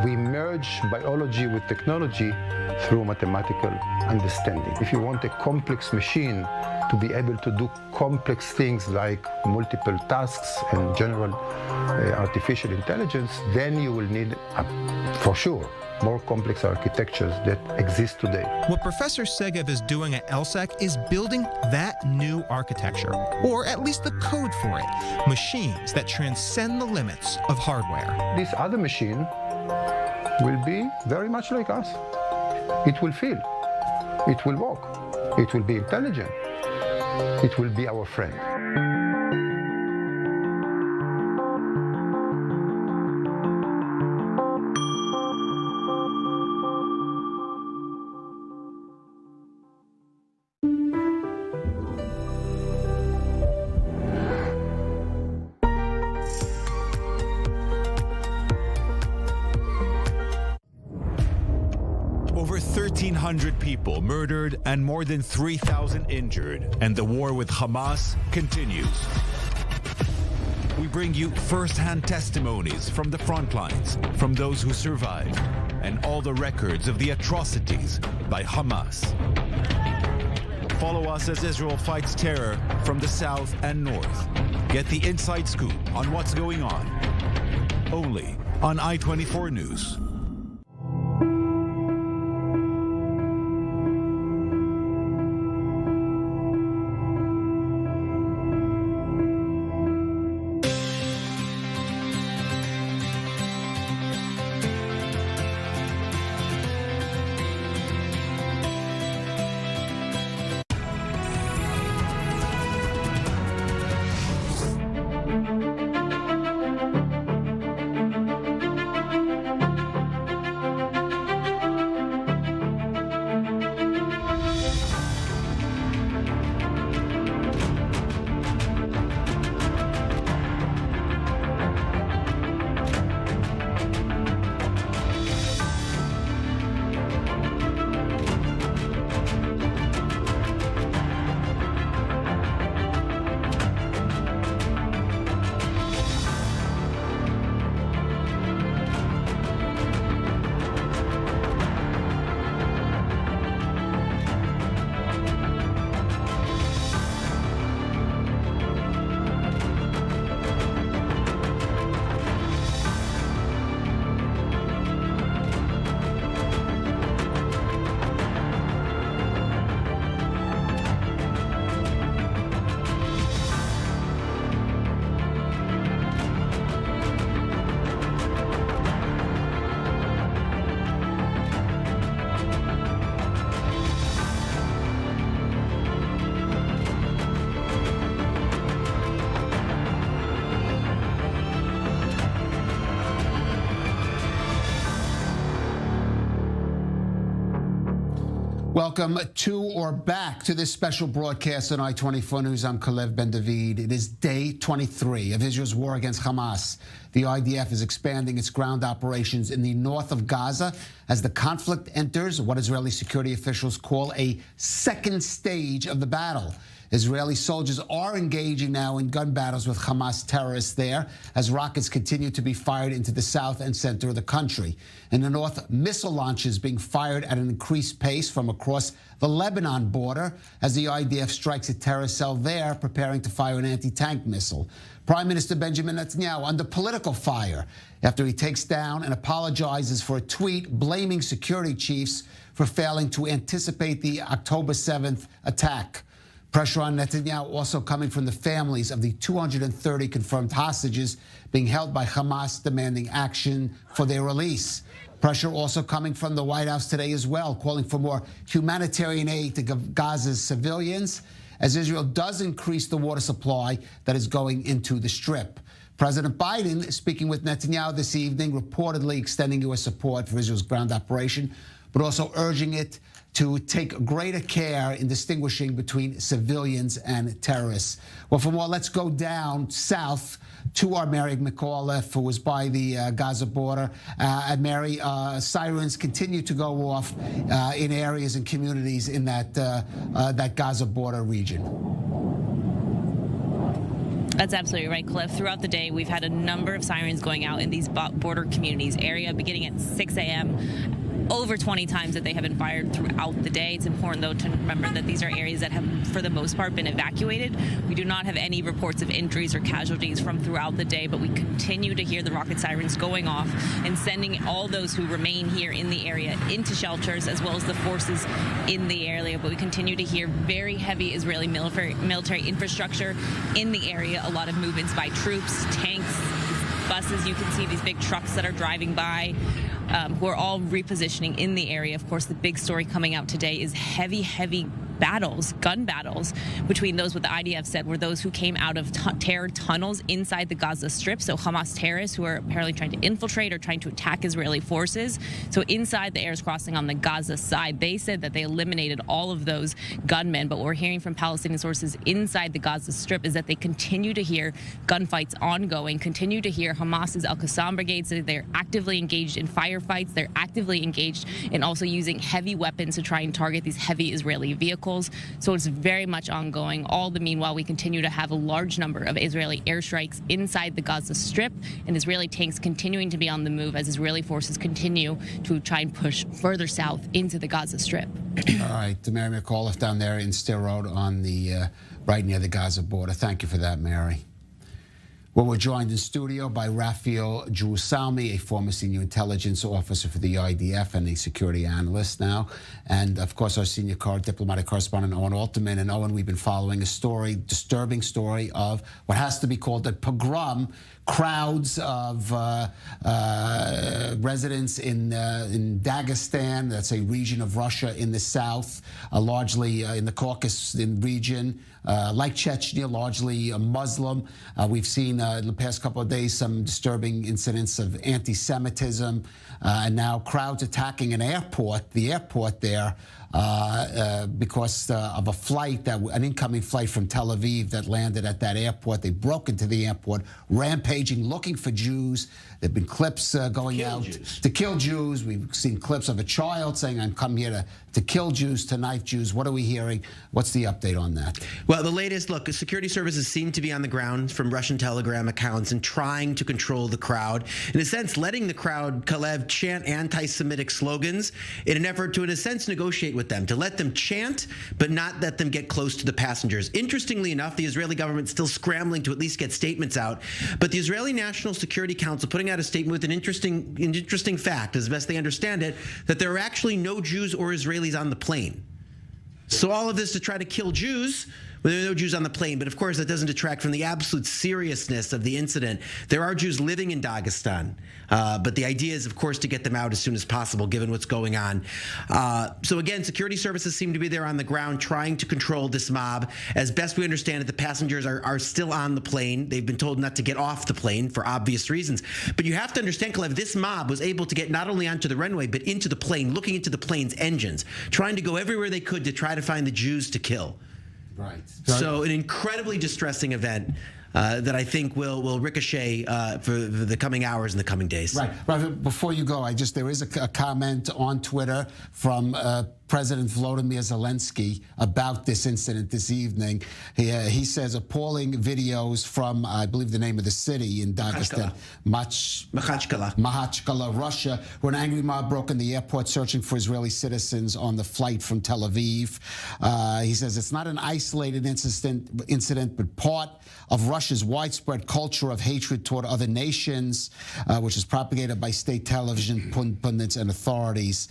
we merge biology with technology through mathematical understanding. If you want a complex machine to be able to do complex things like multiple tasks and general artificial intelligence, then you will need, for sure, more complex architectures that exist today. What Professor Segev is doing at LSAC is building that new architecture, or at least the code for it, machines that transcend the limits of hardware. This other machine will be very much like us. It will feel, it will walk, it will be intelligent, it will be our friend. Over 1,300 people murdered and more than 3,000 injured, and the war with Hamas continues. We bring you first-hand testimonies from the front lines, from those who survived, and all the records of the atrocities by Hamas. Follow us as Israel fights terror from the south and north. Get the inside scoop on what's going on. Only on I24 News. Welcome to or back to this special broadcast on I24 News. I'm Kalev Ben-David. It is day 23 of Israel's war against Hamas. The IDF is expanding its ground operations in the north of Gaza as the conflict enters what Israeli security officials call a second stage of the battle. Israeli soldiers are engaging now in gun battles with Hamas terrorists there as rockets continue to be fired into the south and center of the country. In the north, missile launches being fired at an increased pace from across the Lebanon border as the IDF strikes a terrorist cell there, preparing to fire an anti-tank missile. Prime Minister Benjamin Netanyahu under political fire after he takes down and apologizes for a tweet blaming security chiefs for failing to anticipate the October 7th attack. Pressure on Netanyahu also coming from the families of the 230 confirmed hostages being held by Hamas, demanding action for their release. Pressure also coming from the White House today as well, calling for more humanitarian aid to Gaza's civilians as Israel does increase the water supply that is going into the Strip. President Biden, speaking with Netanyahu this evening, reportedly extending U.S. support for Israel's ground operation, but also urging it to take greater care in distinguishing between civilians and terrorists. Well, for more, let's go down south to our Mary McAuliffe, who was by the Gaza border. And Mary, sirens continue to go off in areas and communities in that Gaza border region. That's absolutely right, Cliff. Throughout the day, we've had a number of sirens going out in these border communities area, beginning at 6 a.m., over 20 times that they have been fired throughout the day. It's important, though, to remember that these are areas that have, for the most part, been evacuated. We do not have any reports of injuries or casualties from throughout the day, but we continue to hear the rocket sirens going off and sending all those who remain here in the area into shelters, as well as the forces in the area. But we continue to hear very heavy Israeli military infrastructure in the area, a lot of movements by troops, tanks, buses. You can see these big trucks that are driving by, who are all repositioning in the area. Of course, the big story coming out today is heavy battles, gun battles, between those, what the IDF said were those who came out of terror tunnels inside the Gaza Strip. So Hamas terrorists who are apparently trying to infiltrate or trying to attack Israeli forces. So inside the air crossing on the Gaza side, they said that they eliminated all of those gunmen. But what we're hearing from Palestinian sources inside the Gaza Strip is that they continue to hear gunfights ongoing, continue to hear Hamas's Al-Qassam brigades. They're actively engaged in firefights. They're actively engaged in also using heavy weapons to try and target these heavy Israeli vehicles. So it's very much ongoing. All the meanwhile, we continue to have a large number of Israeli airstrikes inside the Gaza Strip, and Israeli tanks continuing to be on the move as Israeli forces continue to try and push further south into the Gaza Strip. All right, Mary McAuliffe down there in Still Road on the right near the Gaza border. Thank you for that, Mary. Well, we're joined in studio by Raphael Jerusalmi, a former senior intelligence officer for the IDF and a security analyst now. And, of course, our senior diplomatic correspondent, Owen Alterman. And, Owen, we've been following a disturbing story of what has to be called a pogrom. Crowds of residents in Dagestan, that's a region of Russia in the south, largely in the Caucasus region, like Chechnya, largely Muslim. We've seen in the past couple of days some disturbing incidents of anti-Semitism, and now crowds attacking an airport, the airport there, because of a flight, an incoming flight from Tel Aviv that landed at that airport. They broke into the airport, rampaging, looking for Jews. There have been clips going out to kill Jews. We've seen clips of a child saying, I'm come here to kill Jews, to knife Jews. What are we hearing? What's the update on that? Well, the latest, look, security services seem to be on the ground from Russian Telegram accounts and trying to control the crowd. In a sense, letting the crowd, Kalev, chant anti-Semitic slogans in an effort to, in a sense, negotiate with them, to let them chant, but not let them get close to the passengers. Interestingly enough, the Israeli government's still scrambling to at least get statements out. But the Israeli National Security Council putting out a statement with an interesting fact, as best they understand it, that there are actually no Jews or Israelis on the plane. So all of this to try to kill Jews, well, there are no Jews on the plane, but of course that doesn't detract from the absolute seriousness of the incident. There are Jews living in Dagestan, but the idea is, of course, to get them out as soon as possible, given what's going on. So again, security services seem to be there on the ground trying to control this mob. As best we understand it, the passengers are still on the plane. They've been told not to get off the plane for obvious reasons. But you have to understand, Kalev, this mob was able to get not only onto the runway, but into the plane, looking into the plane's engines, trying to go everywhere they could to try to find the Jews to kill. Right. So an incredibly distressing event that I think will ricochet for the coming hours and the coming days. Right. Before you go, there is a comment on Twitter from President Volodymyr Zelensky about this incident this evening. He says appalling videos from, I believe the name of the city in Dagestan, Makhachkala, Russia, where an angry mob broke in the airport searching for Israeli citizens on the flight from Tel Aviv. He says it's not an isolated incident, but part of Russia's Russia's widespread culture of hatred toward other nations, which is propagated by state television pundits and authorities.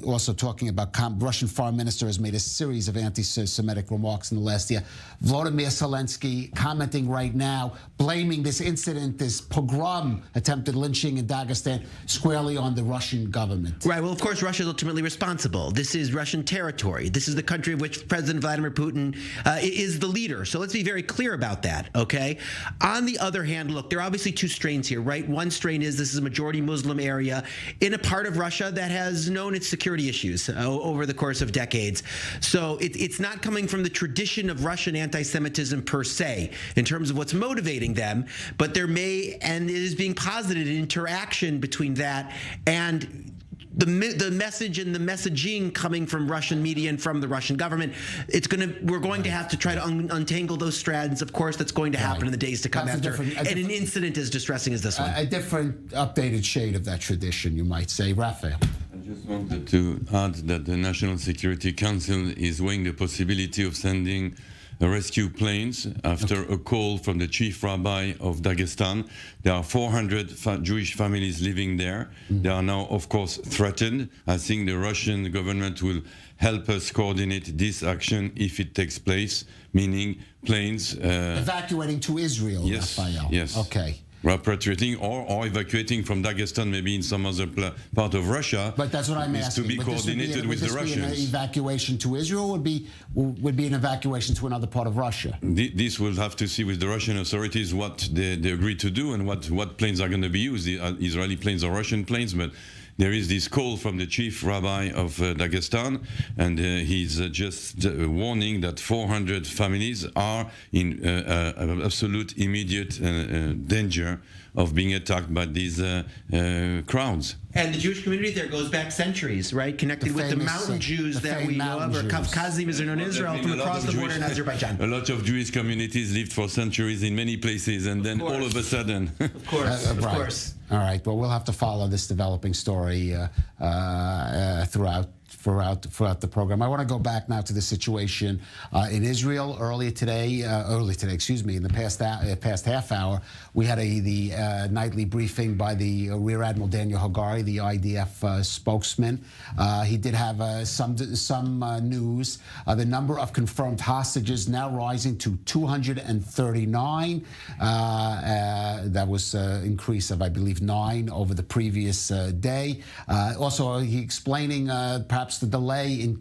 Also talking about Russian foreign minister has made a series of anti-Semitic remarks in the last year. Volodymyr Zelensky commenting right now, blaming this incident, this pogrom, attempted lynching in Dagestan, squarely on the Russian government. Right. Well, of course, Russia is ultimately responsible. This is Russian territory. This is the country of which President Vladimir Putin is the leader. So let's be very clear about that, okay? On the other hand, look, there are obviously two strains here, right? One strain is this is a majority Muslim area in a part of Russia that has known its security issues over the course of decades. So it's not coming from the tradition of Russian anti-Semitism per se, in terms of what's motivating them, but there may, and it is being posited, an interaction between that and the message and the messaging coming from Russian media and from the Russian government. We're going to have to try to untangle those strands. Of course, that's going to happen in the days to come after an incident as distressing as this one. A different, updated shade of that tradition, you might say. Raphael. I just wanted to add that the National Security Council is weighing the possibility of sending rescue planes after a call from the chief rabbi of Dagestan. There are 400 Jewish families living there. They are now, of course, threatened. I think the Russian government will help us coordinate this action if it takes place, meaning planes evacuating to Israel. Yes, Raphael. yes. Okay. Repatriating or evacuating from Dagestan, maybe in some other part of Russia. But that's what I'm asking. To be coordinated with the Russians. Would this be an evacuation to Israel, or would be an evacuation to another part of Russia? This will have to see with the Russian authorities what they agree to do and what planes are going to be used, the Israeli planes or Russian planes. But there is this call from the chief rabbi of Dagestan, and he's just warning that 400 families are in absolute immediate danger of being attacked by these crowds. And the Jewish community there goes back centuries, right? Connected with the mountain Jews that we know of, or Kavkazim as they're known in Israel, from across the border in Azerbaijan. A lot of Jewish communities lived for centuries in many places, and then all of a sudden... Of course, of course. All right, well, we'll have to follow this developing story throughout the program. I want to go back now to the situation in Israel. Earlier today, in the past half hour, we had the nightly briefing by the Rear Admiral Daniel Hagari, the IDF spokesman. He did have some news. The number of confirmed hostages now rising to 239. That was an increase of, I believe, 9 over the previous day. Also, he explaining perhaps the delay in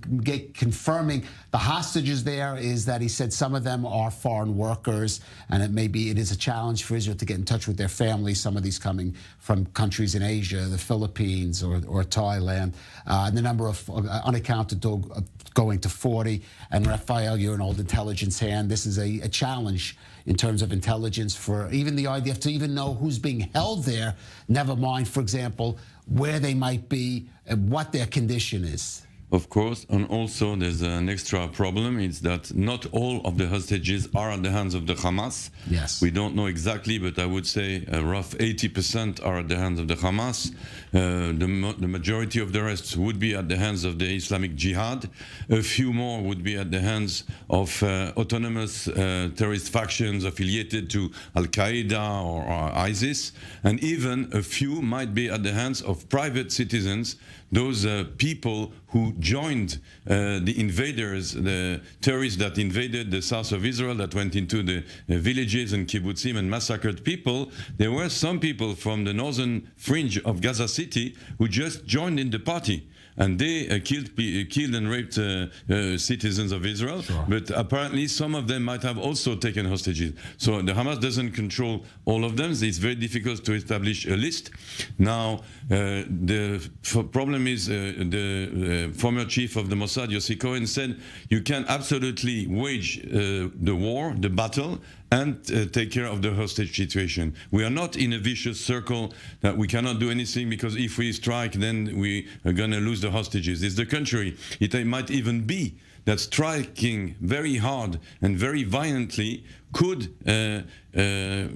confirming the hostages there is that he said some of them are foreign workers, and it is a challenge for Israel to get in touch with their families, some of these coming from countries in Asia, the Philippines or Thailand. And the number of unaccounted going to 40. And Raphael, you're an old intelligence hand. This is a challenge in terms of intelligence for even the IDF to even know who's being held there, never mind, for example, where they might be and what their condition is. Of course, and also there's an extra problem. It's that not all of the hostages are at the hands of the Hamas. Yes. We don't know exactly, but I would say a rough 80% are at the hands of the Hamas. The majority of the rest would be at the hands of the Islamic Jihad. A few more would be at the hands of autonomous terrorist factions affiliated to Al-Qaeda or ISIS. And even a few might be at the hands of private citizens, those people who joined the invaders, the terrorists that invaded the south of Israel, that went into the villages and kibbutzim and massacred people. There were some people from the northern fringe of Gaza City who just joined in the party. And they killed and raped citizens of Israel. Sure. But apparently some of them might have also taken hostages. So the Hamas doesn't control all of them. It's very difficult to establish a list. Now, the problem is the former chief of the Mossad, Yossi Cohen, said you can absolutely wage the war, the battle, and take care of the hostage situation. We are not in a vicious circle that we cannot do anything because if we strike, then we are going to lose the hostages. It's the contrary. It might even be that striking very hard and very violently could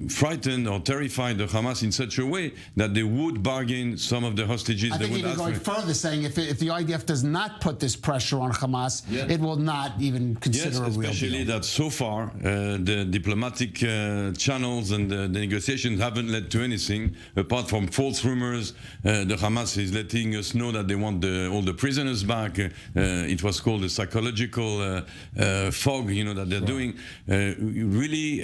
frighten or terrify the Hamas in such a way that they would bargain some of the hostages. I think even going further, saying if the IDF does not put this pressure on Hamas, it will not even consider a real deal. Especially that so far the diplomatic channels and the negotiations haven't led to anything apart from false rumors. The Hamas is letting us know that they want all the prisoners back. It was called a psychological fog, that they're doing. Really,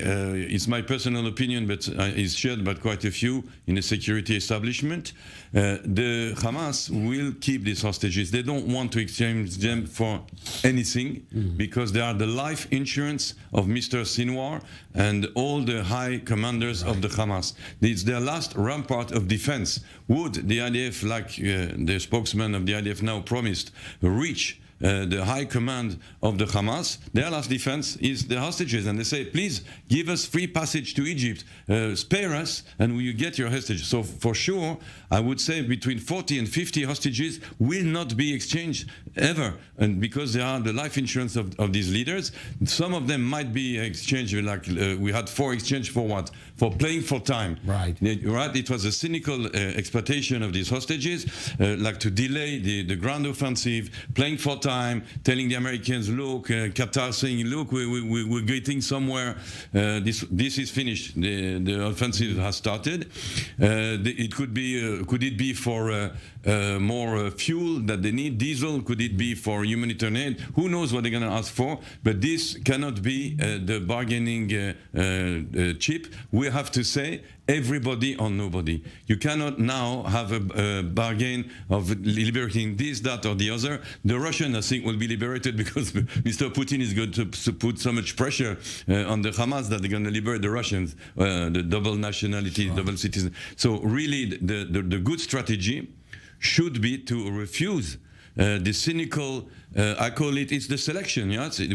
it's my personal opinion, but it's shared by quite a few in the security establishment. The Hamas will keep these hostages. They don't want to exchange them for anything because they are the life insurance of Mr. Sinwar and all the high commanders of the Hamas. It's their last rampart of defense. Would the IDF, like the spokesman of the IDF now promised, reach the high command of the Hamas, their last defense is the hostages, and they say, please give us free passage to Egypt, spare us, and you get your hostages. So for sure, I would say between 40 and 50 hostages will not be exchanged ever, and because they are the life insurance of these leaders. Some of them might be exchanged, like we had 4 exchange for what? For playing for time. Right. It was a cynical exploitation of these hostages, like to delay the ground offensive, playing for time, telling the Americans, look, Qatar saying, look, we're getting somewhere. This is finished. The offensive has started. It could it be for more fuel that they need, diesel? Could it be for humanitarian aid? Who knows what they're going to ask for? But this cannot be the bargaining chip. We have to say everybody or nobody. You cannot now have a bargain of liberating this, that, or the other. The Russian, I think, will be liberated because Mr. Putin is going to put so much pressure on the Hamas that they're going to liberate the Russians, the double nationality, double citizen. So really, the good strategy should be to refuse the cynical, I call it's the selection.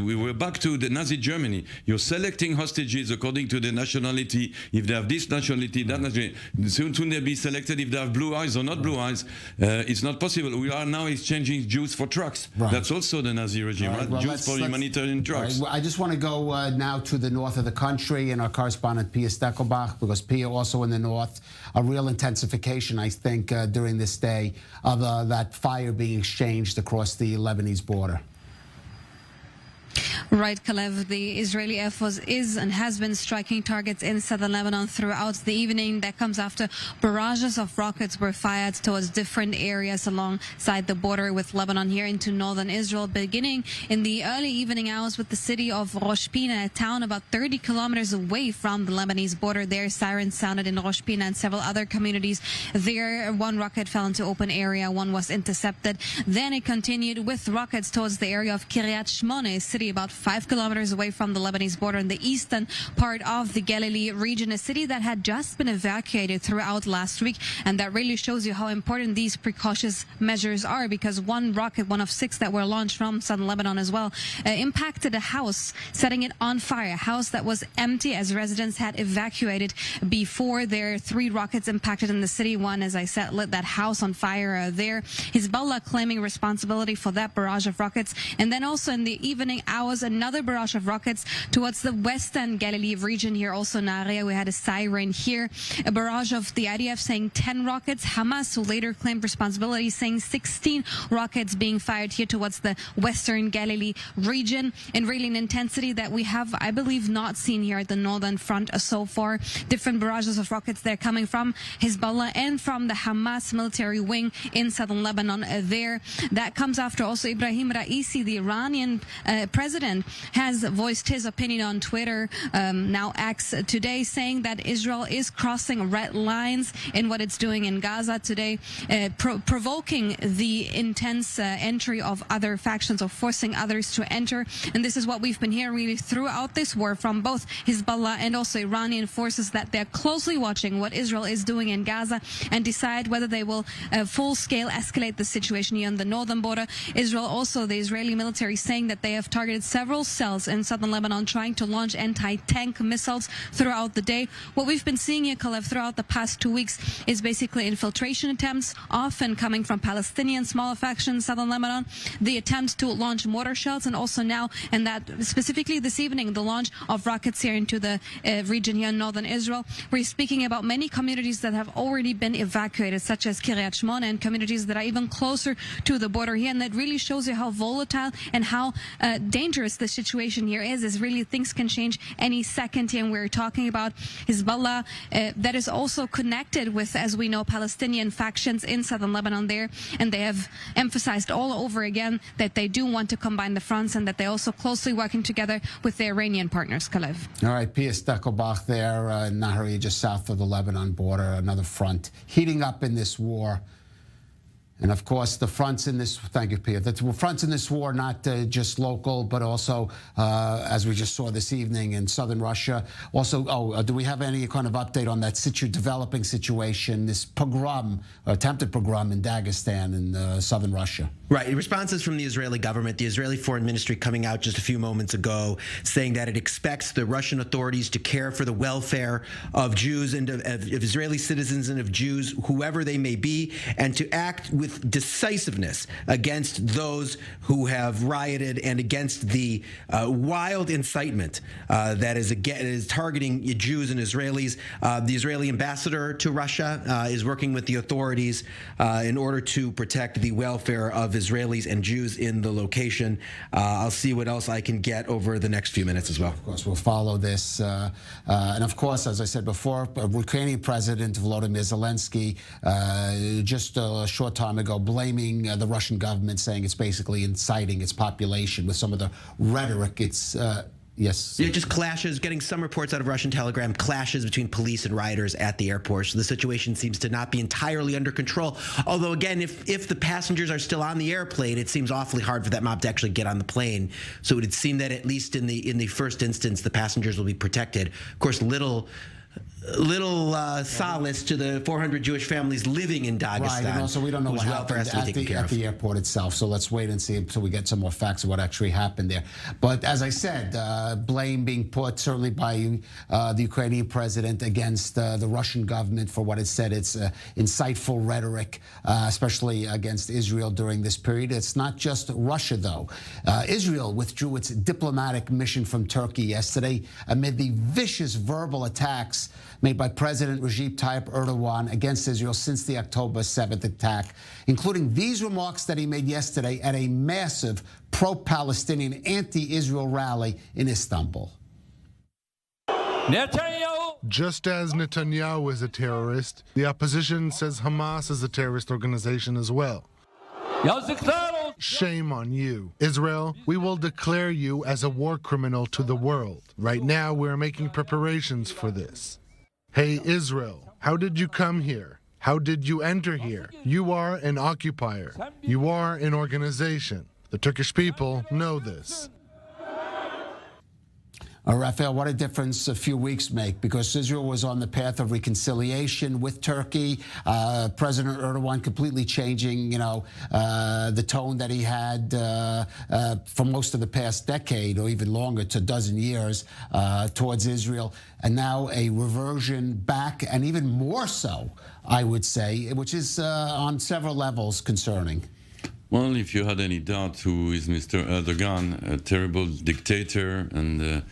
We were back to the Nazi Germany. You're selecting hostages according to the nationality. If they have this nationality, that nationality, soon they'll be selected if they have blue eyes or not blue eyes. It's not possible. We are now exchanging Jews for trucks. Right. That's also the Nazi regime, right? Well, Jews for humanitarian trucks. Right. I just want to go now to the north of the country and our correspondent Pia Steckelbach, because Pia also in the north, a real intensification, I think, during this day of that fire being exchanged across the Lebanese border. Right, Kalev. The Israeli Air Force is and has been striking targets in southern Lebanon throughout the evening. That comes after barrages of rockets were fired towards different areas alongside the border with Lebanon here into northern Israel, beginning in the early evening hours with the city of Rosh Pina, a town about 30 kilometers away from the Lebanese border. There, sirens sounded in Rosh Pina and several other communities. There, one rocket fell into open area, one was intercepted. Then it continued with rockets towards the area of Kiryat Shmone, a city about 5 kilometers away from the Lebanese border in the eastern part of the Galilee region, a city that had just been evacuated throughout last week. And that really shows you how important these precautious measures are, because one rocket, one of 6 that were launched from southern Lebanon as well, impacted a house, setting it on fire, a house that was empty as residents had evacuated before. There, 3 rockets impacted in the city. One, as I said, lit that house on fire there. Hezbollah claiming responsibility for that barrage of rockets. And then also in the evening hours, another barrage of rockets towards the western Galilee region here, also in Nahariya. We had a siren here. A barrage of the IDF saying 10 rockets. Hamas, who later claimed responsibility, saying 16 rockets being fired here towards the western Galilee region. And really an intensity that we have, I believe, not seen here at the northern front so far. Different barrages of rockets there coming from Hezbollah and from the Hamas military wing in southern Lebanon there. That comes after also Ibrahim Raisi, the Iranian president, has voiced his opinion on Twitter, now X, today, saying that Israel is crossing red lines in what it's doing in Gaza today, provoking the intense entry of other factions or forcing others to enter. And this is what we've been hearing really throughout this war from both Hezbollah and also Iranian forces, that they're closely watching what Israel is doing in Gaza and decide whether they will full-scale escalate the situation here on the northern border. Israel, also the Israeli military, saying that they have targeted several several cells in southern Lebanon trying to launch anti-tank missiles throughout the day. What we've been seeing here, Kalev, throughout the past 2 weeks is basically infiltration attempts, often coming from Palestinian smaller factions in southern Lebanon, the attempt to launch mortar shells, and also now, and that specifically this evening, the launch of rockets here into the region here in northern Israel. We're speaking about many communities that have already been evacuated, such as Kiryat Shmona, and communities that are even closer to the border here. And that really shows you how volatile and how dangerous the situation here is really things can change any second here. And we're talking about Hezbollah that is also connected with, as we know, Palestinian factions in southern Lebanon there. And they have emphasized all over again that they do want to combine the fronts and that they're also closely working together with their Iranian partners, Kalev. All right, Pia Steckelbach there in Nahariya, just south of the Lebanon border, another front heating up in this war. And of course, the fronts in this, thank you, Pia, the fronts in this war, not just local, but also, as we just saw this evening in southern Russia. Also, do we have any kind of update on that developing situation, this pogrom, attempted pogrom in Dagestan in southern Russia? Right. Responses from the Israeli government, the Israeli Foreign Ministry coming out just a few moments ago saying that it expects the Russian authorities to care for the welfare of Jews and of Israeli citizens and of Jews, whoever they may be, and to act with decisiveness against those who have rioted and against the wild incitement that is targeting Jews and Israelis. The Israeli ambassador to Russia is working with the authorities in order to protect the welfare of Israelis and Jews in the location. I'll see what else I can get over the next few minutes as well. Of course, we'll follow this. And of course, as I said before, Ukrainian President Volodymyr Zelensky just a short time ago blaming the Russian government, saying it's basically inciting its population with some of the rhetoric. It's yes. Yeah, just clashes, getting some reports out of Russian Telegram, clashes between police and rioters at the airport. So the situation seems to not be entirely under control. Although, again, if the passengers are still on the airplane, it seems awfully hard for that mob to actually get on the plane. So it would seem that at least in the first instance, the passengers will be protected. Of course, little solace to the 400 Jewish families living in Dagestan. Right, and also we don't know what happened at the airport itself, so let's wait and see until we get some more facts of what actually happened there. But as I said, blame being put certainly by the Ukrainian president against the Russian government for what it said it's insightful rhetoric, especially against Israel during this period. It's not just Russia, though. Israel withdrew its diplomatic mission from Turkey yesterday amid the vicious verbal attacks made by President Recep Tayyip Erdogan against Israel since the October 7th attack, including these remarks that he made yesterday at a massive pro-Palestinian, anti-Israel rally in Istanbul. Just as Netanyahu is a terrorist, the opposition says Hamas is a terrorist organization as well. Shame on you. Israel, we will declare you as a war criminal to the world. Right now, we're making preparations for this. Hey, Israel, how did you come here? How did you enter here? You are an occupier. You are an organization. The Turkish people know this. Raphael, what a difference a few weeks make, because Israel was on the path of reconciliation with Turkey. President Erdogan completely changing, the tone that he had for most of the past decade, or even longer, to a dozen years, towards Israel. And now a reversion back, and even more so, I would say, which is on several levels concerning. Well, if you had any doubt who is Mr. Erdogan, a terrible dictator and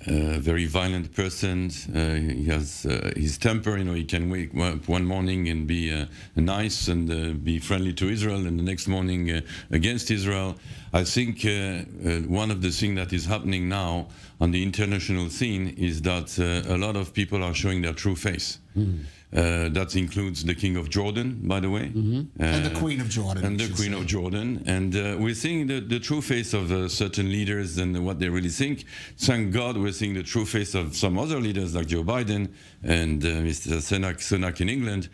a very violent person. He has his temper, he can wake up one morning and be nice and be friendly to Israel, and the next morning against Israel. I think one of the things that is happening now on the international scene is that a lot of people are showing their true face. That includes the King of Jordan, by the way. And the Queen of Jordan. And the Queen of Jordan. And we're seeing the true face of certain leaders and what they really think. Thank God we're seeing the true face of some other leaders like Joe Biden and Mr. Sunak in England,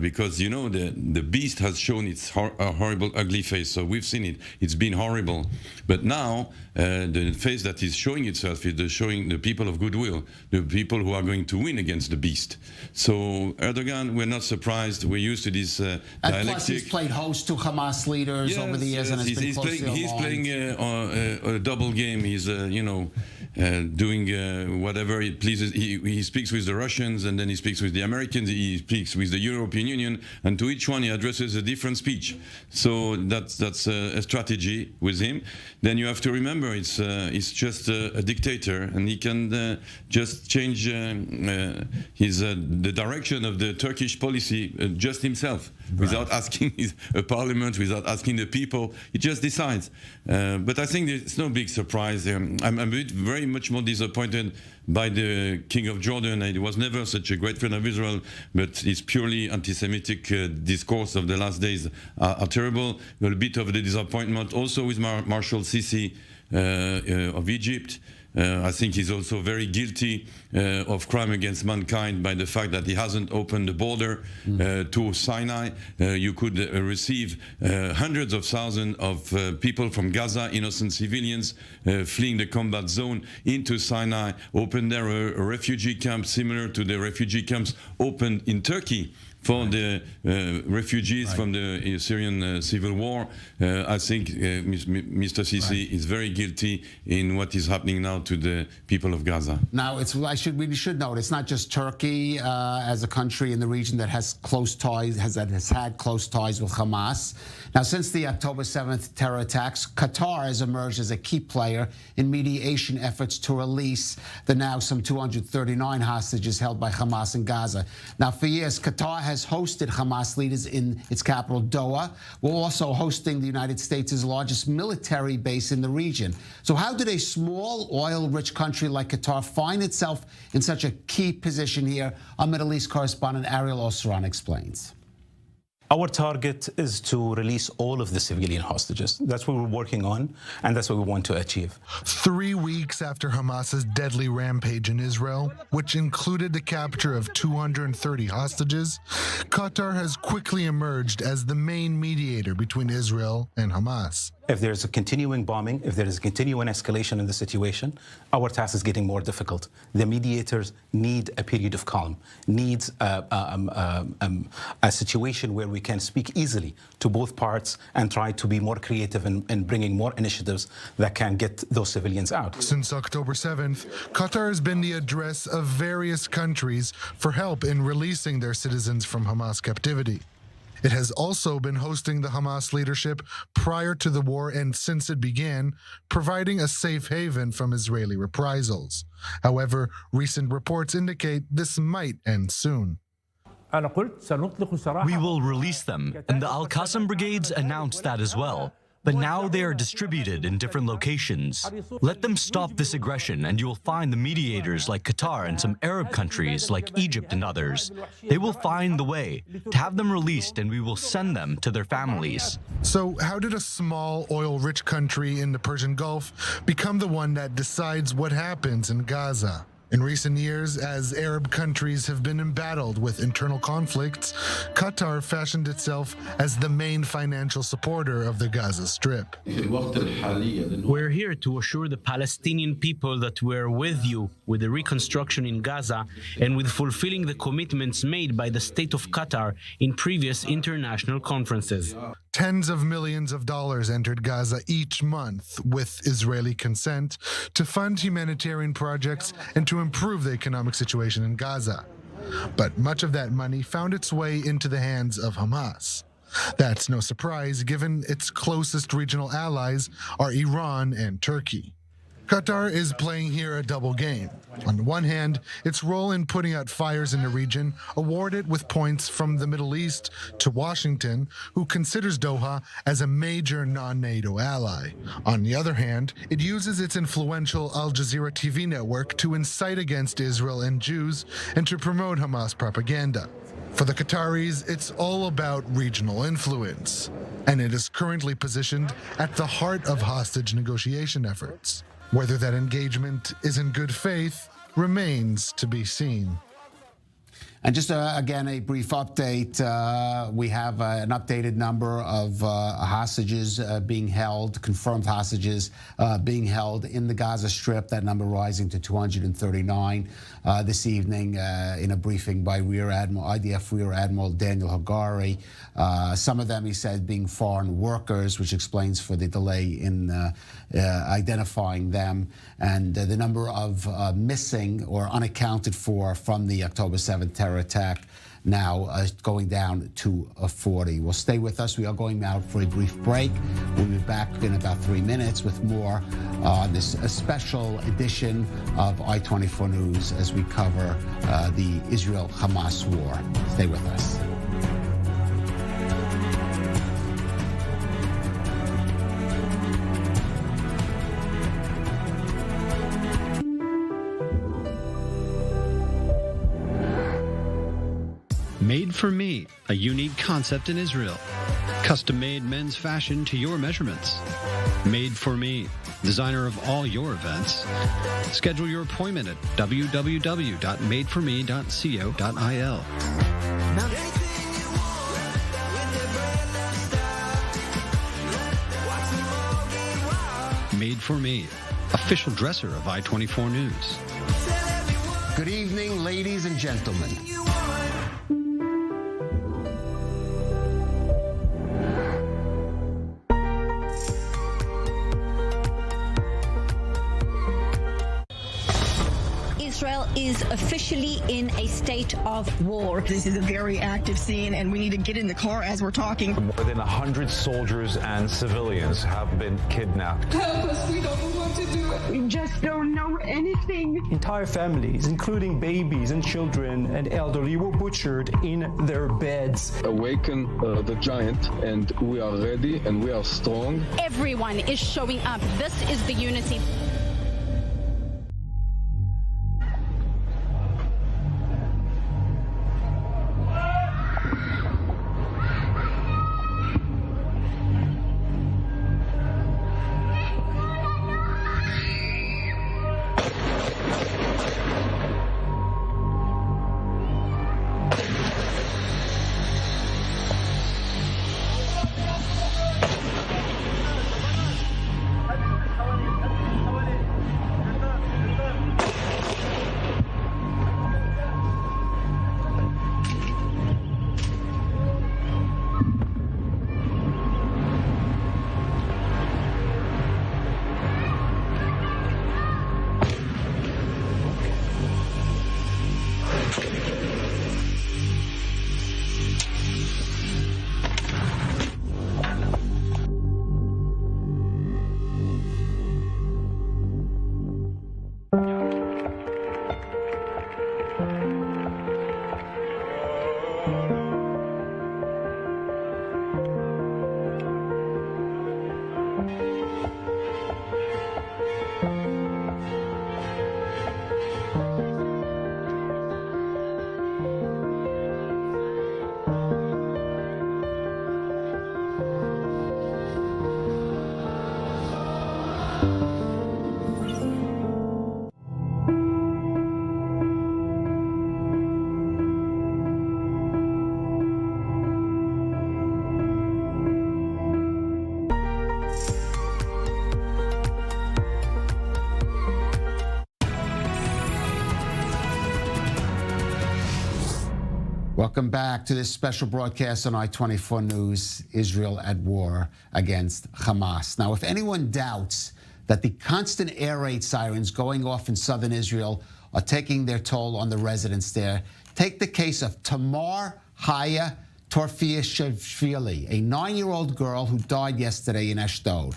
because, the beast has shown its horrible, ugly face. So we've seen it. It's been horrible. But now the face that is showing itself is showing the people of goodwill, the people who are going to win against the beast. So Erdogan, we're not surprised. We're used to this dialectic. And plus, he's played host to Hamas leaders over the years, and has been closely aligned. He's playing a double game. He's doing whatever he pleases. He speaks with the Russians, and then he speaks with the Americans. He speaks with the European Union, and to each one he addresses a different speech. So that's a strategy with him. Then you have to remember it's just a dictator, and he can just change the direction of the Turkish policy just himself, without asking a parliament, without asking the people. He just decides. But I think it's no big surprise. I'm very much more disappointed by the King of Jordan. He was never such a great friend of Israel, but his purely anti-Semitic discourse of the last days are terrible. A bit of the disappointment also with Marshal Sisi of Egypt. I think he's also very guilty of crime against mankind by the fact that he hasn't opened the border to Sinai. You could receive hundreds of thousands of people from Gaza, innocent civilians, fleeing the combat zone into Sinai, open there a refugee camp similar to the refugee camps opened in Turkey for the refugees from the Syrian civil war. I think Mr. Sisi is very guilty in what is happening now to the people of Gaza. Now, we should note it's not just Turkey as a country in the region that has close ties, has had close ties with Hamas. Now, since the October 7th terror attacks, Qatar has emerged as a key player in mediation efforts to release the now some 239 hostages held by Hamas in Gaza. Now, for years, Qatar has hosted Hamas leaders in its capital, Doha, while also hosting the United States' largest military base in the region. So how did a small, oil-rich country like Qatar find itself in such a key position here? Our Middle East correspondent Ariel Osran explains. Our target is to release all of the civilian hostages. That's what we're working on, and that's what we want to achieve. 3 weeks after Hamas's deadly rampage in Israel, which included the capture of 230 hostages, Qatar has quickly emerged as the main mediator between Israel and Hamas. If there's a continuing bombing, if there is a continuing escalation in the situation, our task is getting more difficult. The mediators need a period of calm, needs a situation where we can speak easily to both parts and try to be more creative in bringing more initiatives that can get those civilians out. Since October 7th, Qatar has been the address of various countries for help in releasing their citizens from Hamas captivity. It has also been hosting the Hamas leadership prior to the war and since it began, providing a safe haven from Israeli reprisals. However, recent reports indicate this might end soon. We will release them, and the Al-Qassam brigades announced that as well. But now they are distributed in different locations. Let them stop this aggression, and you will find the mediators like Qatar and some Arab countries like Egypt and others. They will find the way to have them released, and we will send them to their families. So how did a small, oil-rich country in the Persian Gulf become the one that decides what happens in Gaza? In recent years, as Arab countries have been embattled with internal conflicts, Qatar fashioned itself as the main financial supporter of the Gaza Strip. We're here to assure the Palestinian people that we're with you with the reconstruction in Gaza and with fulfilling the commitments made by the state of Qatar in previous international conferences. Tens of millions of dollars entered Gaza each month with Israeli consent to fund humanitarian projects and to improve the economic situation in Gaza. But much of that money found its way into the hands of Hamas. That's no surprise given its closest regional allies are Iran and Turkey. Qatar is playing here a double game. On the one hand, its role in putting out fires in the region awarded with points from the Middle East to Washington, who considers Doha as a major non-NATO ally. On the other hand, it uses its influential Al Jazeera TV network to incite against Israel and Jews and to promote Hamas propaganda. For the Qataris, it's all about regional influence, and it is currently positioned at the heart of hostage negotiation efforts. Whether that engagement is in good faith remains to be seen. And just again, a brief update. We have an updated number of hostages being held, confirmed hostages being held in the Gaza Strip. That number rising to 239 this evening in a briefing by IDF Rear Admiral Daniel Hagari. Some of them, he said, being foreign workers, which explains for the delay in identifying them. And the number of missing or unaccounted for from the October 7th terror attack now going down to 40. Well, stay with us. We are going out for a brief break. We'll be back in about 3 minutes with more on this special edition of I24 News as we cover the Israel-Hamas war. Stay with us. Made for Me, a unique concept in Israel. Custom-made men's fashion to your measurements. Made for Me, designer of all your events. Schedule your appointment at www.madeforme.co.il. Made for Me, official dresser of I24 News. Good evening, ladies and gentlemen. Israel is officially in a state of war. This is a very active scene, and we need to get in the car as we're talking. More than 100 soldiers and civilians have been kidnapped. Help us, we don't know what to do. We just don't know anything. Entire families, including babies and children and elderly, were butchered in their beds. Awaken the giant, and we are ready and we are strong. Everyone is showing up. This is the unity. Welcome back to this special broadcast on I24 News, Israel at war against Hamas. Now, if anyone doubts that the constant air raid sirens going off in southern Israel are taking their toll on the residents there, take the case of Tamar Haya Torfiashvili, a 9-year-old girl who died yesterday in Ashdod.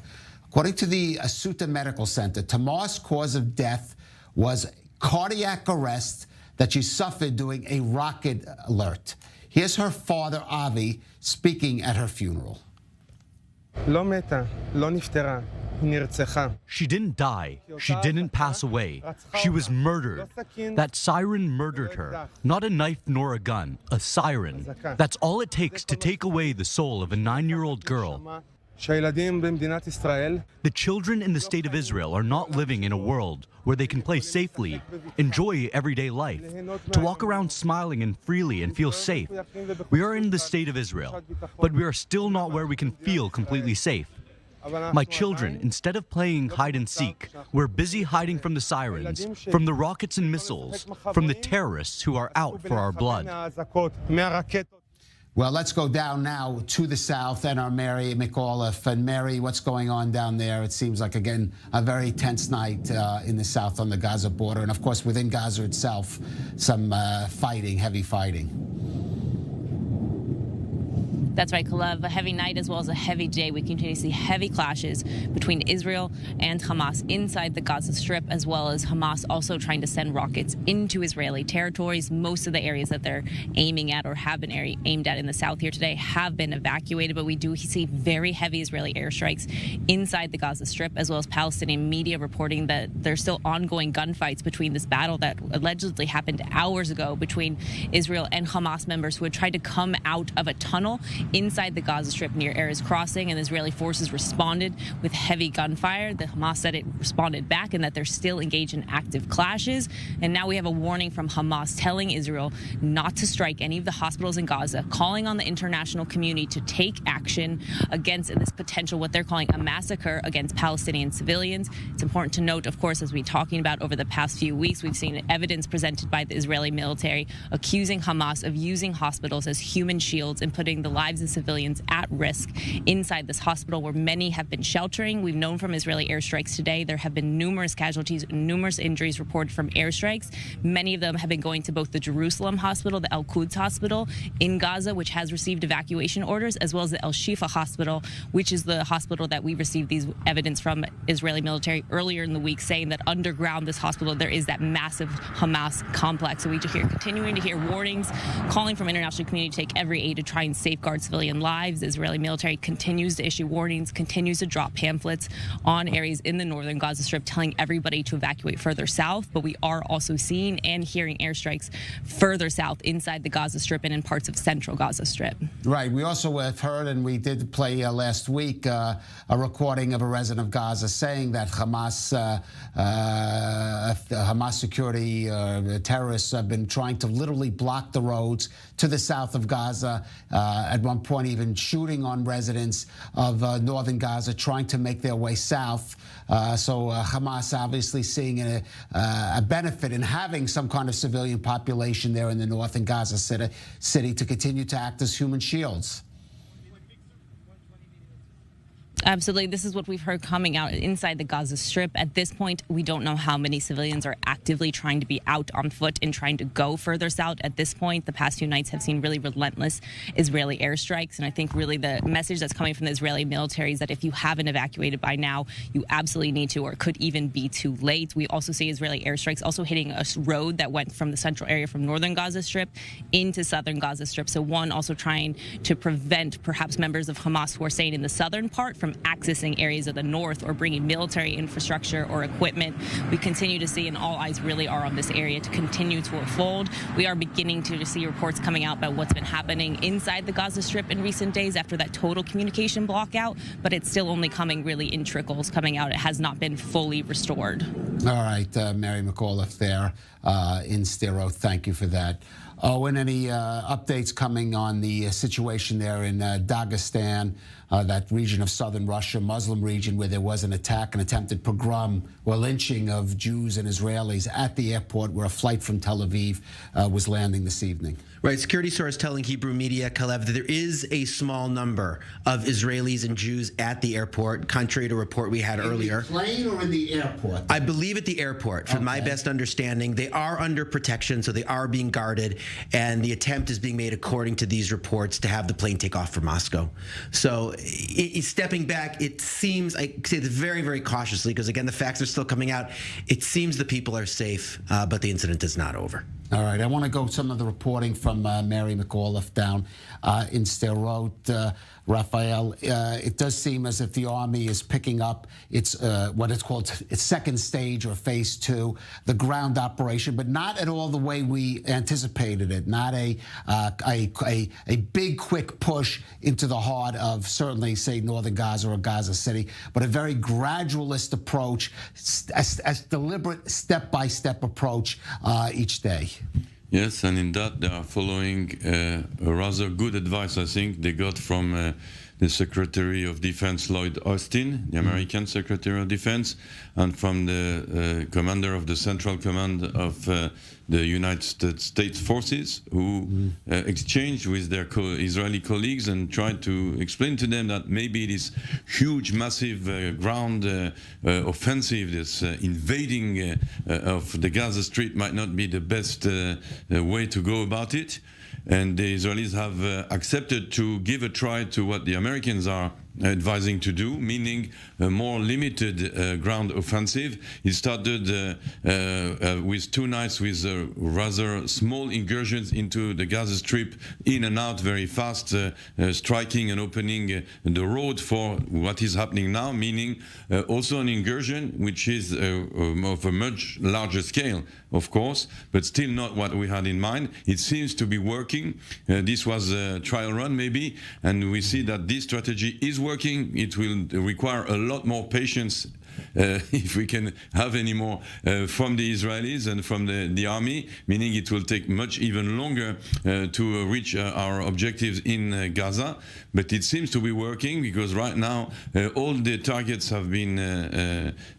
According to the Asuta Medical Center, Tamar's cause of death was cardiac arrest that she suffered during a rocket alert. Here's her father, Avi, speaking at her funeral. She didn't die. She didn't pass away. She was murdered. That siren murdered her. Not a knife nor a gun, a siren. That's all it takes to take away the soul of a 9-year-old girl. The children in the state of Israel are not living in a world where they can play safely, enjoy everyday life, to walk around smiling and freely and feel safe. We are in the state of Israel, but we are still not where we can feel completely safe. My children, instead of playing hide and seek, we're busy hiding from the sirens, from the rockets and missiles, from the terrorists who are out for our blood. Well, let's go down now to the south and our Mary McAuliffe. And Mary, what's going on down there? It seems like, again, a very tense night in the south on the Gaza border. And, of course, within Gaza itself, some fighting, heavy fighting. That's right, Kalev. A heavy night as well as a heavy day. We continue to see heavy clashes between Israel and Hamas inside the Gaza Strip, as well as Hamas also trying to send rockets into Israeli territories. Most of the areas that they're aiming at or have been aimed at in the south here today have been evacuated, but we do see very heavy Israeli airstrikes inside the Gaza Strip, as well as Palestinian media reporting that there's still ongoing gunfights between this battle that allegedly happened hours ago between Israel and Hamas members who had tried to come out of a tunnel inside the Gaza Strip near Erez Crossing, and Israeli forces responded with heavy gunfire. The Hamas said it responded back and that they're still engaged in active clashes. And now we have a warning from Hamas telling Israel not to strike any of the hospitals in Gaza, calling on the international community to take action against this potential, what they're calling a massacre against Palestinian civilians. It's important to note, of course, as we've been talking about over the past few weeks, we've seen evidence presented by the Israeli military accusing Hamas of using hospitals as human shields and putting the lives of civilians at risk inside this hospital where many have been sheltering. We've known from Israeli airstrikes today there have been numerous casualties, numerous injuries reported from airstrikes. Many of them have been going to both the Jerusalem hospital, the Al-Quds hospital in Gaza, which has received evacuation orders, as well as the El-Shifa hospital, which is the hospital that we received these evidence from Israeli military earlier in the week, saying that underground this hospital there is that massive Hamas complex. So we continuing to hear warnings, calling from international community to take every aid to try and safeguard civilian lives. The Israeli military continues to issue warnings, continues to drop pamphlets on areas in the northern Gaza Strip, telling everybody to evacuate further south. But we are also seeing and hearing airstrikes further south inside the Gaza Strip and in parts of central Gaza Strip. Right. We also have heard, and we did play last week, a recording of a resident of Gaza saying that Hamas security terrorists have been trying to literally block the roads to the south of Gaza, at one point even shooting on residents of northern Gaza trying to make their way south. So Hamas obviously seeing a benefit in having some kind of civilian population there in the north in Gaza City to continue to act as human shields. Absolutely. This is what we've heard coming out inside the Gaza Strip. At this point, we don't know how many civilians are actively trying to be out on foot and trying to go further south. At this point, the past few nights have seen really relentless Israeli airstrikes. And I think really the message that's coming from the Israeli military is that if you haven't evacuated by now, you absolutely need to, or it could even be too late. We also see Israeli airstrikes also hitting a road that went from the central area from northern Gaza Strip into southern Gaza Strip. So one, also trying to prevent perhaps members of Hamas who are staying in the southern part from accessing areas of the north or bringing military infrastructure or equipment. We continue to see, and all eyes really are on this area to continue to unfold. We are beginning to see reports coming out about what's been happening inside the Gaza Strip in recent days after that total communication blockout, but it's still only coming really in trickles coming out. It has not been fully restored. All right, Mary McAuliffe there in Stero. Thank you for that. Oh, and any updates coming on the situation there in Dagestan, that region of southern Russia, Muslim region, where there was an attack, an attempted pogrom or lynching of Jews and Israelis at the airport where a flight from Tel Aviv was landing this evening. Right. Security source telling Hebrew media, Kalev, that there is a small number of Israelis and Jews at the airport, contrary to a report we had earlier. In the plane or in the airport? I believe at the airport, from my best understanding. They are under protection, so they are being guarded, and the attempt is being made, according to these reports, to have the plane take off for Moscow. So stepping back, it seems, I say this very, very cautiously, because again, the facts are still coming out. It seems the people are safe, but the incident is not over. All right, I want to go some of the reporting from Mary McAuliffe down in Sderot. Raphael, it does seem as if the army is picking up its what it's called its second stage or phase 2, the ground operation, but not at all the way we anticipated it. Not a big quick push into the heart of certainly say northern Gaza or Gaza City, but a very gradualist approach, a deliberate step-by-step approach each day. Yes, and in that they are following a rather good advice, I think, they got from the Secretary of Defense, Lloyd Austin, the American Secretary of Defense, and from the commander of the Central Command of the United States Forces, who exchanged with their Israeli colleagues and tried to explain to them that maybe this huge, massive ground offensive, this invading of the Gaza Strip might not be the best way to go about it. And the Israelis have accepted to give a try to what the Americans are advising to do, meaning a more limited ground offensive. It started with 2 nights with rather small incursions into the Gaza Strip, in and out very fast, striking and opening the road for what is happening now, meaning also an incursion which is of a much larger scale, of course, but still not what we had in mind. It seems to be working. This was a trial run maybe, and we see that this strategy is working. It will require a lot more patience if we can have any more from the Israelis and from the army, meaning it will take much even longer to reach our objectives in Gaza. But it seems to be working, because right now all the targets have been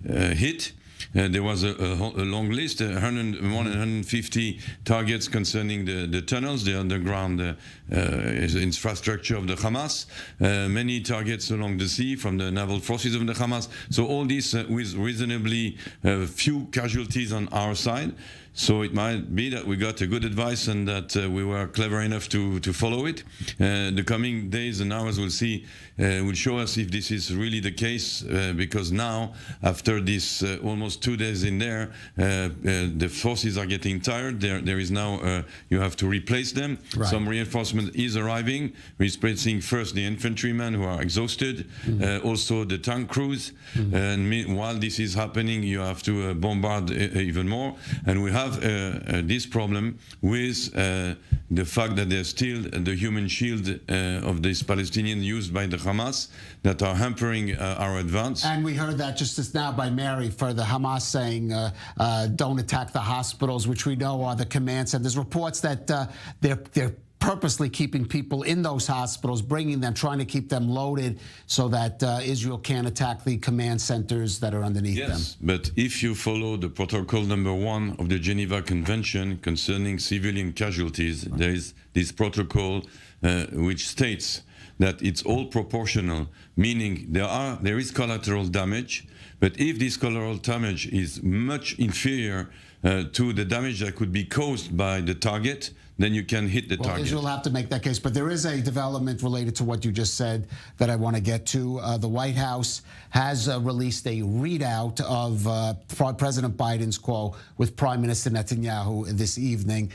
hit. There was a long list, 150 targets concerning the tunnels, the underground infrastructure of the Hamas, many targets along the sea from the naval forces of the Hamas. So all this with reasonably few casualties on our side. So it might be that we got a good advice and that we were clever enough to follow it. The coming days and hours will show us if this is really the case, because now, after this almost 2 days in there, the forces are getting tired. There is now, you have to replace them. Right. Some reinforcement is arriving, replacing first the infantrymen who are exhausted, also the tank crews. And while this is happening, you have to bombard even more. And we have this problem with the fact that there's still the human shield of these Palestinians used by the Hamas that are hampering our advance. And we heard that just now by Mary, for the Hamas saying don't attack the hospitals, which we know are the command centers. There's reports that they're purposely keeping people in those hospitals, bringing them, trying to keep them loaded so that Israel can't attack the command centers that are underneath them. Yes, but if you follow the protocol number 1 of the Geneva Convention concerning civilian casualties, there is this protocol which states that it's all proportional, meaning there is collateral damage, but if this collateral damage is much inferior to the damage that could be caused by the target, then you can hit the target. Israel will have to make that case, but there is a development related to what you just said that I want to get to. The White House has released a readout of President Biden's call with Prime Minister Netanyahu this evening.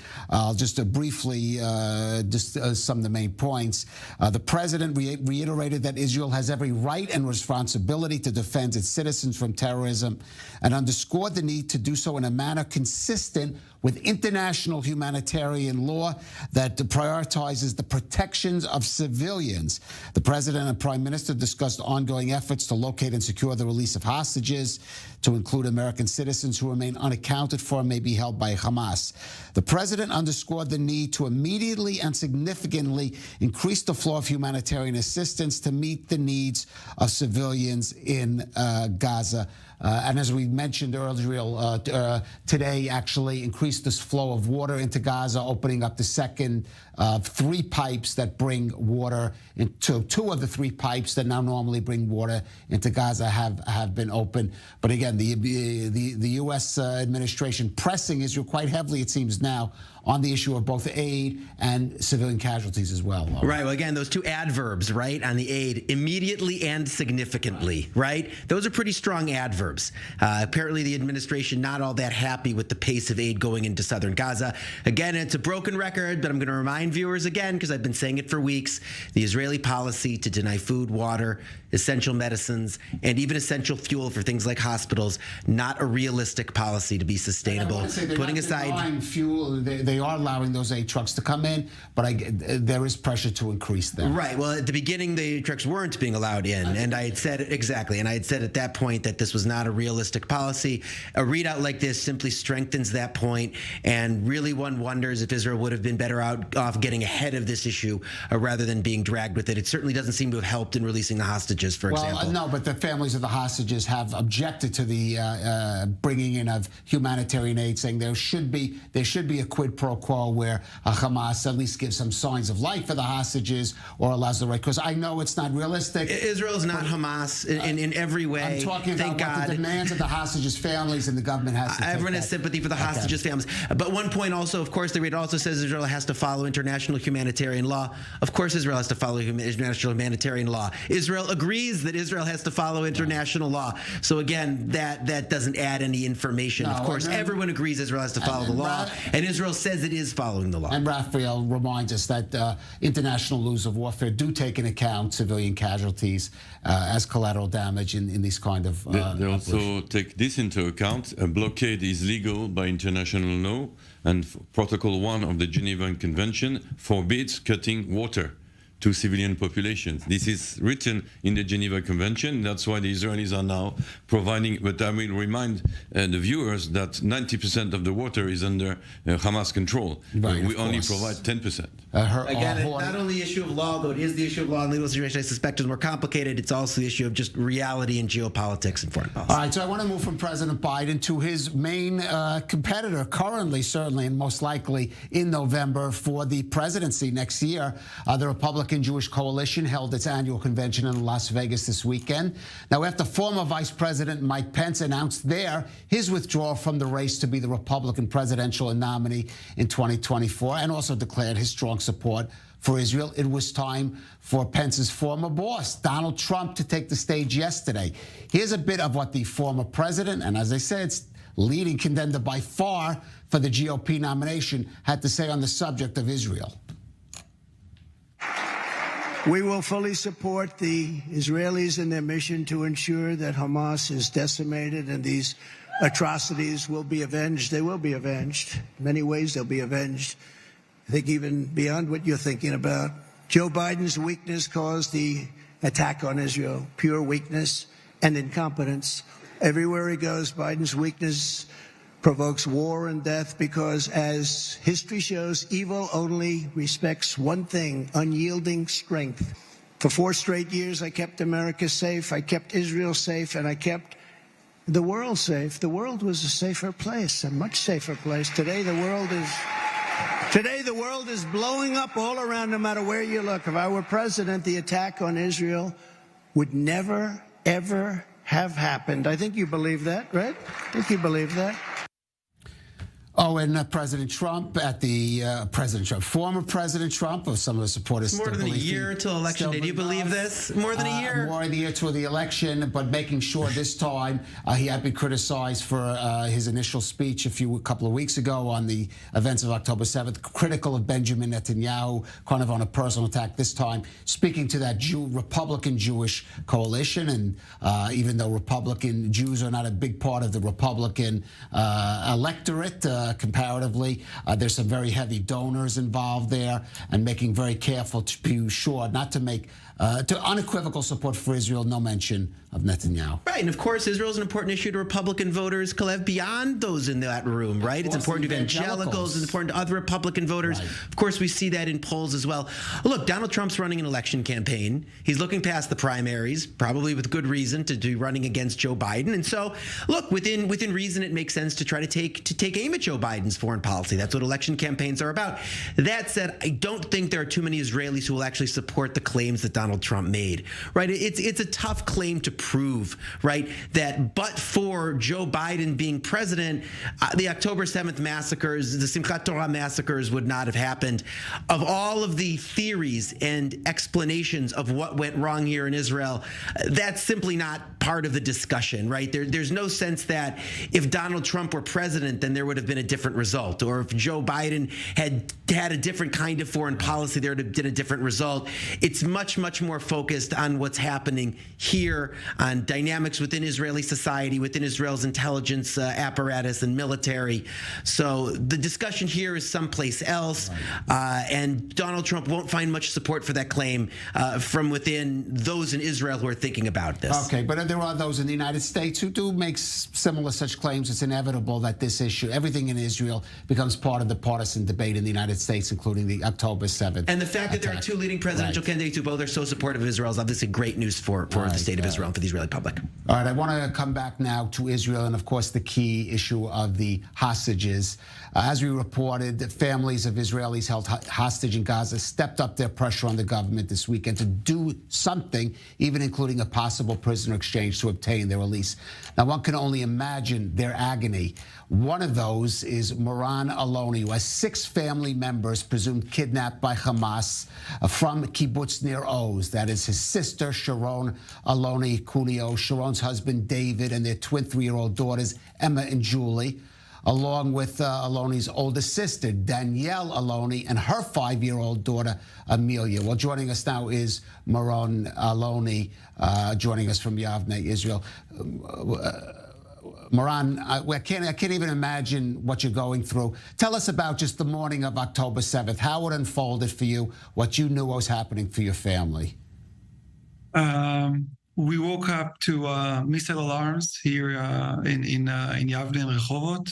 Just briefly, some of the main points. The president reiterated that Israel has every right and responsibility to defend its citizens from terrorism, and underscored the need to do so in a manner consistent with international humanitarian law that prioritizes the protections of civilians. The president and prime minister discussed ongoing efforts to locate and secure the release of hostages, to include American citizens who remain unaccounted for and may be held by Hamas. The president underscored the need to immediately and significantly increase the flow of humanitarian assistance to meet the needs of civilians in Gaza. And as we mentioned earlier, today actually increased this flow of water into Gaza, opening up the second 3 pipes that bring water into 2 of the 3 pipes that now normally bring water into Gaza have been open. But again, the U.S. administration pressing Israel quite heavily, it seems now, on the issue of both aid and civilian casualties as well. Right. Well, again, those two adverbs, right, on the aid, immediately and significantly, right? Those are pretty strong adverbs. Apparently, the administration not all that happy with the pace of aid going into southern Gaza. Again, it's a broken record, but I'm going to remind viewers again, because I've been saying it for weeks, the Israeli policy to deny food, water, essential medicines, and even essential fuel for things like hospitals, not a realistic policy to be sustainable. Putting aside fuel, they are allowing those aid trucks to come in, but there is pressure to increase them. Right. Well, at the beginning, the trucks weren't being allowed in, and I had said exactly, and I had said at that point that this was not a realistic policy. A readout like this simply strengthens that point, and really one wonders if Israel would have been better off getting ahead of this issue rather than being dragged with it. It certainly doesn't seem to have helped in releasing the hostages, for example. No, but the families of the hostages have objected to the bringing in of humanitarian aid, saying there should be a quid pro quo where Hamas at least gives some signs of life for the hostages or allows the right. Because I know it's not realistic. Israel is not Hamas in every way. I'm talking about what the demands of the hostages' families and the government has to Everyone has sympathy for the hostages' families. But one point also, of course, the reader also says Israel has to follow international humanitarian law. Of course, Israel has to follow international humanitarian law. Israel agrees that Israel has to follow international law. So again, that doesn't add any information. Of course, everyone agrees Israel has to follow the law, and Israel says it is following the law. And Raphael reminds us that international laws of warfare do take into account civilian casualties as collateral damage in these kind of They also take this into account. A blockade is legal by international law, and Protocol 1 of the Geneva Convention forbids cutting water to civilian populations. This is written in the Geneva Convention. That's why the Israelis are now providing, but I will remind the viewers that 90% of the water is under Hamas control. Right, we only provide 10%. Again, it's not only the issue of law, though it is the issue of law and legal situation. I suspect is more complicated. It's also the issue of just reality and geopolitics and foreign policy. All right, so I want to move from President Biden to his main competitor currently, certainly, and most likely in November for the presidency next year. The Republican Jewish Coalition held its annual convention in Las Vegas this weekend. Now, after former Vice President Mike Pence announced his withdrawal from the race to be the Republican presidential nominee in 2024 and also declared his strong support for Israel, it was time for Pence's former boss, Donald Trump, to take the stage yesterday. Here's a bit of what the former president, and as I said, leading contender by far for the GOP nomination, had to say on the subject of Israel. We will fully support the Israelis in their mission to ensure that Hamas is decimated and these atrocities will be avenged. They will be avenged. In many ways, they'll be avenged. I think even beyond what you're thinking about. Joe Biden's weakness caused the attack on Israel. Pure weakness and incompetence. Everywhere he goes, Biden's weakness provokes war and death because, as history shows, evil only respects one thing: unyielding strength. For 4 straight years, I kept America safe, I kept Israel safe, and I kept the world safe. The world was a safer place, a much safer place. Today, the world is blowing up all around, no matter where you look. If I were president, the attack on Israel would never, ever have happened. I think you believe that, right? I think you believe that. Oh, and President Trump former President Trump, or some of the supporters. More than a year until election day. Do you believe this? More than a year? More than a year to the election, but making sure this time he had been criticized for his initial speech a couple of weeks ago on the events of October 7th, critical of Benjamin Netanyahu, kind of on a personal attack. This time, speaking to that Republican Jewish coalition, and even though Republican Jews are not a big part of the Republican electorate, comparatively, there's some very heavy donors involved there, and making very careful to be sure not to make to unequivocal support for Israel, no mention of Netanyahu. Right, and of course, Israel is an important issue to Republican voters, Kalev, beyond those in that room, right? It's important to evangelicals, it's important to other Republican voters. Right. Of course, we see that in polls as well. Look, Donald Trump's running an election campaign. He's looking past the primaries, probably with good reason, to be running against Joe Biden. And so, look, within reason, it makes sense to try to take aim at Joe Joe Biden's foreign policy. That's what election campaigns are about. That said, I don't think there are too many Israelis who will actually support the claims that Donald Trump made, right? It's a tough claim to prove, right, that but for Joe Biden being president, the October 7th massacres, the Simchat Torah massacres would not have happened. Of all of the theories and explanations of what went wrong here in Israel, that's simply not part of the discussion, right? There's no sense that if Donald Trump were president, then there would have been a different result. Or if Joe Biden had a different kind of foreign policy, there would have been a different result. It's much, much more focused on what's happening here, on dynamics within Israeli society, within Israel's intelligence apparatus and military. So the discussion here is someplace else, and Donald Trump won't find much support for that claim from within those in Israel who are thinking about this. Okay, but there are those in the United States who do make similar such claims. It's inevitable that this issue, everything in Israel, becomes part of the partisan debate in the United States, including the October 7th And the fact that there are two leading presidential candidates who both are so supportive of Israel is obviously great news for the state of Israel and for the Israeli public. All right, I want to come back now to Israel and, of course, the key issue of the hostages. As we reported, the families of Israelis held hostage in Gaza stepped up their pressure on the government this weekend to do something, even including a possible prisoner exchange to obtain their release. Now, one can only imagine their agony. One of those is Moran Aloni, who has 6 family members presumed kidnapped by Hamas from kibbutz near Oz. That is his sister, Sharon Aloni Cuneo, Sharon's husband, David, and their twin 3-year-old daughters, Emma and Julie, along with Aloni's oldest sister, Danielle Aloni, and her 5-year-old daughter, Amelia. Well, joining us now is Moran Aloni, joining us from Yavne, Israel. Moran, I can't even imagine what you're going through. Tell us about just the morning of October 7th, how it unfolded for you, what you knew was happening for your family. We woke up to missile alarms here in Yavne and Rehovot.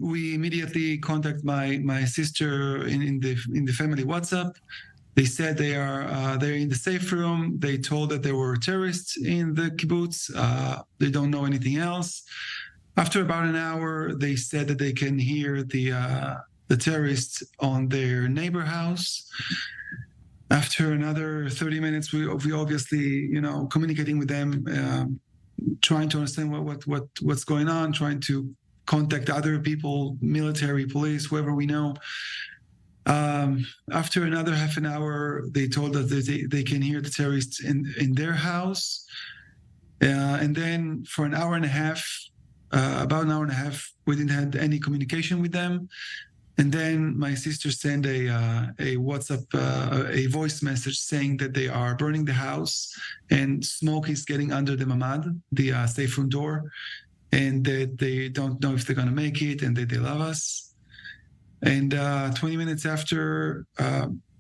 We immediately contact my sister in the family WhatsApp. They said they're in the safe room. They told that there were terrorists in the kibbutz. They don't know anything else. After about an hour, they said that they can hear the terrorists on their neighbor house. After another 30 minutes, we obviously, communicating with them, trying to understand what's going on, trying to contact other people, military, police, whoever we know. After another half an hour, they told us that they can hear the terrorists in their house. And then for an hour and a half, about an hour and a half, we didn't have any communication with them. And then my sister sent a WhatsApp, a voice message saying that they are burning the house and smoke is getting under the mamad, the safe room door, and that they don't know if they're going to make it and that they love us. And 20 minutes after,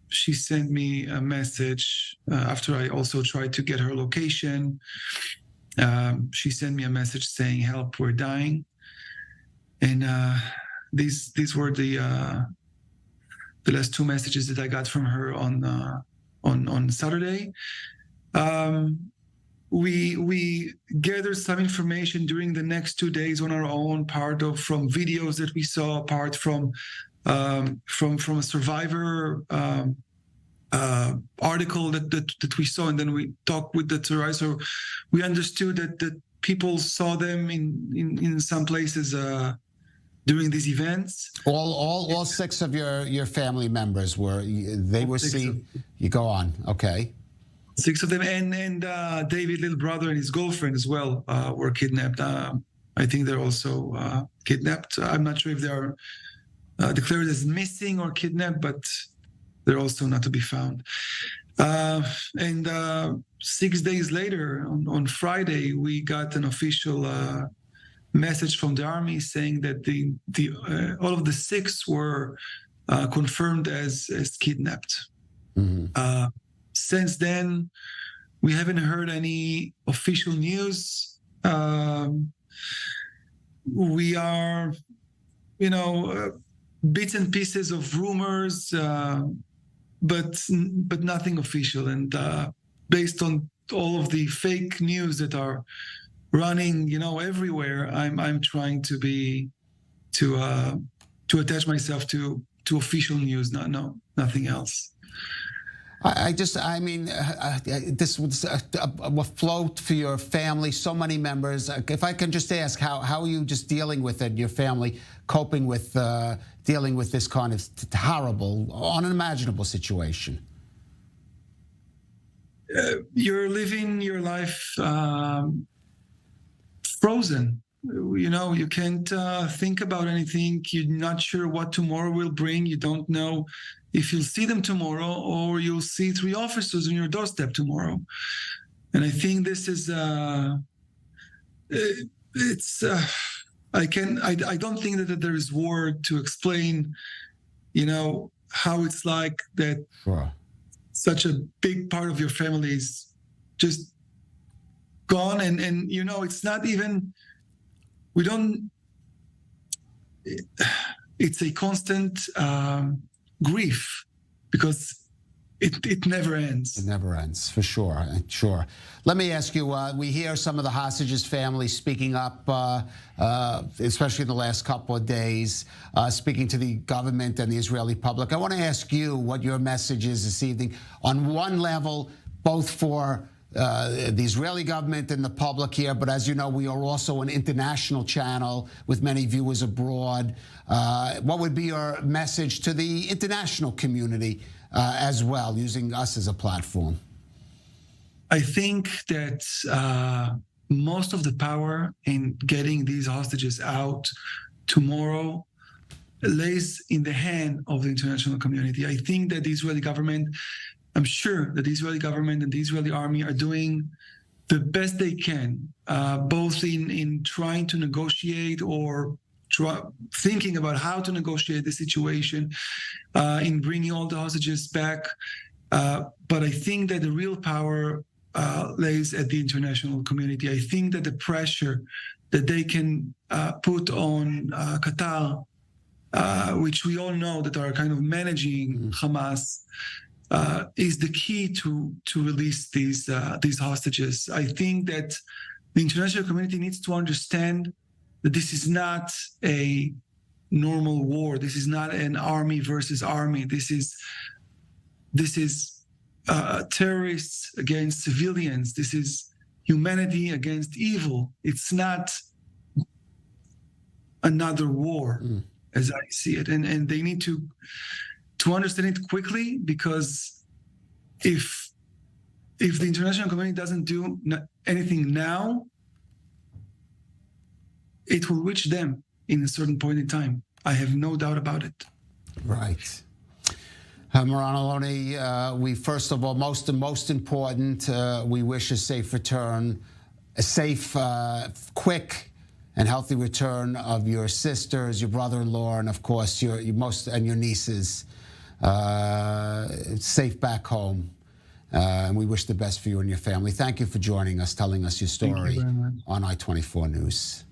she sent me a message after I also tried to get her location. She sent me a message saying, "Help, we're dying." And these were the last 2 messages that I got from her on Saturday. We gathered some information during the next 2 days on our own, from videos that we saw, apart from a survivor article that we saw, and then we talked with the terrorizer. We understood that people saw them in some places during these events. All 6 of your family members were seen. You go on, okay. 6 of them, and David, little brother, and his girlfriend as well were kidnapped. I think they're also kidnapped. I'm not sure if they are declared as missing or kidnapped, but they're also not to be found. And 6 days later, on Friday, we got an official message from the army saying that all of the 6 were confirmed as kidnapped. Mm-hmm. Since then, we haven't heard any official news. We are, bits and pieces of rumors, but nothing official. And based on all of the fake news that are running, everywhere, I'm trying to be attach myself to official news, nothing else. This was a float for your family, so many members. If I can just ask, how are you just dealing with it, your family, coping with dealing with this kind of horrible, unimaginable situation? You're living your life frozen. You can't think about anything. You're not sure what tomorrow will bring. You don't know if you'll see them tomorrow or you'll see 3 officers on your doorstep tomorrow. And I think this is I don't think that there is word to explain, how it's like that. Sure. Such a big part of your family is just gone, and it's not even. It's a constant grief because it never ends. It never ends, for sure. Sure. Let me ask you, we hear some of the hostages' families speaking up, especially in the last couple of days, speaking to the government and the Israeli public. I want to ask you what your message is this evening. On one level, both for the Israeli government and the public here, but as you know, we are also an international channel with many viewers abroad. What would be your message to the international community as well, using us as a platform? I think that most of the power in getting these hostages out tomorrow lays in the hand of the international community. I think that the Israeli government, I'm sure that the Israeli government and the Israeli army are doing the best they can, both in trying to negotiate or thinking about how to negotiate the situation, in bringing all the hostages back. But I think that the real power lays at the international community. I think that the pressure that they can put on Qatar, which we all know that are kind of managing Hamas, is the key to release these hostages. I think that the international community needs to understand that this is not a normal war. This is not an army versus army. This is terrorists against civilians. This is humanity against evil. It's not another war, as I see it. And they need to understand it quickly, because if the international community doesn't do anything now, it will reach them in a certain point in time. I have no doubt about it. Right. Moran Aloni, we first of all, most important, we wish a safe return, a safe, quick, and healthy return of your sisters, your brother-in-law, and of course your nieces, safe back home. And we wish the best for you and your family. Thank you for joining us, telling us your story on I24 News.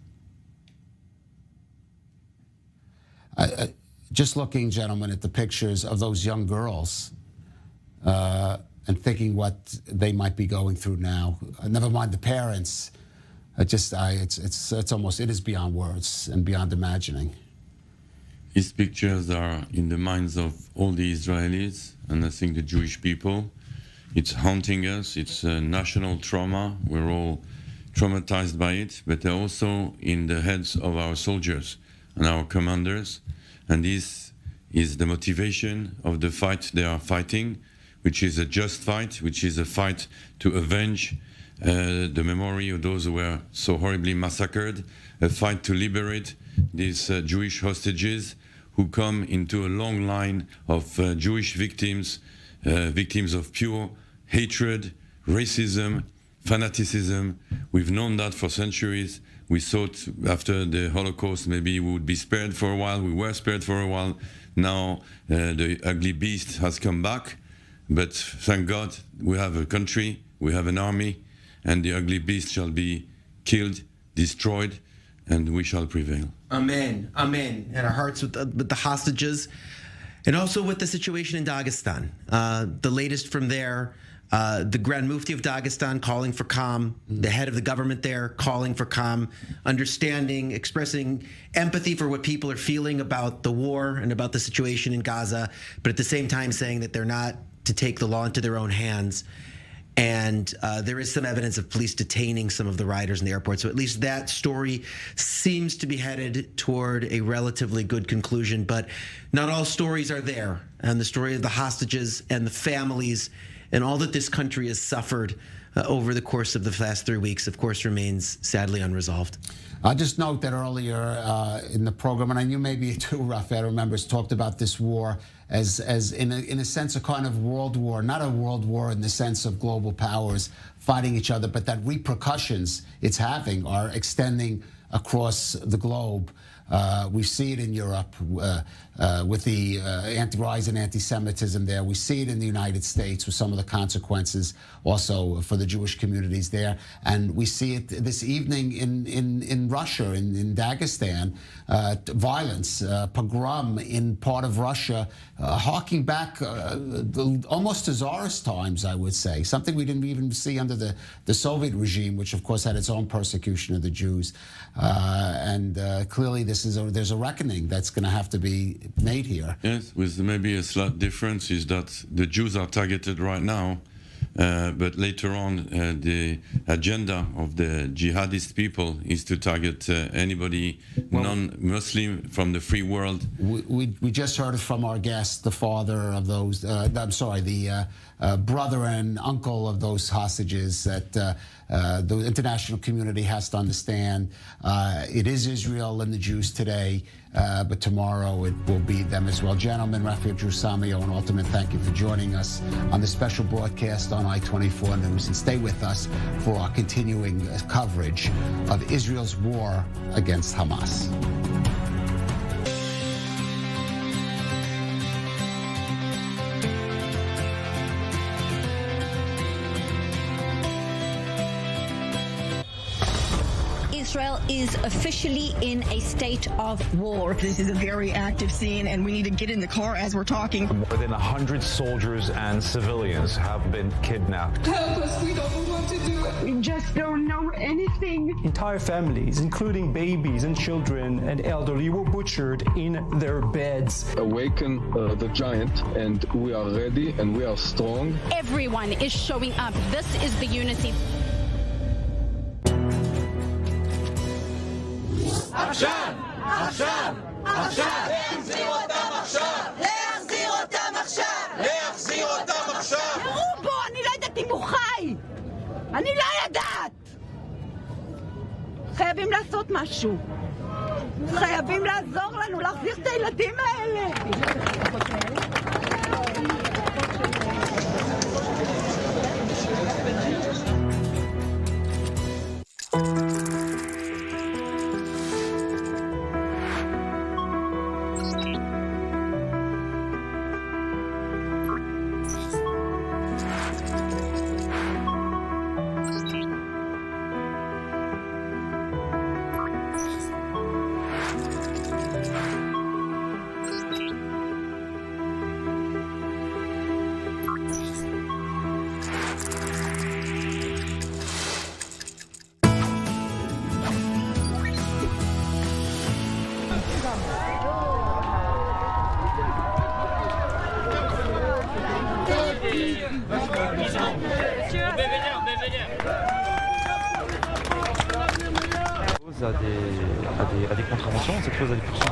Just looking, gentlemen, at the pictures of those young girls and thinking what they might be going through now. Never mind the parents. It is beyond words and beyond imagining. These pictures are in the minds of all the Israelis and I think the Jewish people. It's haunting us. It's a national trauma. We're all traumatized by it, but they're also in the heads of our soldiers and our commanders. And this is the motivation of the fight they are fighting, which is a just fight, which is a fight to avenge the memory of those who were so horribly massacred, a fight to liberate these Jewish hostages who come into a long line of Jewish victims, victims of pure hatred, racism, fanaticism. We've known that for centuries. We thought after the Holocaust maybe we would be spared for a while. We were spared for a while. Now the ugly beast has come back. But thank God we have a country, we have an army, and the ugly beast shall be killed, destroyed, and we shall prevail. Amen. Amen. And our hearts with the hostages and also with the situation in Dagestan. The latest from there, The Grand Mufti of Dagestan calling for calm, the head of the government there calling for calm, understanding, expressing empathy for what people are feeling about the war and about the situation in Gaza, but at the same time saying that they're not to take the law into their own hands. And there is some evidence of police detaining some of the rioters in the airport. So at least that story seems to be headed toward a relatively good conclusion. But not all stories are there. And the story of the hostages and the families and all that this country has suffered over the course of the last 3 weeks, of course, remains sadly unresolved. I'll just note that earlier in the program, and I knew maybe too, Rafael members talked about this war as in a sense a kind of world war, not a world war in the sense of global powers fighting each other, but that repercussions it's having are extending across the globe. We see it in Europe with the rise in anti-Semitism there. We see it in the United States with some of the consequences also for the Jewish communities there. And we see it this evening in Russia, in Dagestan, violence, pogrom in part of Russia, harking back almost to Tsarist times, I would say, something we didn't even see under the Soviet regime, which of course had its own persecution of the Jews. Clearly there's a reckoning that's going to have to be made here. Yes, with maybe a slight difference is that the Jews are targeted right now, but later on the agenda of the jihadist people is to target anybody non-Muslim from the free world. We just heard it from our guest, the father of those, the brother and uncle of those hostages, that the international community has to understand it is Israel and the Jews today, but tomorrow it will be them as well. Gentlemen, Rafael Drusamio and Ultimate, thank you for joining us on this special broadcast on I24 News, and stay with us for our continuing coverage of Israel's war against Hamas. Israel is officially in a state of war. This is a very active scene, and we need to get in the car as we're talking. More than 100 soldiers and civilians have been kidnapped. Help us, we don't know what to do. We just don't know anything. Entire families, including babies and children and elderly, were butchered in their beds. Awaken the giant, and we are ready and we are strong. Everyone is showing up. This is the unity. עכשיו! עכשיו! עכשיו! להחזיר אותם עכשיו! להחזיר אותם עכשיו! להחזיר אותם עכשיו! תראו בו, אני לא יודעת אם הוא חי! אני לא יודעת! חייבים לעשות משהו. חייבים לעזור לנו להחזיר את הילדים האלה! À des contraventions, on s'expose à des poursuites.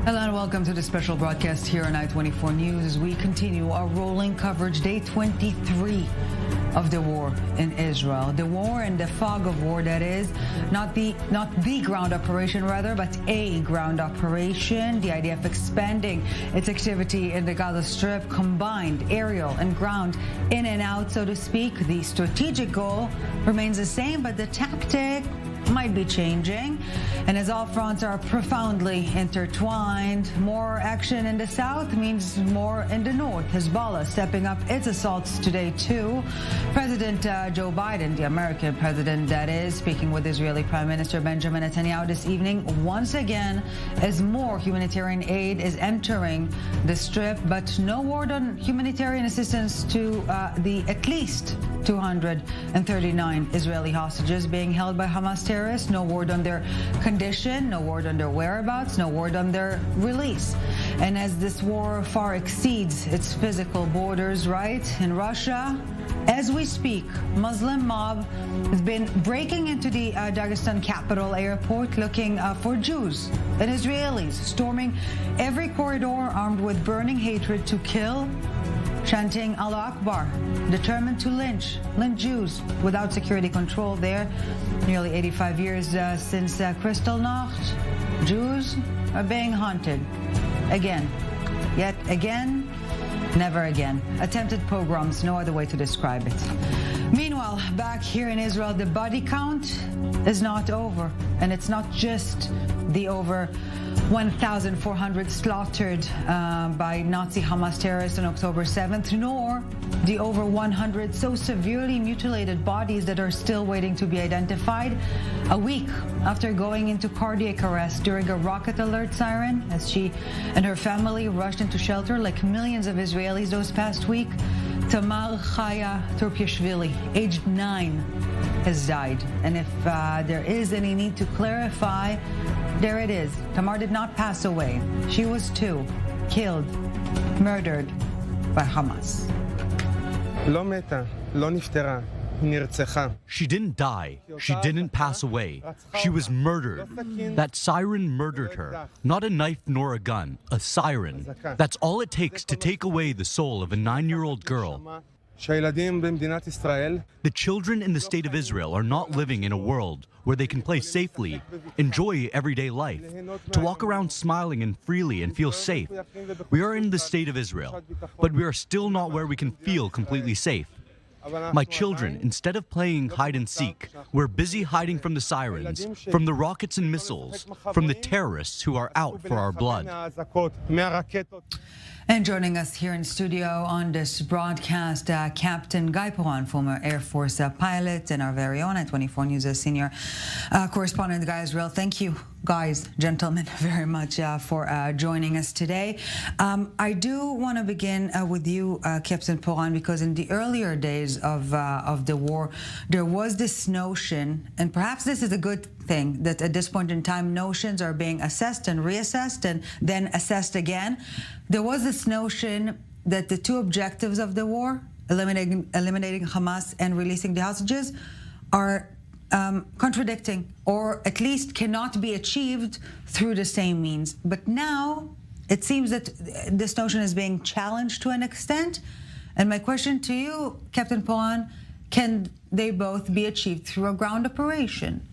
Hello and welcome to the special broadcast here on I24 News as we continue our rolling coverage, day 23 of the war in Israel. The war and the fog of war, that is, not the ground operation rather, but a ground operation. The IDF expanding its activity in the Gaza Strip, combined aerial and ground, in and out, so to speak. The strategic goal remains the same, but the tactic might be changing. And as all fronts are profoundly intertwined, more action in the south means more in the north. Hezbollah stepping up its assaults today too. President Joe Biden, the American president that is, speaking with Israeli Prime Minister Benjamin Netanyahu this evening once again as more humanitarian aid is entering the Strip, but no word on humanitarian assistance to the at least 239 Israeli hostages being held by Hamas terrorists. No word on their condition, no word on their whereabouts, no word on their release. And as this war far exceeds its physical borders, right, in Russia, as we speak, Muslim mob has been breaking into the Dagestan capital airport looking for Jews and Israelis, storming every corridor armed with burning hatred to kill, chanting Allah Akbar, determined to lynch Jews without security control there. Nearly 85 years since Kristallnacht, Jews are being hunted again, yet again, never again. Attempted pogroms, no other way to describe it. Meanwhile, back here in Israel, the body count is not over, and it's not just the over 1,400 slaughtered by Nazi Hamas terrorists on October 7th, nor the over 100 so severely mutilated bodies that are still waiting to be identified a week after going into cardiac arrest during a rocket alert siren as she and her family rushed into shelter like millions of Israelis those past week. Tamar Chaya Turpiashvili, aged 9, has died. And if there is any need to clarify, there it is. Tamar did not pass away. She was 2, killed, murdered by Hamas. לא מתה, לא נפטרה, נרצחה. She didn't die. She didn't pass away. She was murdered. That siren murdered her. Not a knife nor a gun, a siren. That's all it takes to take away the soul of a 9-year-old girl. The children in the state of Israel are not living in a world where they can play safely, enjoy everyday life, to walk around smiling and freely and feel safe. We are in the state of Israel, but we are still not where we can feel completely safe. My children, instead of playing hide and seek, we're busy hiding from the sirens, from the rockets and missiles, from the terrorists who are out for our blood. And joining us here in studio on this broadcast, Captain Guy Poran, former Air Force pilot, and our very own I24 News senior correspondent, Guy Israel. Thank you, guys, gentlemen, very much for joining us today. I do want to begin with you, Captain Poran, because in the earlier days of the war, there was this notion, and perhaps this is a good thing, that at this point in time, notions are being assessed and reassessed and then assessed again. There was this notion that the two objectives of the war, eliminating Hamas and releasing the hostages, are contradicting, or at least cannot be achieved through the same means. But now it seems that this notion is being challenged to an extent. And my question to you, Captain Poran, can they both be achieved through a ground operation?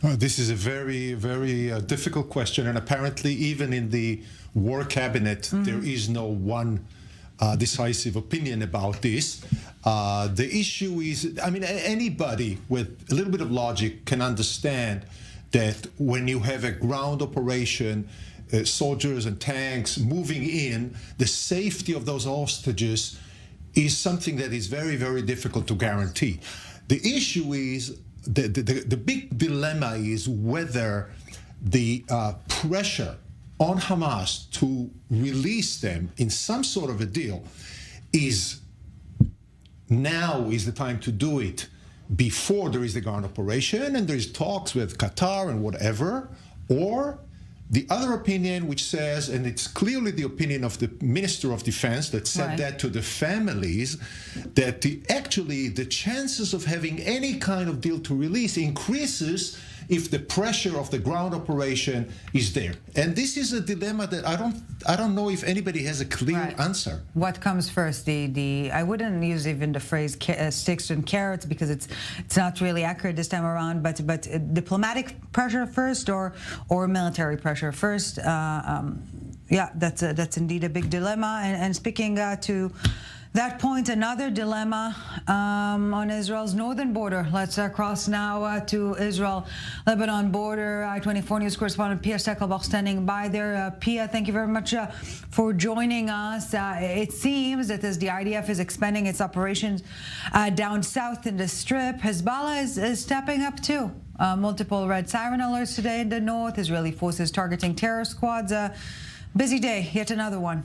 This is a very, very difficult question, and apparently even in the war cabinet, there is no one decisive opinion about this. The issue is, I mean, anybody with a little bit of logic can understand that when you have a ground operation, soldiers and tanks moving in, the safety of those hostages is something that is very, very difficult to guarantee. The issue is, the big dilemma is whether the pressure on Hamas to release them in some sort of a deal is the time to do it before there is the ground operation and there is talks with Qatar and whatever, or the other opinion which says, and it's clearly the opinion of the Minister of Defense that said that to the families, that actually the chances of having any kind of deal to release increases if the pressure of the ground operation is there. And this is a dilemma that I don't know if anybody has a clear answer. What comes first? I wouldn't use even the phrase sticks and carrots because it's not really accurate this time around. But diplomatic pressure first or military pressure first? Yeah, that's indeed a big dilemma. And speaking to that point, another dilemma on Israel's northern border. Let's cross now to Israel-Lebanon border. I24 News correspondent Pia Steckelbach standing by there. Pia, thank you very much for joining us. It seems that as the IDF is expanding its operations down south in the Strip, Hezbollah is stepping up too. Multiple red siren alerts today in the north. Israeli forces targeting terror squads. Busy day, yet another one.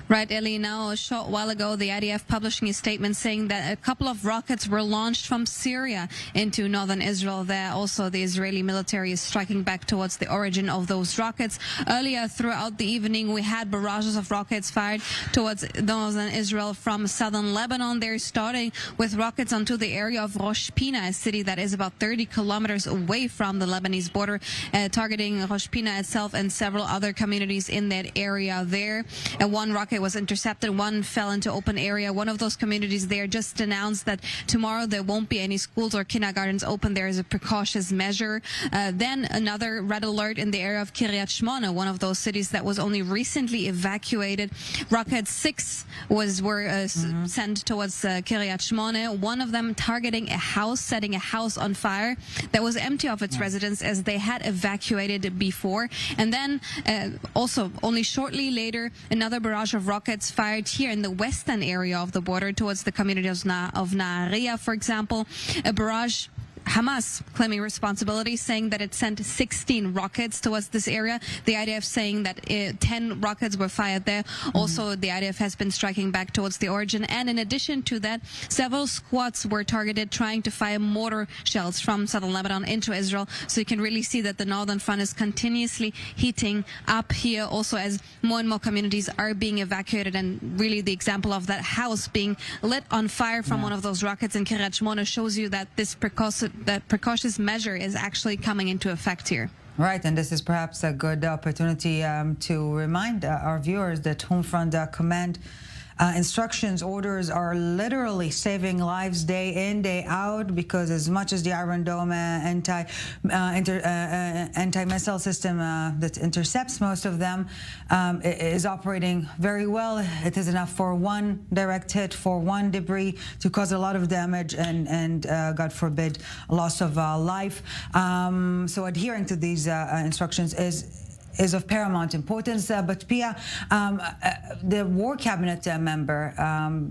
Right, Eli. Now, a short while ago, the IDF publishing a statement saying that a couple of rockets were launched from Syria into northern Israel. There, also, the Israeli military is striking back towards the origin of those rockets. Earlier, throughout the evening, we had barrages of rockets fired towards northern Israel from southern Lebanon. They're starting with rockets onto the area of Rosh Pina, a city that is about 30 kilometers away from the Lebanese border, targeting Rosh Pina itself and several other communities in that area there. And one rocket was intercepted, one fell into open area. One of those communities there just announced that tomorrow there won't be any schools or kindergartens open there as a precautious measure. Then another red alert in the area of Kiryat Shmona, one of those cities that was only recently evacuated. Rocket 6 were sent towards Kiryat Shmona, one of them targeting a house, setting a house on fire that was empty of its residents as they had evacuated before. And then also only shortly later, another barrage of rockets fired here in the western area of the border towards the community of Nahariya, for example. A barrage, Hamas claiming responsibility, saying that it sent 16 rockets towards this area. The IDF saying that 10 rockets were fired there. Also, the IDF has been striking back towards the origin. And in addition to that, several squads were targeted trying to fire mortar shells from southern Lebanon into Israel. So you can really see that the northern front is continuously heating up here. Also, as more and more communities are being evacuated, and really the example of that house being lit on fire from one of those rockets in Kiryat Shmona shows you that this precautionary measure is actually coming into effect here. Right, and this is perhaps a good opportunity to remind our viewers that Homefront Command instructions, orders are literally saving lives day in, day out, because as much as the Iron Dome anti-missile system that intercepts most of them is operating very well, it is enough for one direct hit, for one debris to cause a lot of damage and God forbid, loss of life. So adhering to these instructions is of paramount importance. But Pia, the War Cabinet member,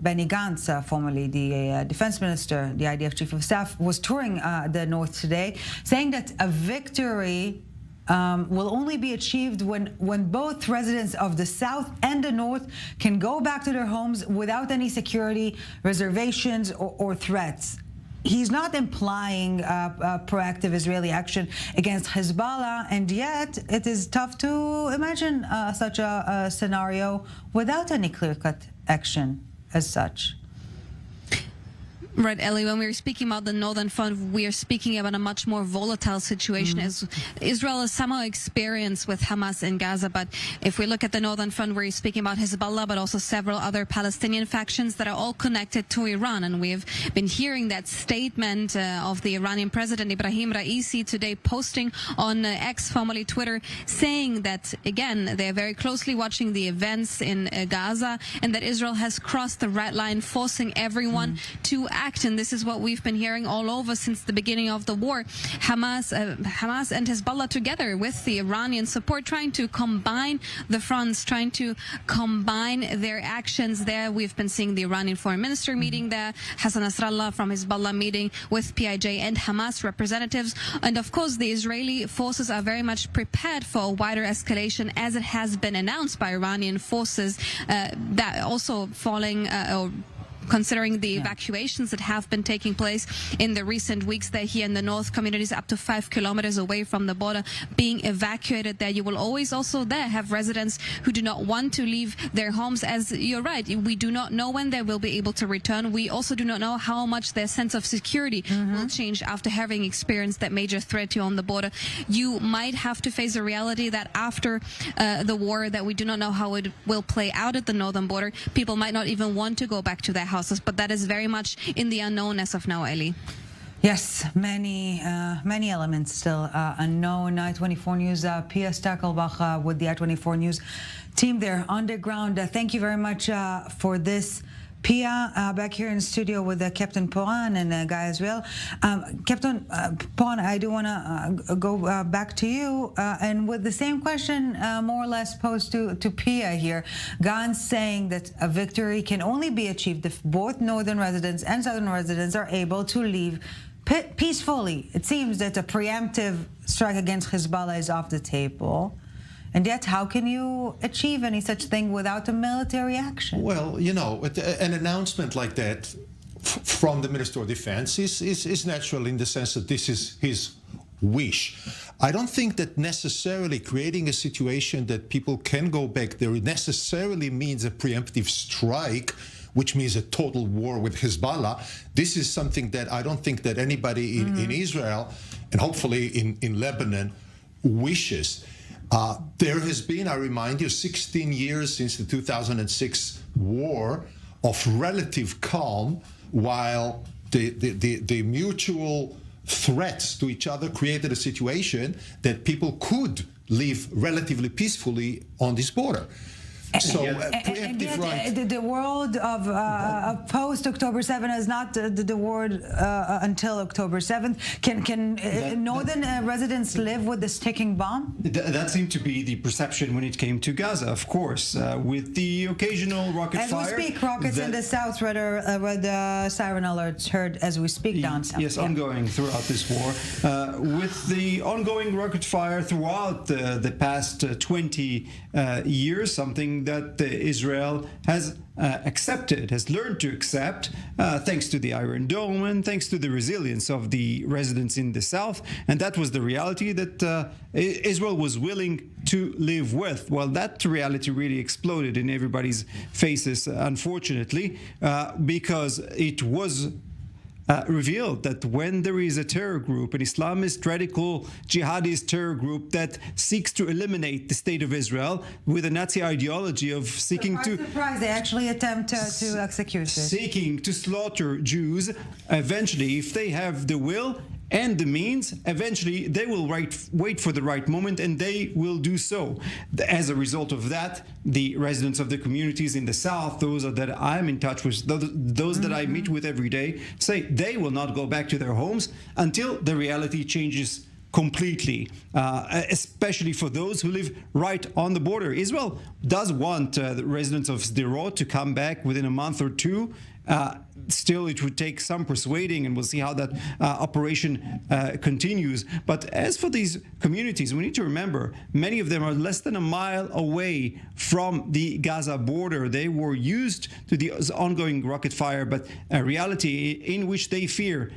Benny Gantz, formerly the defense minister, the IDF chief of staff, was touring the north today, saying that a victory will only be achieved when both residents of the south and the north can go back to their homes without any security reservations or threats. He's not implying proactive Israeli action against Hezbollah, and yet it is tough to imagine such a scenario without any clear-cut action as such. Right, Ellie, when we were speaking about the Northern Front, we are speaking about a much more volatile situation as Israel is somehow experienced with Hamas in Gaza. But if we look at the Northern Front, we're speaking about Hezbollah, but also several other Palestinian factions that are all connected to Iran. And we've been hearing that statement of the Iranian president, Ibrahim Raisi, today posting on X, formerly Twitter, saying that, again, they're very closely watching the events in Gaza and that Israel has crossed the red line, forcing everyone to act. And this is what we've been hearing all over since the beginning of the war. Hamas and Hezbollah together with the Iranian support, trying to combine the fronts, trying to combine their actions there. We've been seeing the Iranian foreign minister meeting there, Hassan Nasrallah from Hezbollah meeting with PIJ and Hamas representatives. And of course, the Israeli forces are very much prepared for a wider escalation, as it has been announced by Iranian forces, that also falling considering the evacuations that have been taking place in the recent weeks there here in the north, communities up to 5 kilometers away from the border being evacuated there. You will always also there have residents who do not want to leave their homes, as you're right. We do not know when they will be able to return. We also do not know how much their sense of security will change after having experienced that major threat to you on the border. You might have to face a reality that after the war, that we do not know how it will play out at the northern border. People might not even want to go back to their houses, but that is very much in the unknown as of now, Eli. Yes, many elements still unknown. I24 News, Pia Stackelbach with the I24 News team there on the ground. Thank you very much for this. Pia, back here in the studio with Captain Pohan and Guy Israel. Captain Pohan, I do want to go back to you and with the same question more or less posed to Pia here. Gantz saying that a victory can only be achieved if both northern residents and southern residents are able to leave peacefully. It seems that a preemptive strike against Hezbollah is off the table. And yet, how can you achieve any such thing without a military action? Well, you know, an announcement like that from the Minister of Defense is natural in the sense that this is his wish. I don't think that necessarily creating a situation that people can go back there necessarily means a preemptive strike, which means a total war with Hezbollah. This is something that I don't think that anybody in Israel and hopefully in Lebanon wishes. There has been, I remind you, 16 years since the 2006 war of relative calm, while the mutual threats to each other created a situation that people could live relatively peacefully on this border. So, preemptive right. The world of post-October 7 is not the word until October 7th. Can northern residents live with this ticking bomb? That seemed to be the perception when it came to Gaza, of course, with the occasional rocket fire. As we speak, rockets in the south, where the siren alerts heard as we speak down south. Yes, ongoing throughout this war. With the ongoing rocket fire throughout the past 20 years, something that Israel has accepted, has learned to accept, thanks to the Iron Dome and thanks to the resilience of the residents in the south. And that was the reality that Israel was willing to live with. Well, that reality really exploded in everybody's faces, unfortunately, because it was revealed that when there is a terror group, an Islamist radical jihadist terror group that seeks to eliminate the state of Israel with a Nazi ideology of seeking surprise, they actually attempt to execute it. Seeking to slaughter Jews, eventually, if they have the will and the means, eventually they will wait for the right moment, and they will do so. As a result of that, the residents of the communities in the south, those that I'm in touch with, those that I meet with every day, say they will not go back to their homes until the reality changes completely, especially for those who live right on the border. Israel does want the residents of Sderot to come back within a month or two. Still, it would take some persuading, and we'll see how that operation continues. But as for these communities, we need to remember many of them are less than a mile away from the Gaza border. They were used to the ongoing rocket fire, but a reality in which they fear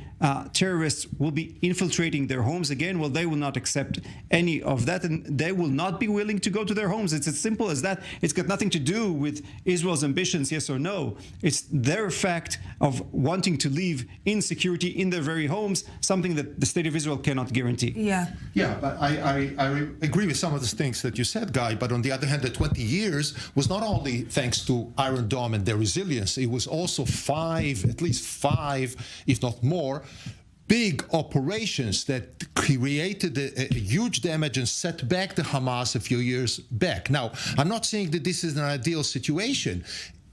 terrorists will be infiltrating their homes again. Well, they will not accept any of that, and they will not be willing to go to their homes. It's as simple as that. It's got nothing to do with Israel's ambitions, yes or no. It's their fact of wanting to live in security in their very homes, something that the state of Israel cannot guarantee. Yeah, but I agree with some of the things that you said, Guy, but on the other hand, the 20 years was not only thanks to Iron Dome and their resilience, it was also at least five, if not more, big operations that created a huge damage and set back the Hamas a few years back. Now, I'm not saying that this is an ideal situation.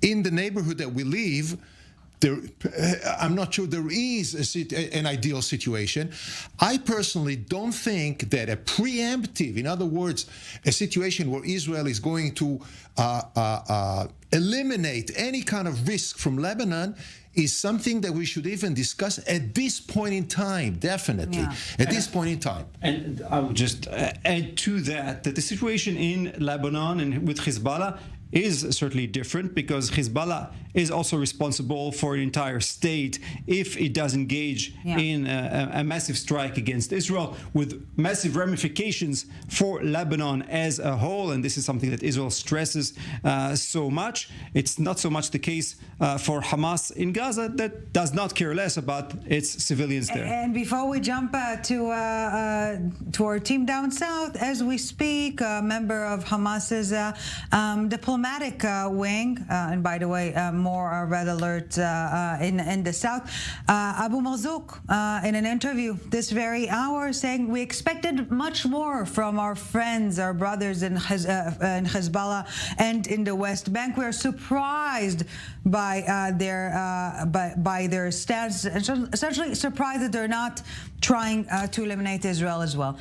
In the neighborhood that we live, I'm not sure there is an ideal situation. I personally don't think that a preemptive, in other words, a situation where Israel is going to eliminate any kind of risk from Lebanon is something that we should even discuss at this point in time, definitely, at this point in time. And I would just add to that the situation in Lebanon and with Hezbollah is certainly different, because Hezbollah is also responsible for an entire state if it does engage in a massive strike against Israel, with massive ramifications for Lebanon as a whole. And this is something that Israel stresses so much. It's not so much the case for Hamas in Gaza, that does not care less about its civilians there. And before we jump to our team down south, as we speak, a member of Hamas's diplomatic wing, and by the way, more red alert in the south, Abu Marzouk, in an interview this very hour, saying we expected much more from our friends, our brothers in Hezbollah and in the West Bank. We are surprised by their stance, essentially surprised that they're not trying to eliminate Israel as well.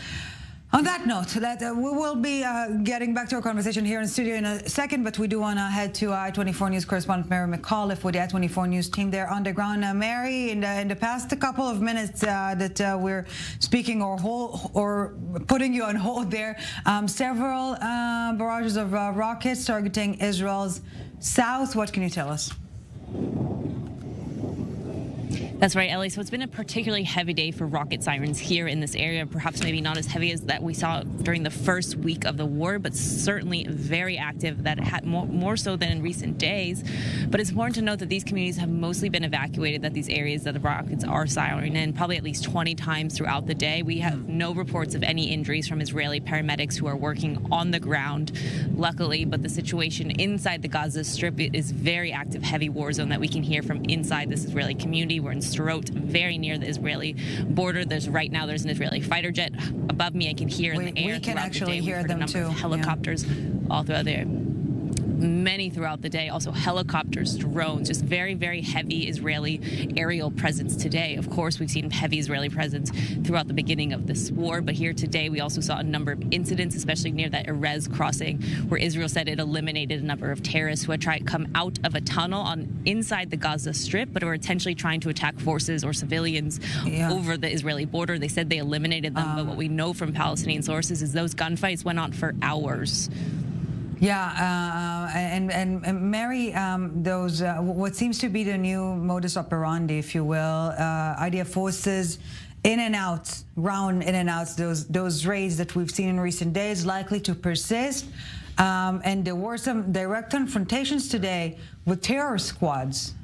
On that note, we will be getting back to our conversation here in the studio in a second, but we do want to head to I24 News correspondent Mary McAuliffe with the I24 News team there on the ground. Mary, in the past couple of minutes that we're speaking or putting you on hold there, several barrages of rockets targeting Israel's south. What can you tell us? That's right, Ellie. So it's been a particularly heavy day for rocket sirens here in this area, perhaps maybe not as heavy as that we saw during the first week of the war, but certainly very active, that had more so than in recent days. But it's important to note that these communities have mostly been evacuated, that these areas that the rockets are sirening in probably at least 20 times throughout the day. We have no reports of any injuries from Israeli paramedics who are working on the ground, luckily, but the situation inside the Gaza Strip is very active, heavy war zone that we can hear from inside this Israeli community. We're in Sderot, very near the Israeli border. Right now there's an Israeli fighter jet above me. I can hear in the air. We can actually hear them too. Helicopters all throughout there. Many throughout the day, also helicopters, drones, just very, very heavy Israeli aerial presence today. Of course, we've seen heavy Israeli presence throughout the beginning of this war, but here today we also saw a number of incidents, especially near that Erez crossing, where Israel said it eliminated a number of terrorists who had tried to come out of a tunnel inside the Gaza Strip, but were intentionally trying to attack forces or civilians over the Israeli border. They said they eliminated them, but what we know from Palestinian sources is those gunfights went on for hours. Yeah, and Mary, those what seems to be the new modus operandi, if you will, IDF forces in and out, round in and out, those raids that we've seen in recent days, likely to persist. And there were some direct confrontations today with terror squads.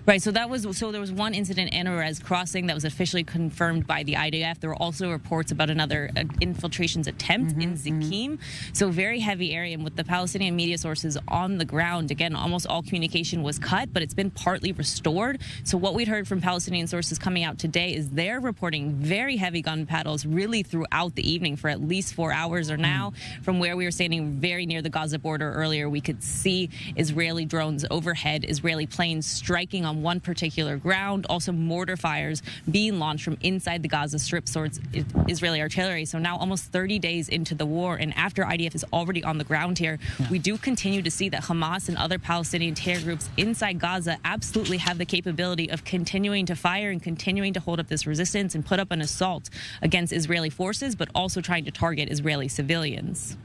Right, so there was one incident in Erez crossing that was officially confirmed by the IDF. There were also reports about another infiltrations attempt in Zikim. So very heavy area, and with the Palestinian media sources on the ground, again, almost all communication was cut, but it's been partly restored. So what we'd heard from Palestinian sources coming out today is they're reporting very heavy gun battles really throughout the evening for at least 4 hours or now. From where we were standing very near the Gaza border earlier, we could see Israeli drones overhead, Israeli planes striking on one particular ground, also mortar fires being launched from inside the Gaza Strip towards Israeli artillery. So now almost 30 days into the war, and after IDF is already on the ground here, we do continue to see that Hamas and other Palestinian terror groups inside Gaza absolutely have the capability of continuing to fire and continuing to hold up this resistance and put up an assault against Israeli forces, but also trying to target Israeli civilians.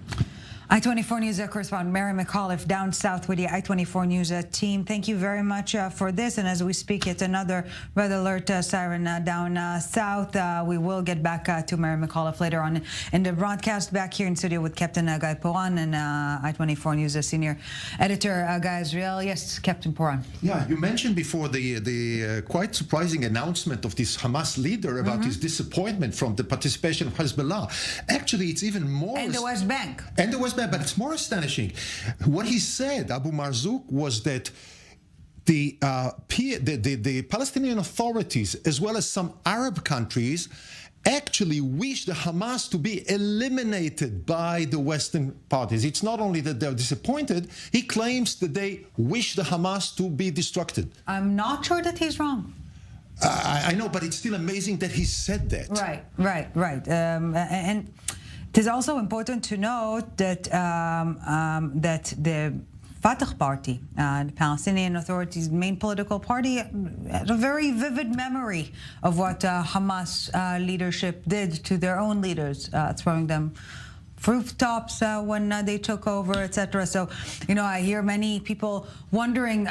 I24 News correspondent Mary McAuliffe down south with the I24 News team. Thank you very much for this. And as we speak, it's another red alert siren down south. We will get back to Mary McAuliffe later on in the broadcast. Back here in studio with Captain Guy Poran and I24 News senior editor Guy Israel. Yes, Captain Poran. Yeah, you mentioned before the quite surprising announcement of this Hamas leader about his disappointment from the participation of Hezbollah. Actually, it's even more... And the West Bank. And the West Bank, but it's more astonishing. What he said, Abu Marzouk, was that the Palestinian authorities, as well as some Arab countries, actually wish the Hamas to be eliminated by the Western parties. It's not only that they're disappointed, he claims that they wish the Hamas to be destructed. I'm not sure that he's wrong. I know, but it's still amazing that he said that. Right. And it is also important to note that that the Fatah party, the Palestinian Authority's main political party, has a very vivid memory of what Hamas leadership did to their own leaders, throwing them rooftops when they took over, etc. So, I hear many people wondering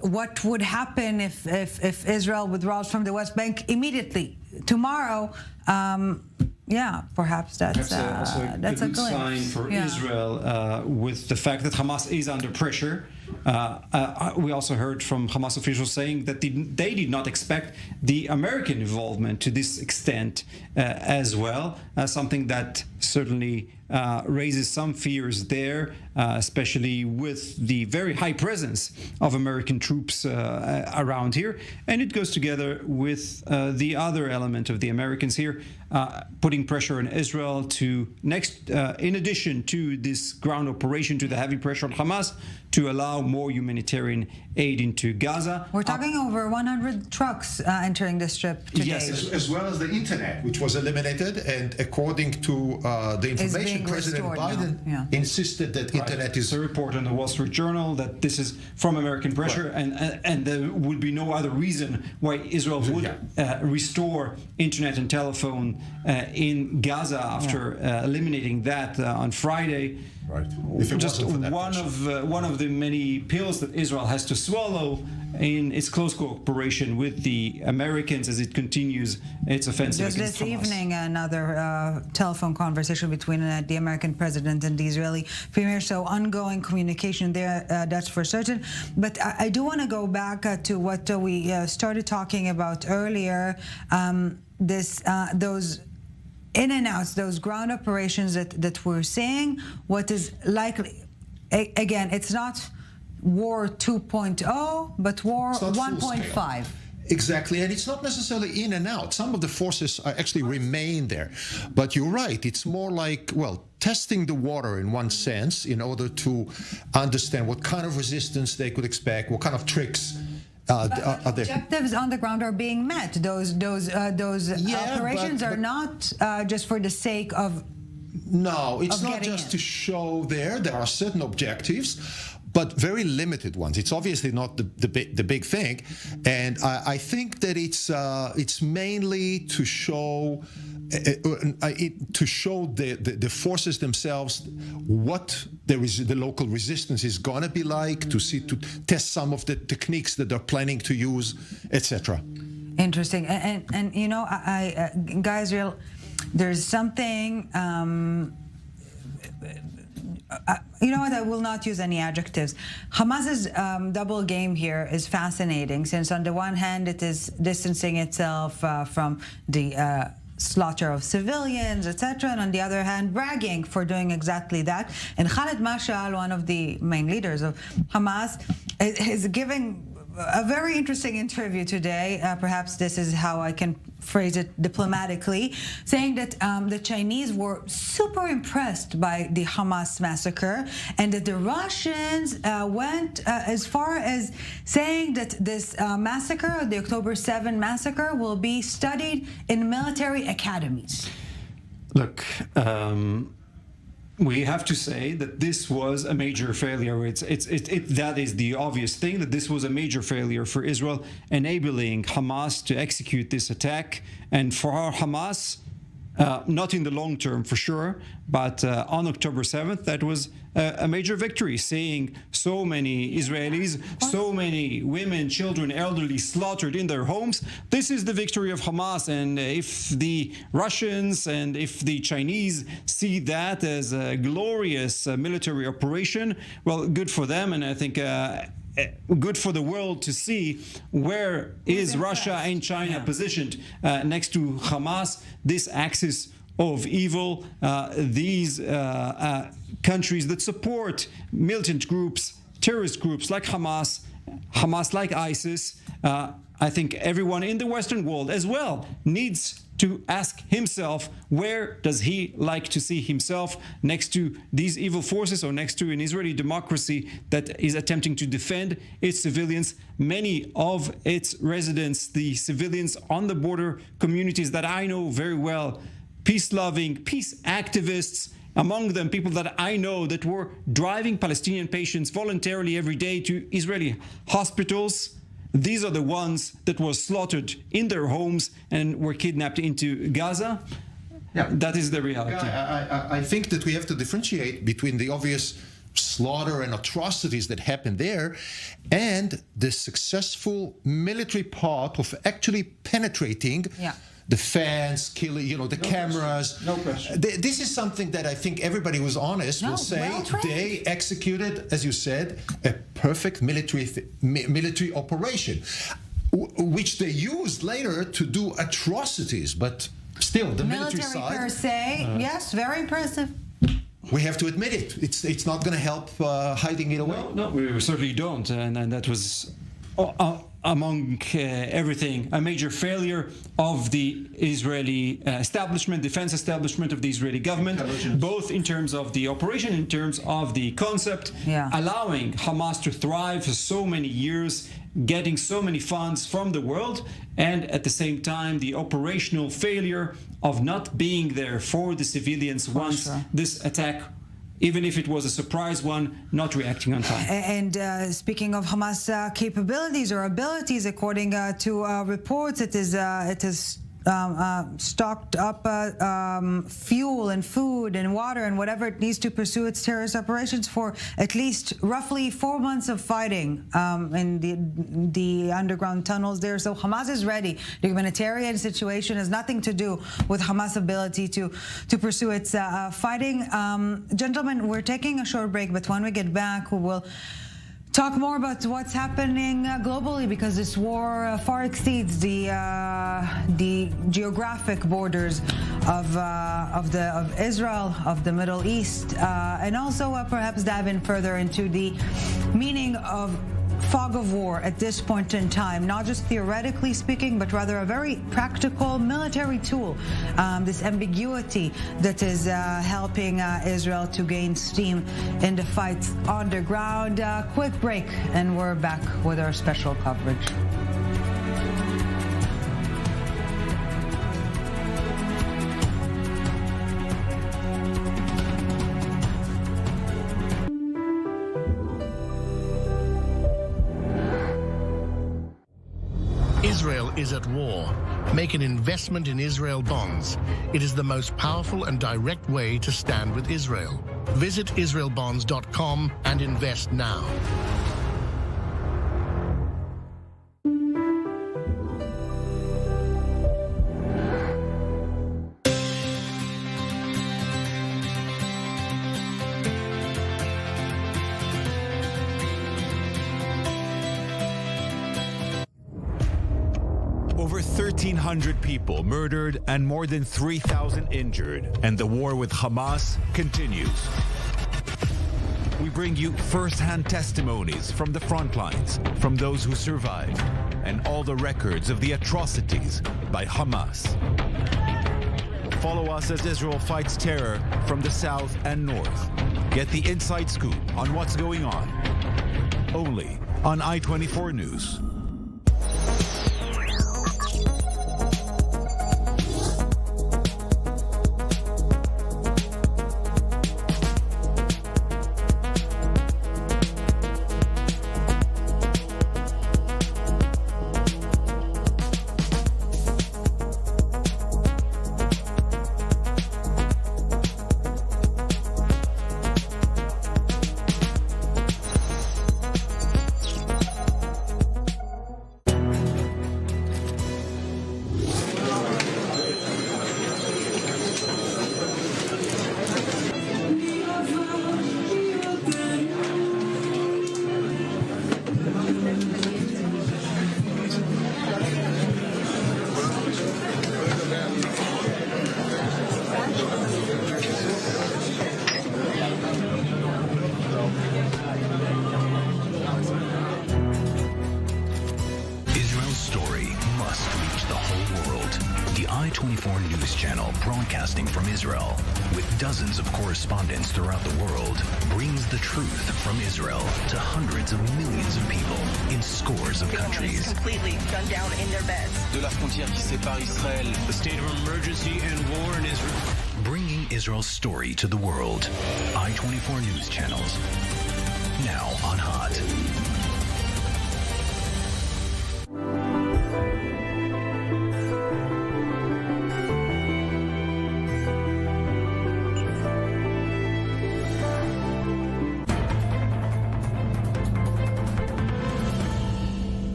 what would happen if Israel withdraws from the West Bank immediately tomorrow. Perhaps that's also a good sign for Israel with the fact that Hamas is under pressure. We also heard from Hamas officials saying that they did not expect the American involvement to this extent as well, something that certainly raises some fears there, especially with the very high presence of American troops around here. And it goes together with the other element of the Americans here, putting pressure on Israel to in addition to this ground operation, to the heavy pressure on Hamas, to allow more humanitarian aid into Gaza. We're talking over 100 trucks entering the strip today. Yes, as well as the internet, which was eliminated, and according to the information, President Biden insisted that internet is... a report in the Wall Street Journal that this is from American pressure, and there would be no other reason why Israel would restore internet and telephone in Gaza after eliminating that on Friday. Right. Just one of the many pills that Israel has to swallow in its close cooperation with the Americans as it continues its offensive Just against this Hamas. evening, another telephone conversation between the American president and the Israeli premier. So ongoing communication there, that's for certain. But I do want to go back to what we started talking about earlier. Those in and outs, those ground operations that we're seeing, what is likely, again, it's not war 2.0, but war 1.5. Exactly, and it's not necessarily in and out. Some of the forces actually remain there. But you're right, it's more like, testing the water in one sense in order to understand what kind of resistance they could expect, what kind of tricks are there. Objectives on the ground are being met. Those operations are not just for the sake of... No, it's not just to show there. There are certain objectives, but very limited ones. It's obviously not the big thing, and I think that it's mainly to show the forces themselves what the local resistance is going to be like, to test some of the techniques that they're planning to use, etc. Interesting, and guys, there's something. You know what? I will not use any adjectives. Hamas's double game here is fascinating, since on the one hand it is distancing itself from the slaughter of civilians, etc., and on the other hand bragging for doing exactly that. And Khaled Mashal, one of the main leaders of Hamas, is giving a very interesting interview today. Perhaps this is how I can phrase it diplomatically, saying that the Chinese were super impressed by the Hamas massacre, and that the Russians went as far as saying that this massacre, the October 7 massacre, will be studied in military academies. Look, we have to say that this was a major failure. That is the obvious thing, that this was a major failure for Israel, enabling Hamas to execute this attack. And for Hamas, not in the long term for sure, but on October 7th, that was a major victory, seeing so many Israelis, so many women, children, elderly slaughtered in their homes. This is the victory of Hamas, and if the Russians and if the Chinese see that as a glorious military operation, well, good for them, and I think good for the world to see where is Russia and China positioned next to Hamas, this axis of evil, these countries that support militant groups, terrorist groups like Hamas like ISIS. I think everyone in the Western world as well needs to ask himself, where does he like to see himself next to these evil forces, or next to an Israeli democracy that is attempting to defend its civilians? Many of its residents, the civilians on the border communities that I know very well, peace-loving, peace activists, among them people that I know that were driving Palestinian patients voluntarily every day to Israeli hospitals. These are the ones that were slaughtered in their homes and were kidnapped into Gaza. That is the reality. I think that we have to differentiate between the obvious slaughter and atrocities that happened there and the successful military part of actually penetrating the fence, killing, the cameras. No question. This is something that I think everybody who's honest will say they executed, as you said, a perfect military operation, which they used later to do atrocities. But still, the military side, per se, yes, very impressive. We have to admit it. It's not going to help hiding it away. No, we certainly don't, and that was among everything a major failure of the Israeli defense establishment of the Israeli government, both in terms of the operation, in terms of the concept, allowing Hamas to thrive for so many years, getting so many funds from the world, and at the same time the operational failure of not being there for the civilians once this attack, even if it was a surprise one, not reacting on time. And speaking of Hamas capabilities or abilities, according to reports, it is stocked up fuel and food and water and whatever it needs to pursue its terrorist operations for at least roughly 4 months of fighting in the underground tunnels there. So Hamas is ready. The humanitarian situation has nothing to do with Hamas' ability to pursue its fighting. Gentlemen, we're taking a short break, but when we get back, we will talk more about what's happening globally, because this war far exceeds the geographic borders of Israel, of the Middle East, and also perhaps dive in further into the meaning of fog of war at this point in time, not just theoretically speaking, but rather a very practical military tool, this ambiguity that is helping Israel to gain steam in the fight on the ground. Quick break, and we're back with our special coverage. Israel is at war. Make an investment in Israel bonds. It is the most powerful and direct way to stand with Israel. Visit israelbonds.com and invest now. Over 1,300 people murdered and more than 3,000 injured, and the war with Hamas continues. We bring you first-hand testimonies from the front lines, from those who survived, and all the records of the atrocities by Hamas. Follow us as Israel fights terror from the south and north. Get the inside scoop on what's going on. Only on I24 News. I24 News Channel, broadcasting from Israel, with dozens of correspondents throughout the world, brings the truth from Israel to hundreds of millions of people in scores of countries. Completely gunned down in their beds. De la frontière qui sépare Israël, the state of emergency and war in Israel. Bringing Israel's story to the world. I24 News Channels. Now on Hot.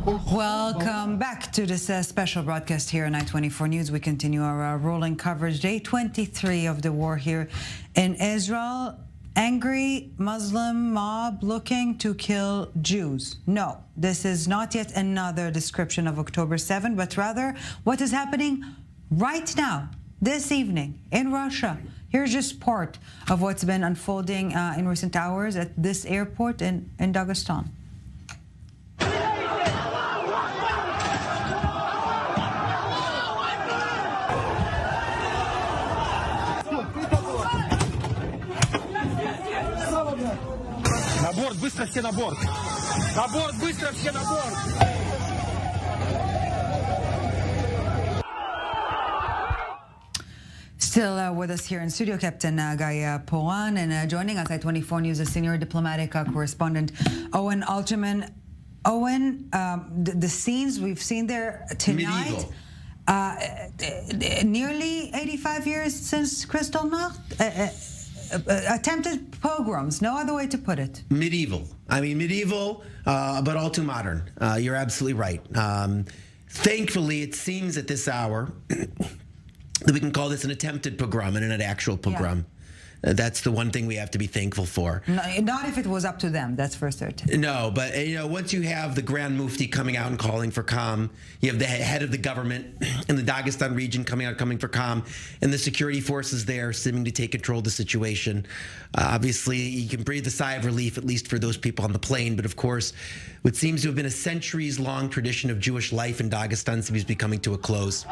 Welcome back to this special broadcast here on I24 News. We continue our rolling coverage, day 23 of the war here in Israel. Angry Muslim mob looking to kill Jews. No, this is not yet another description of October 7, but rather what is happening right now, this evening in Russia. Here's just part of what's been unfolding in recent hours at this airport in Dagestan. На борт, быстро все на борт! На борт, быстро все на борт! Still with us here in studio, Captain Guy Poran, and joining us, I24 News, a senior diplomatic correspondent, Owen Alterman. Owen, the scenes we've seen there tonight, nearly 85 years since Kristallnacht, attempted pogroms, no other way to put it. Medieval. I mean, medieval, but all too modern. You're absolutely right. Thankfully, it seems at this hour that we can call this an attempted pogrom and not an actual pogrom. That's the one thing we have to be thankful for. Not if it was up to them, that's for certain. No, but once you have the Grand Mufti coming out and calling for calm, you have the head of the government in the Dagestan region coming for calm, and the security forces there seeming to take control of the situation. Obviously, you can breathe a sigh of relief, at least for those people on the plane. But of course, what seems to have been a centuries-long tradition of Jewish life in Dagestan seems to be coming to a close.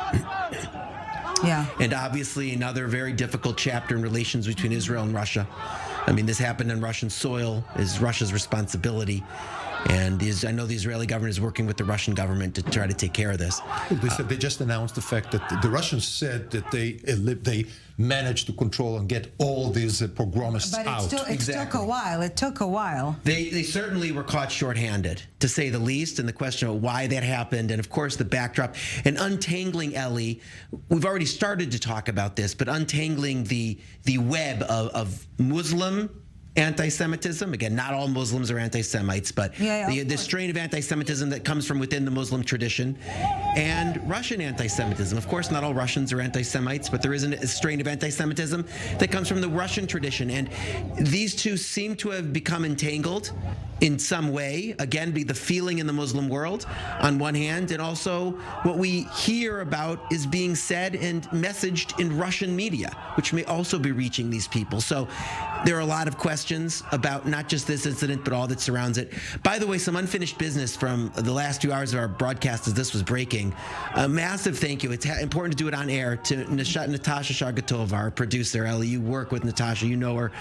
Yeah. And obviously another very difficult chapter in relations between Israel and Russia. I mean, this happened on Russian soil, is Russia's responsibility. And I know the Israeli government is working with the Russian government to try to take care of this. They said they just announced the fact that the Russians said that they managed to control and get all these pogromists out. But it took a while. It took a while. They certainly were caught shorthanded, to say the least, and the question of why that happened, and of course the backdrop, and untangling, Ellie, we've already started to talk about this, but untangling the web of Muslim anti-Semitism. Again, not all Muslims are anti-Semites, but the strain of anti-Semitism that comes from within the Muslim tradition, and Russian anti-Semitism. Of course, not all Russians are anti-Semites, but there is a strain of anti-Semitism that comes from the Russian tradition. And these two seem to have become entangled in some way. Again, be the feeling in the Muslim world on one hand, and also what we hear about is being said and messaged in Russian media, which may also be reaching these people. So there are a lot of questions about not just this incident, but all that surrounds it. By the way, some unfinished business from the last 2 hours of our broadcast as this was breaking. A massive thank you. It's important to do it on air to Natasha Shargatova, our producer. Ellie, you work with Natasha. You know her.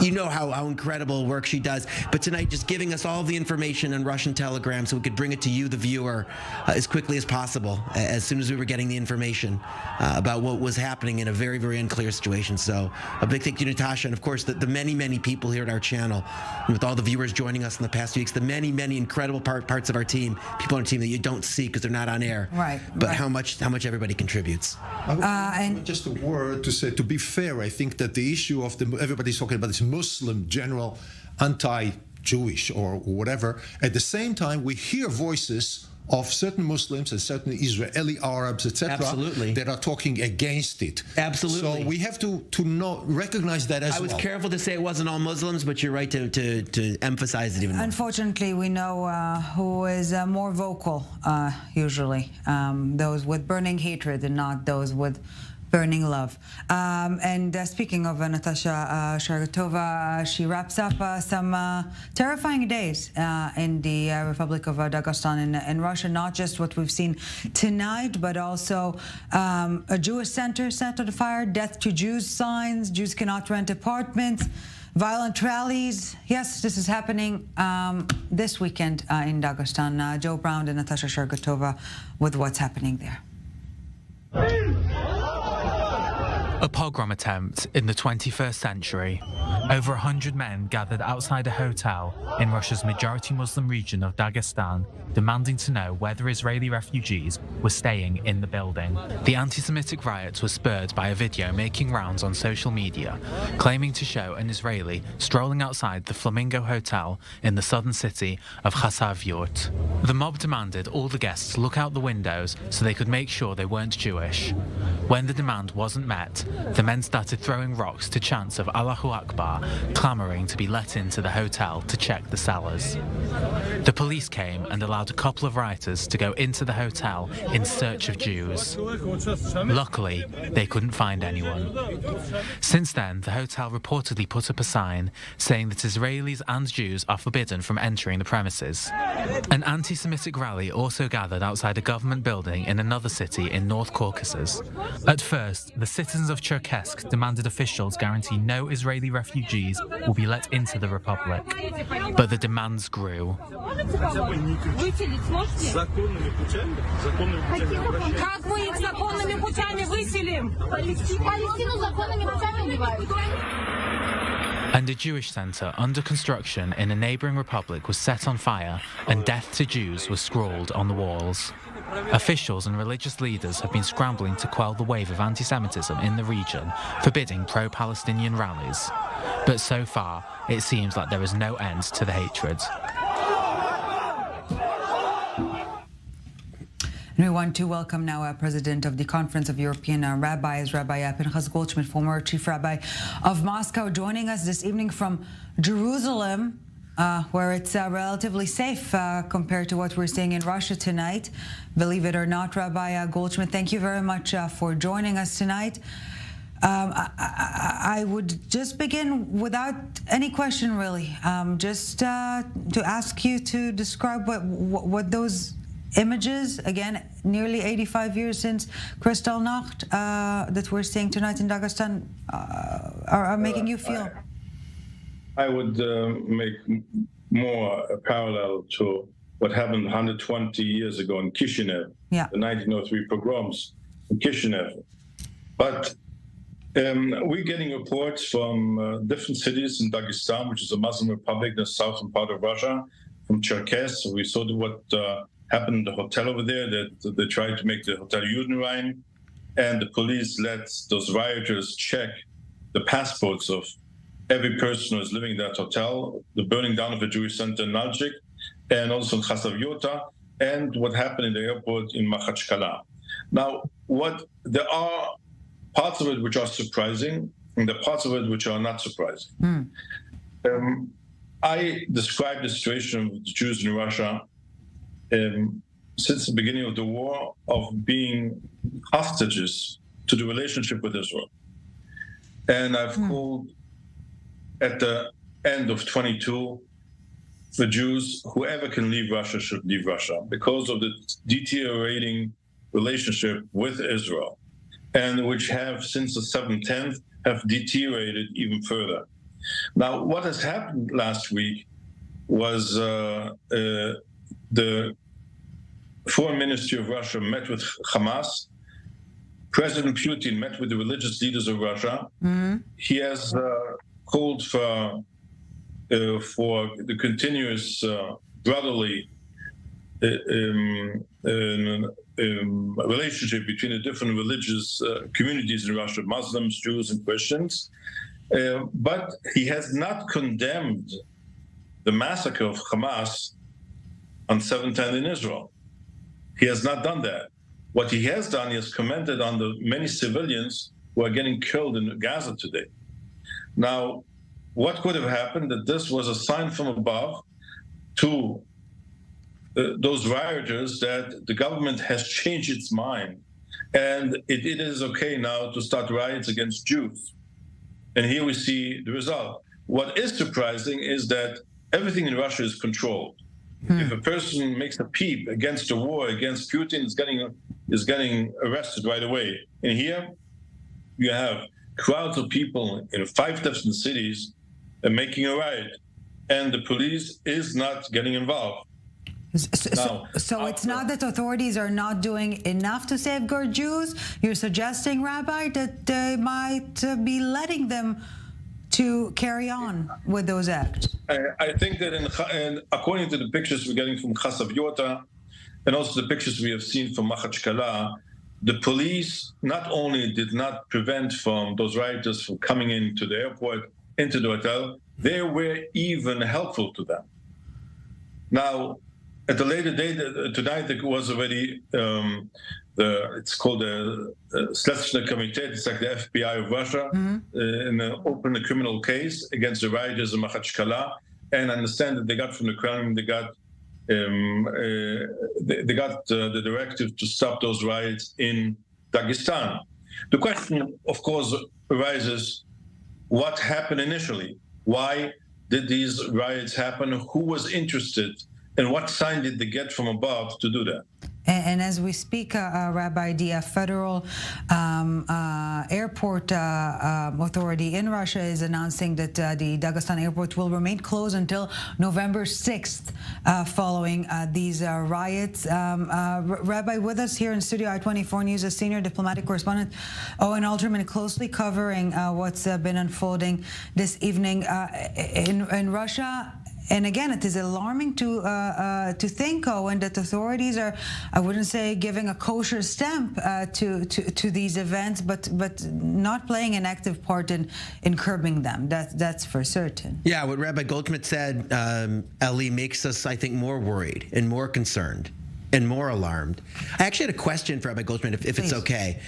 You know how incredible work she does. But tonight, just giving us all the information on Russian Telegram so we could bring it to you, the viewer, as quickly as possible, as soon as we were getting the information about what was happening in a very, very unclear situation. So a big thank you to Natasha, and of course the many, many people here at our channel, and with all the viewers joining us in the past weeks, the many, many incredible parts of our team, people on our team that you don't see because they're not on air. Right. But how much everybody contributes. And just a word to say, to be fair, I think that the issue of everybody's talking about this Muslim general anti-Jewish or whatever. At the same time, we hear voices of certain Muslims and certain Israeli Arabs, etc., that are talking against it. Absolutely. So we have to recognize that as well. I was careful to say it wasn't all Muslims, but you're right to emphasize it even more. Unfortunately, we know who is more vocal, usually. Those with burning hatred and not those with burning love. And speaking of Natasha Shargatova, she wraps up some terrifying days in the Republic of Dagestan in Russia, not just what we've seen tonight, but also a Jewish center set on fire, death to Jews signs, Jews cannot rent apartments, violent rallies. Yes, this is happening this weekend in Dagestan. Joe Brown and Natasha Shargatova with what's happening there. A pogrom attempt in the 21st century. Over 100 men gathered outside a hotel in Russia's majority Muslim region of Dagestan, demanding to know whether Israeli refugees were staying in the building. The anti-Semitic riots were spurred by a video making rounds on social media, claiming to show an Israeli strolling outside the Flamingo Hotel in the southern city of Khasavyurt. The mob demanded all the guests look out the windows so they could make sure they weren't Jewish. When the demand wasn't met, the men started throwing rocks to chants of Allahu Akbar, clamouring to be let into the hotel to check the cellars. The police came and allowed a couple of rioters to go into the hotel in search of Jews. Luckily, they couldn't find anyone. Since then, the hotel reportedly put up a sign saying that Israelis and Jews are forbidden from entering the premises. An anti-Semitic rally also gathered outside a government building in another city in North Caucasus. At first, the citizens of Cherkessk demanded officials guarantee no Israeli refugees will be let into the republic. But the demands grew. And a Jewish centre under construction in a neighbouring republic was set on fire, and "Death to Jews" was scrawled on the walls. Officials and religious leaders have been scrambling to quell the wave of anti-Semitism in the region, forbidding pro-Palestinian rallies. But so far, it seems like there is no end to the hatred. And we want to welcome now President of the Conference of European Rabbis, Rabbi Pinchas Goldschmidt, former Chief Rabbi of Moscow, joining us this evening from Jerusalem, where it's relatively safe compared to what we're seeing in Russia tonight. Believe it or not, Rabbi Goldschmidt, thank you very much for joining us tonight. I would just begin without any question, really, just to ask you to describe what those images, again, nearly 85 years since Kristallnacht, that we're seeing tonight in Dagestan, are making you feel. I would make more a parallel to what happened 120 years ago in Kishinev, the 1903 pogroms in Kishinev. But we're getting reports from different cities in Dagestan, which is a Muslim republic in the southern part of Russia, from Cherkessk. We saw what happened in the hotel over there, that they tried to make the Hotel Judenrein, and the police let those rioters check the passports of every person who is living in that hotel, the burning down of a Jewish center in Nalchik, and also in Khasavyurt, and what happened in the airport in Makhachkala. Now, there are parts of it which are surprising, and there are parts of it which are not surprising. I described the situation of the Jews in Russia since the beginning of the war of being hostages to the relationship with Israel. And I've called at the end of 22 for Jews, whoever can leave Russia should leave Russia because of the deteriorating relationship with Israel, and which have, since the 7/10, have deteriorated even further. Now, what has happened last week was the Foreign Ministry of Russia met with Hamas. President Putin met with the religious leaders of Russia. He has called for the continuous brotherly relationship between the different religious communities in Russia, Muslims, Jews, and Christians. But he has not condemned the massacre of Hamas on 7/10 in Israel. He has not done that. What he has done, he has commented on the many civilians who are getting killed in Gaza today. Now, what could have happened that this was a sign from above to those rioters that the government has changed its mind, and it is okay now to start riots against Jews. And here we see the result. What is surprising is that everything in Russia is controlled. If a person makes a peep against the war, against Putin, is getting arrested right away. And here you have crowds of people in 5 different cities making a riot, and the police is not getting involved. So it's not that authorities are not doing enough to safeguard Jews. You're suggesting, Rabbi, that they might be letting them to carry on with those acts. I think that according to the pictures we're getting from Chasav Yota, and also the pictures we have seen from Machachkala, the police not only did not prevent from those rioters from coming into the airport, into the hotel, they were even helpful to them. Now, at a later date, tonight there was already, it's called the Следственный комитет, it's like the FBI of Russia, in an open criminal case against the rioters in Machachkala, and I understand that they got from the Kremlin, they got the directive to stop those riots in Dagestan. The question, of course, arises, what happened initially? Why did these riots happen? Who was interested? And what sign did they get from above to do that? And as we speak, Rabbi, the federal airport authority in Russia is announcing that the Dagestan airport will remain closed until November 6th following these riots. Rabbi, with us here in studio, I24 News, a senior diplomatic correspondent, Owen Alterman, closely covering what's been unfolding this evening in Russia. And again, it is alarming to think, Owen, that authorities are, I wouldn't say giving a kosher stamp to these events, but not playing an active part in curbing them. That's for certain. Yeah, what Rabbi Goldschmidt said, Eli, makes us, I think, more worried and more concerned and more alarmed. I actually had a question for Rabbi Goldschmidt, if it's okay,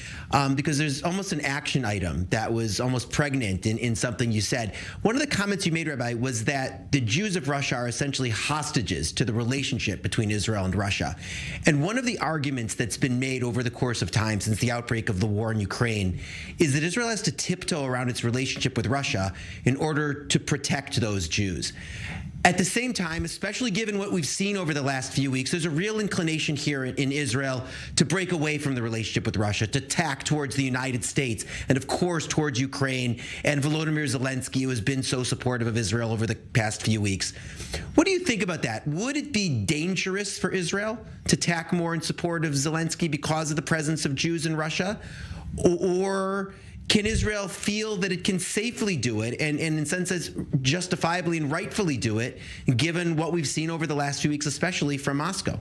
because there's almost an action item that was almost pregnant in something you said. One of the comments you made, Rabbi, was that the Jews of Russia are essentially hostages to the relationship between Israel and Russia. And one of the arguments that's been made over the course of time since the outbreak of the war in Ukraine is that Israel has to tiptoe around its relationship with Russia in order to protect those Jews. At the same time, especially given what we've seen over the last few weeks, there's a real inclination here in Israel to break away from the relationship with Russia, to tack towards the United States, and of course towards Ukraine and Volodymyr Zelensky, who has been so supportive of Israel over the past few weeks. What do you think about that? Would it be dangerous for Israel to tack more in support of Zelensky because of the presence of Jews in Russia? Or can Israel feel that it can safely do it and in some sense justifiably and rightfully do it, given what we've seen over the last few weeks, especially from Moscow?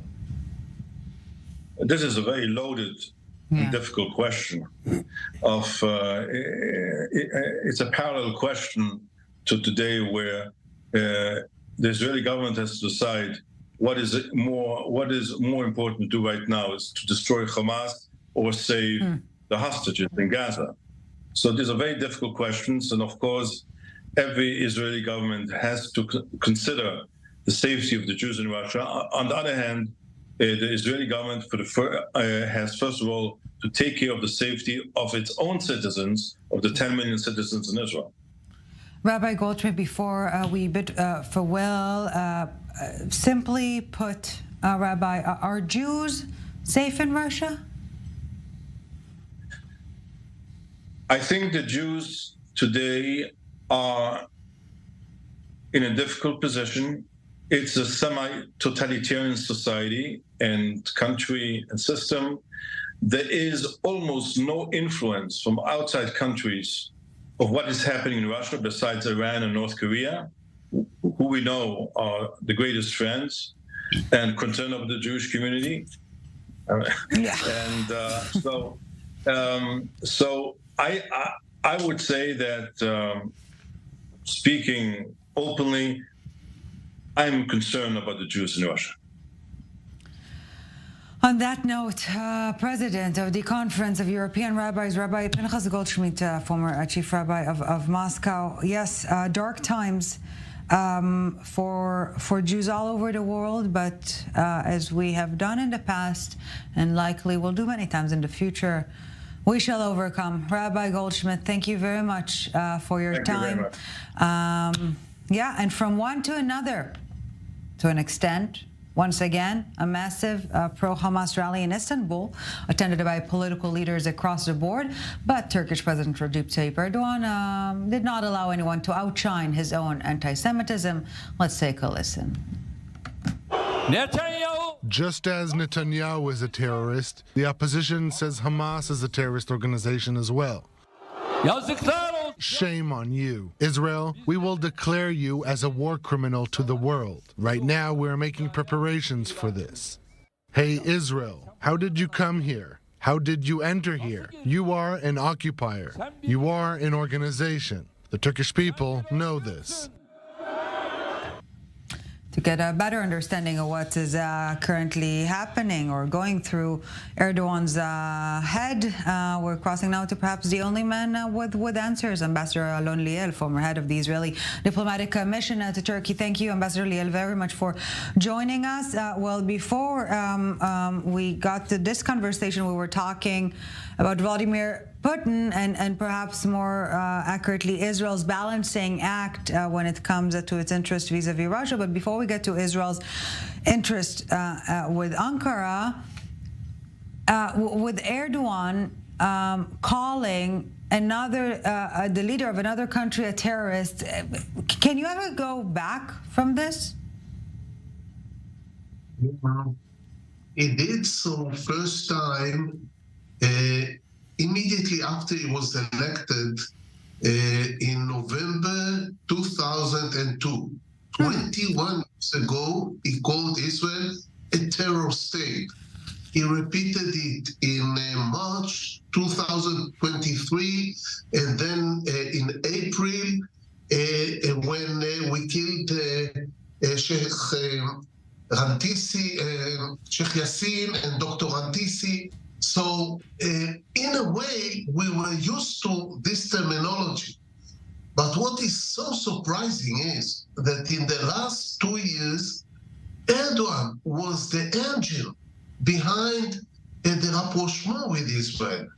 This is a very loaded and difficult question. It's a parallel question to today where the Israeli government has to decide what is more important to do right now, is to destroy Hamas or save the hostages in Gaza. So these are very difficult questions, and of course, every Israeli government has to consider the safety of the Jews in Russia. On the other hand, the Israeli government has, first of all, to take care of the safety of its own citizens, of the 10 million citizens in Israel. Rabbi Goldschmidt, before we bid farewell, simply put, Rabbi, are Jews safe in Russia? I think the Jews today are in a difficult position. It's a semi-totalitarian society and country and system. There is almost no influence from outside countries of what is happening in Russia besides Iran and North Korea, who we know are the greatest friends and concern of the Jewish community. So I would say that, speaking openly, I'm concerned about the Jews in Russia. On that note, President of the Conference of European Rabbis, Rabbi Pinchas Goldschmidt, former Chief Rabbi of Moscow. Yes, dark times for Jews all over the world, but as we have done in the past and likely will do many times in the future, we shall overcome. Rabbi Goldschmidt, thank you very much for your time. And from one to another, to an extent, once again, a massive pro-Hamas rally in Istanbul, attended by political leaders across the board, but Turkish President Recep Tayyip Erdogan did not allow anyone to outshine his own anti-Semitism. Let's take a listen. Netanyahu Just as Netanyahu is a terrorist, the opposition says Hamas is a terrorist organization as well. Shame on you. Israel, we will declare you as a war criminal to the world. Right now, we're making preparations for this. Hey, Israel, how did you come here? How did you enter here? You are an occupier. You are an organization. The Turkish people know this. To get a better understanding of what is currently happening or going through Erdogan's head, we're crossing now to perhaps the only man with answers, Ambassador Alon Liel, former head of the Israeli diplomatic mission to Turkey. Thank you, Ambassador Liel, very much for joining us. Well, before we got to this conversation, we were talking about Vladimir Putin and perhaps more accurately Israel's balancing act when it comes to its interest vis-a-vis Russia. But before we get to Israel's interest with Ankara, with Erdogan calling the leader of another country a terrorist, can you ever go back from this? He did so first time immediately after he was elected in November 2002. 21 years ago, he called Israel a terror state. He repeated it in March 2023, and then in April, when we killed Sheikh Yassin and Dr. Rantisi. So, in a way, we were used to this terminology. But what is so surprising is that in the last 2 years, Erdogan was the engine behind the rapprochement with Israel.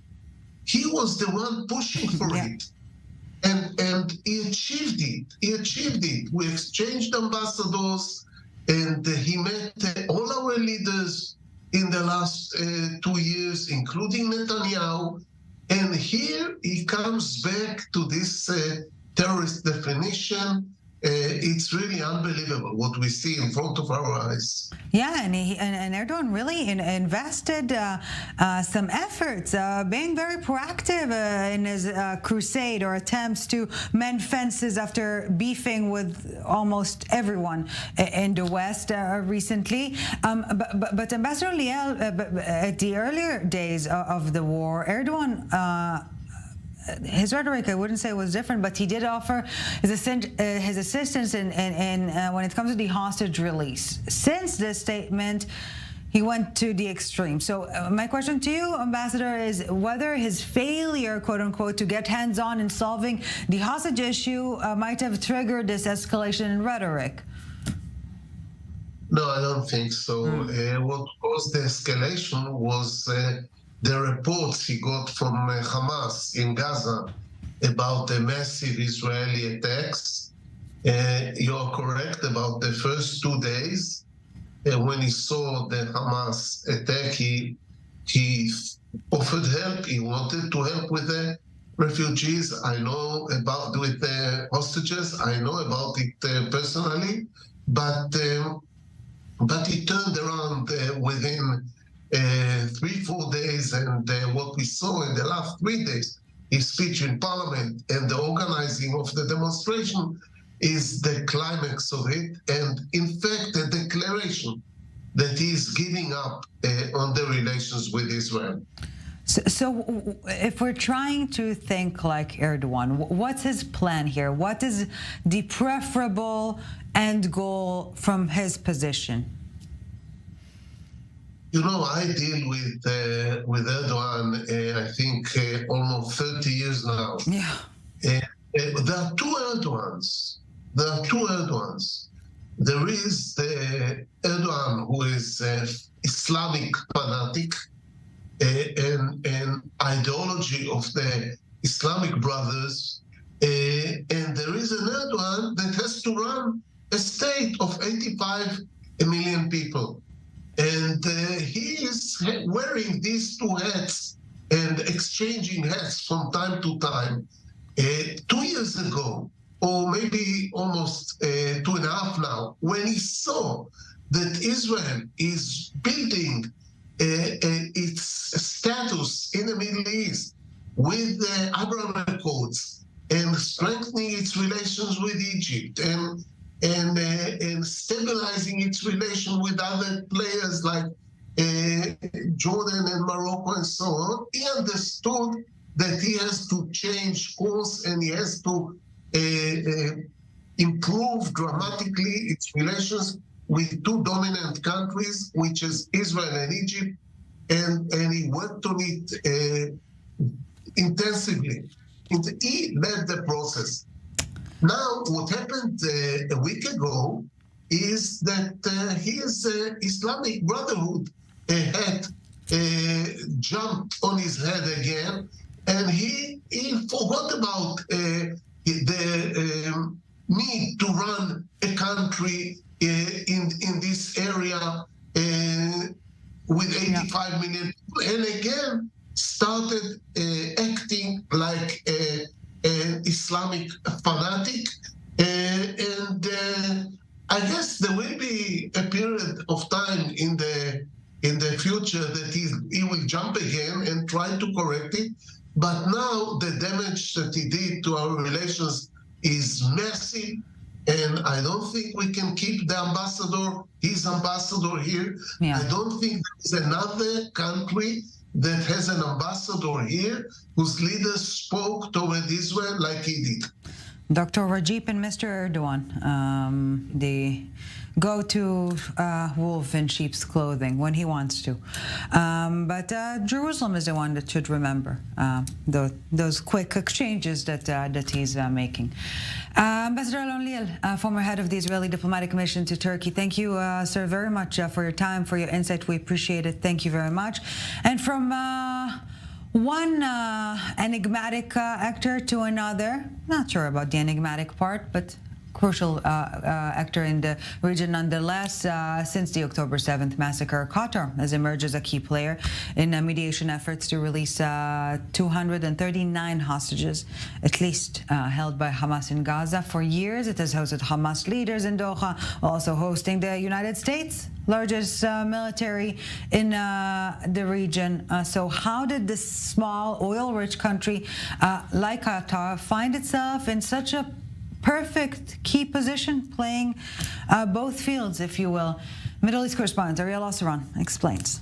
He was the one pushing for it. And he achieved it. He achieved it. We exchanged ambassadors, and he met all our leaders in the last 2 years, including Netanyahu. And here he comes back to this terrorist definition. It's really unbelievable what we see in front of our eyes. Yeah, and Erdogan really invested some efforts, being very proactive in his crusade or attempts to mend fences after beefing with almost everyone in the West recently. But Ambassador Liel, at the earlier days of the war, Erdogan his rhetoric, I wouldn't say was different, but he did offer his assistance in when it comes to the hostage release. Since this statement, he went to the extreme. So my question to you, Ambassador, is whether his failure, quote unquote, to get hands-on in solving the hostage issue might have triggered this escalation in rhetoric. No, I don't think so. What caused the escalation was the reports he got from Hamas in Gaza about the massive Israeli attacks. You are correct about the first 2 days. When he saw the Hamas attack, he offered help. He wanted to help with the refugees. I know about with the hostages. I know about it personally. But he turned around within 3-4 days, and what we saw in the last 3 days, his speech in Parliament and the organizing of the demonstration is the climax of it, and in fact a declaration that he is giving up on the relations with Israel. So if we're trying to think like Erdogan, what's his plan here? What is the preferable end goal from his position? You know, I deal with Erdogan, I think, almost 30 years now. Yeah. There are two Erdogans. There is the Erdogan who is Islamic fanatic and ideology of the Islamic brothers. And there is an Erdogan that has to run a state of 85 million people. And he is wearing these two hats and exchanging hats from time to time. 2 years ago, or maybe almost 2.5 now, when he saw that Israel is building its status in the Middle East with the Abraham Accords and strengthening its relations with Egypt and stabilizing its relation with other players like Jordan and Morocco and so on, he understood that he has to change course and he has to improve dramatically its relations with two dominant countries, which is Israel and Egypt, and he worked on it intensively. He led the process. Now, what happened a week ago is that his Islamic Brotherhood had jumped on his head again, and he forgot about the need to run a country in this area with 85 million people, and again started acting like an Islamic fanatic. And I guess there will be a period of time in the future that he will jump again and try to correct it. But now the damage that he did to our relations is massive, and I don't think we can keep his ambassador here. I don't think there's another country that has an ambassador here whose leaders spoke toward Israel like he did. Dr. Rajib and Mr. Erdogan, they go to wolf in sheep's clothing when he wants to. But Jerusalem is the one that should remember those quick exchanges that he's making. Ambassador Alon Liel, former head of the Israeli diplomatic mission to Turkey, thank you, sir, very much for your time, for your insight. We appreciate it. Thank you very much. And from one enigmatic actor to another, not sure about the enigmatic part, but crucial actor in the region nonetheless. Since the October 7th massacre, Qatar has emerged as a key player in mediation efforts to release 239 hostages, at least held by Hamas in Gaza. For years, it has hosted Hamas leaders in Doha, also hosting the United States, largest military in the region. So how did this small, oil-rich country like Qatar find itself in such a perfect key position, playing both fields, if you will? Middle East correspondent Ariel Osseron explains.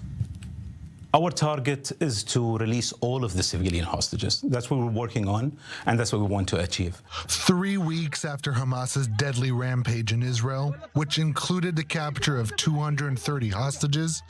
Our target is to release all of the civilian hostages. That's what we're working on, and that's what we want to achieve. 3 weeks after Hamas's deadly rampage in Israel, which included the capture of 230 hostages,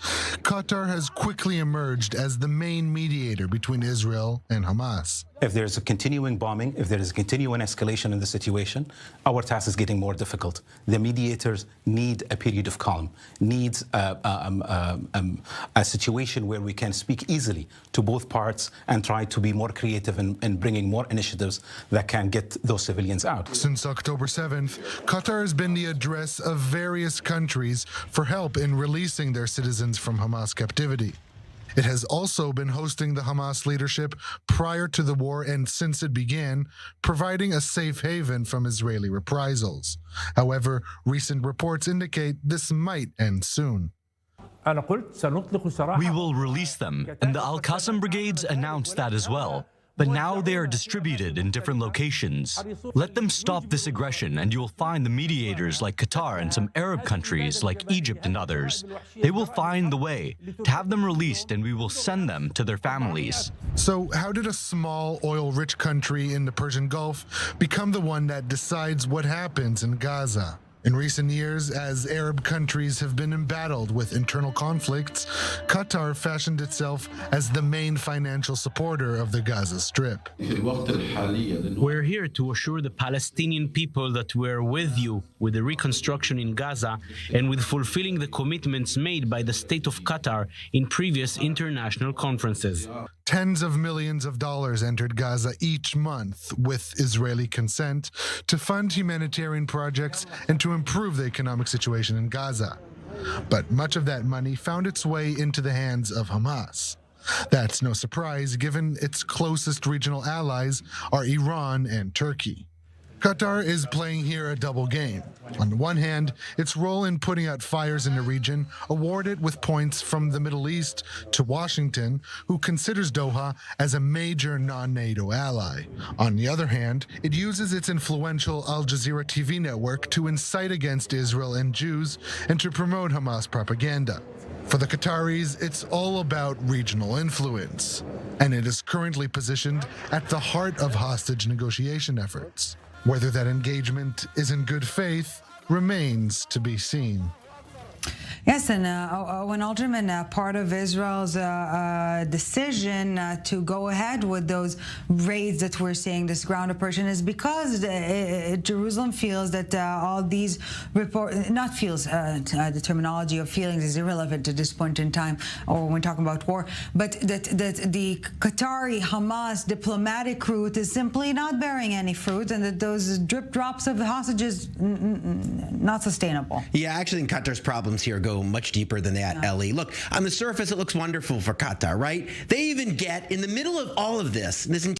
Qatar has quickly emerged as the main mediator between Israel and Hamas. If there's a continuing bombing, if there is a continuing escalation in the situation, our task is getting more difficult. The mediators need a period of calm, needs a situation where we can speak easily to both parts and try to be more creative in bringing more initiatives that can get those civilians out. Since October 7th, Qatar has been the address of various countries for help in releasing their citizens from Hamas captivity. It has also been hosting the Hamas leadership prior to the war and since it began, providing a safe haven from Israeli reprisals. However, recent reports indicate this might end soon. We will release them, and the Al-Qassam brigades announced that as well. But now they are distributed in different locations. Let them stop this aggression, and you will find the mediators like Qatar and some Arab countries like Egypt and others. They will find the way to have them released, and we will send them to their families. So how did a small, oil-rich country in the Persian Gulf become the one that decides what happens in Gaza? In recent years, as Arab countries have been embattled with internal conflicts, Qatar fashioned itself as the main financial supporter of the Gaza Strip. We're here to assure the Palestinian people that we're with you with the reconstruction in Gaza and with fulfilling the commitments made by the state of Qatar in previous international conferences. Tens of millions of dollars entered Gaza each month with Israeli consent to fund humanitarian projects and to improve the economic situation in Gaza. But much of that money found its way into the hands of Hamas. That's no surprise given its closest regional allies are Iran and Turkey. Qatar is playing here a double game. On the one hand, its role in putting out fires in the region awarded with points from the Middle East to Washington, who considers Doha as a major non-NATO ally. On the other hand, it uses its influential Al Jazeera TV network to incite against Israel and Jews and to promote Hamas propaganda. For the Qataris, it's all about regional influence, and it is currently positioned at the heart of hostage negotiation efforts. Whether that engagement is in good faith remains to be seen. Yes, and Owen Alderman, part of Israel's decision to go ahead with those raids that we're seeing, this ground operation, is because Jerusalem feels that all these not feels, the terminology of feelings is irrelevant at this point in time, or when talking about war, but that the Qatari Hamas diplomatic route is simply not bearing any fruit, and that those drip drops of the hostages not sustainable. Yeah, actually, in Qatar's problems here go much deeper than that, Ellie. Look, on the surface, it looks wonderful for Qatar, right? They even get, in the middle of all of this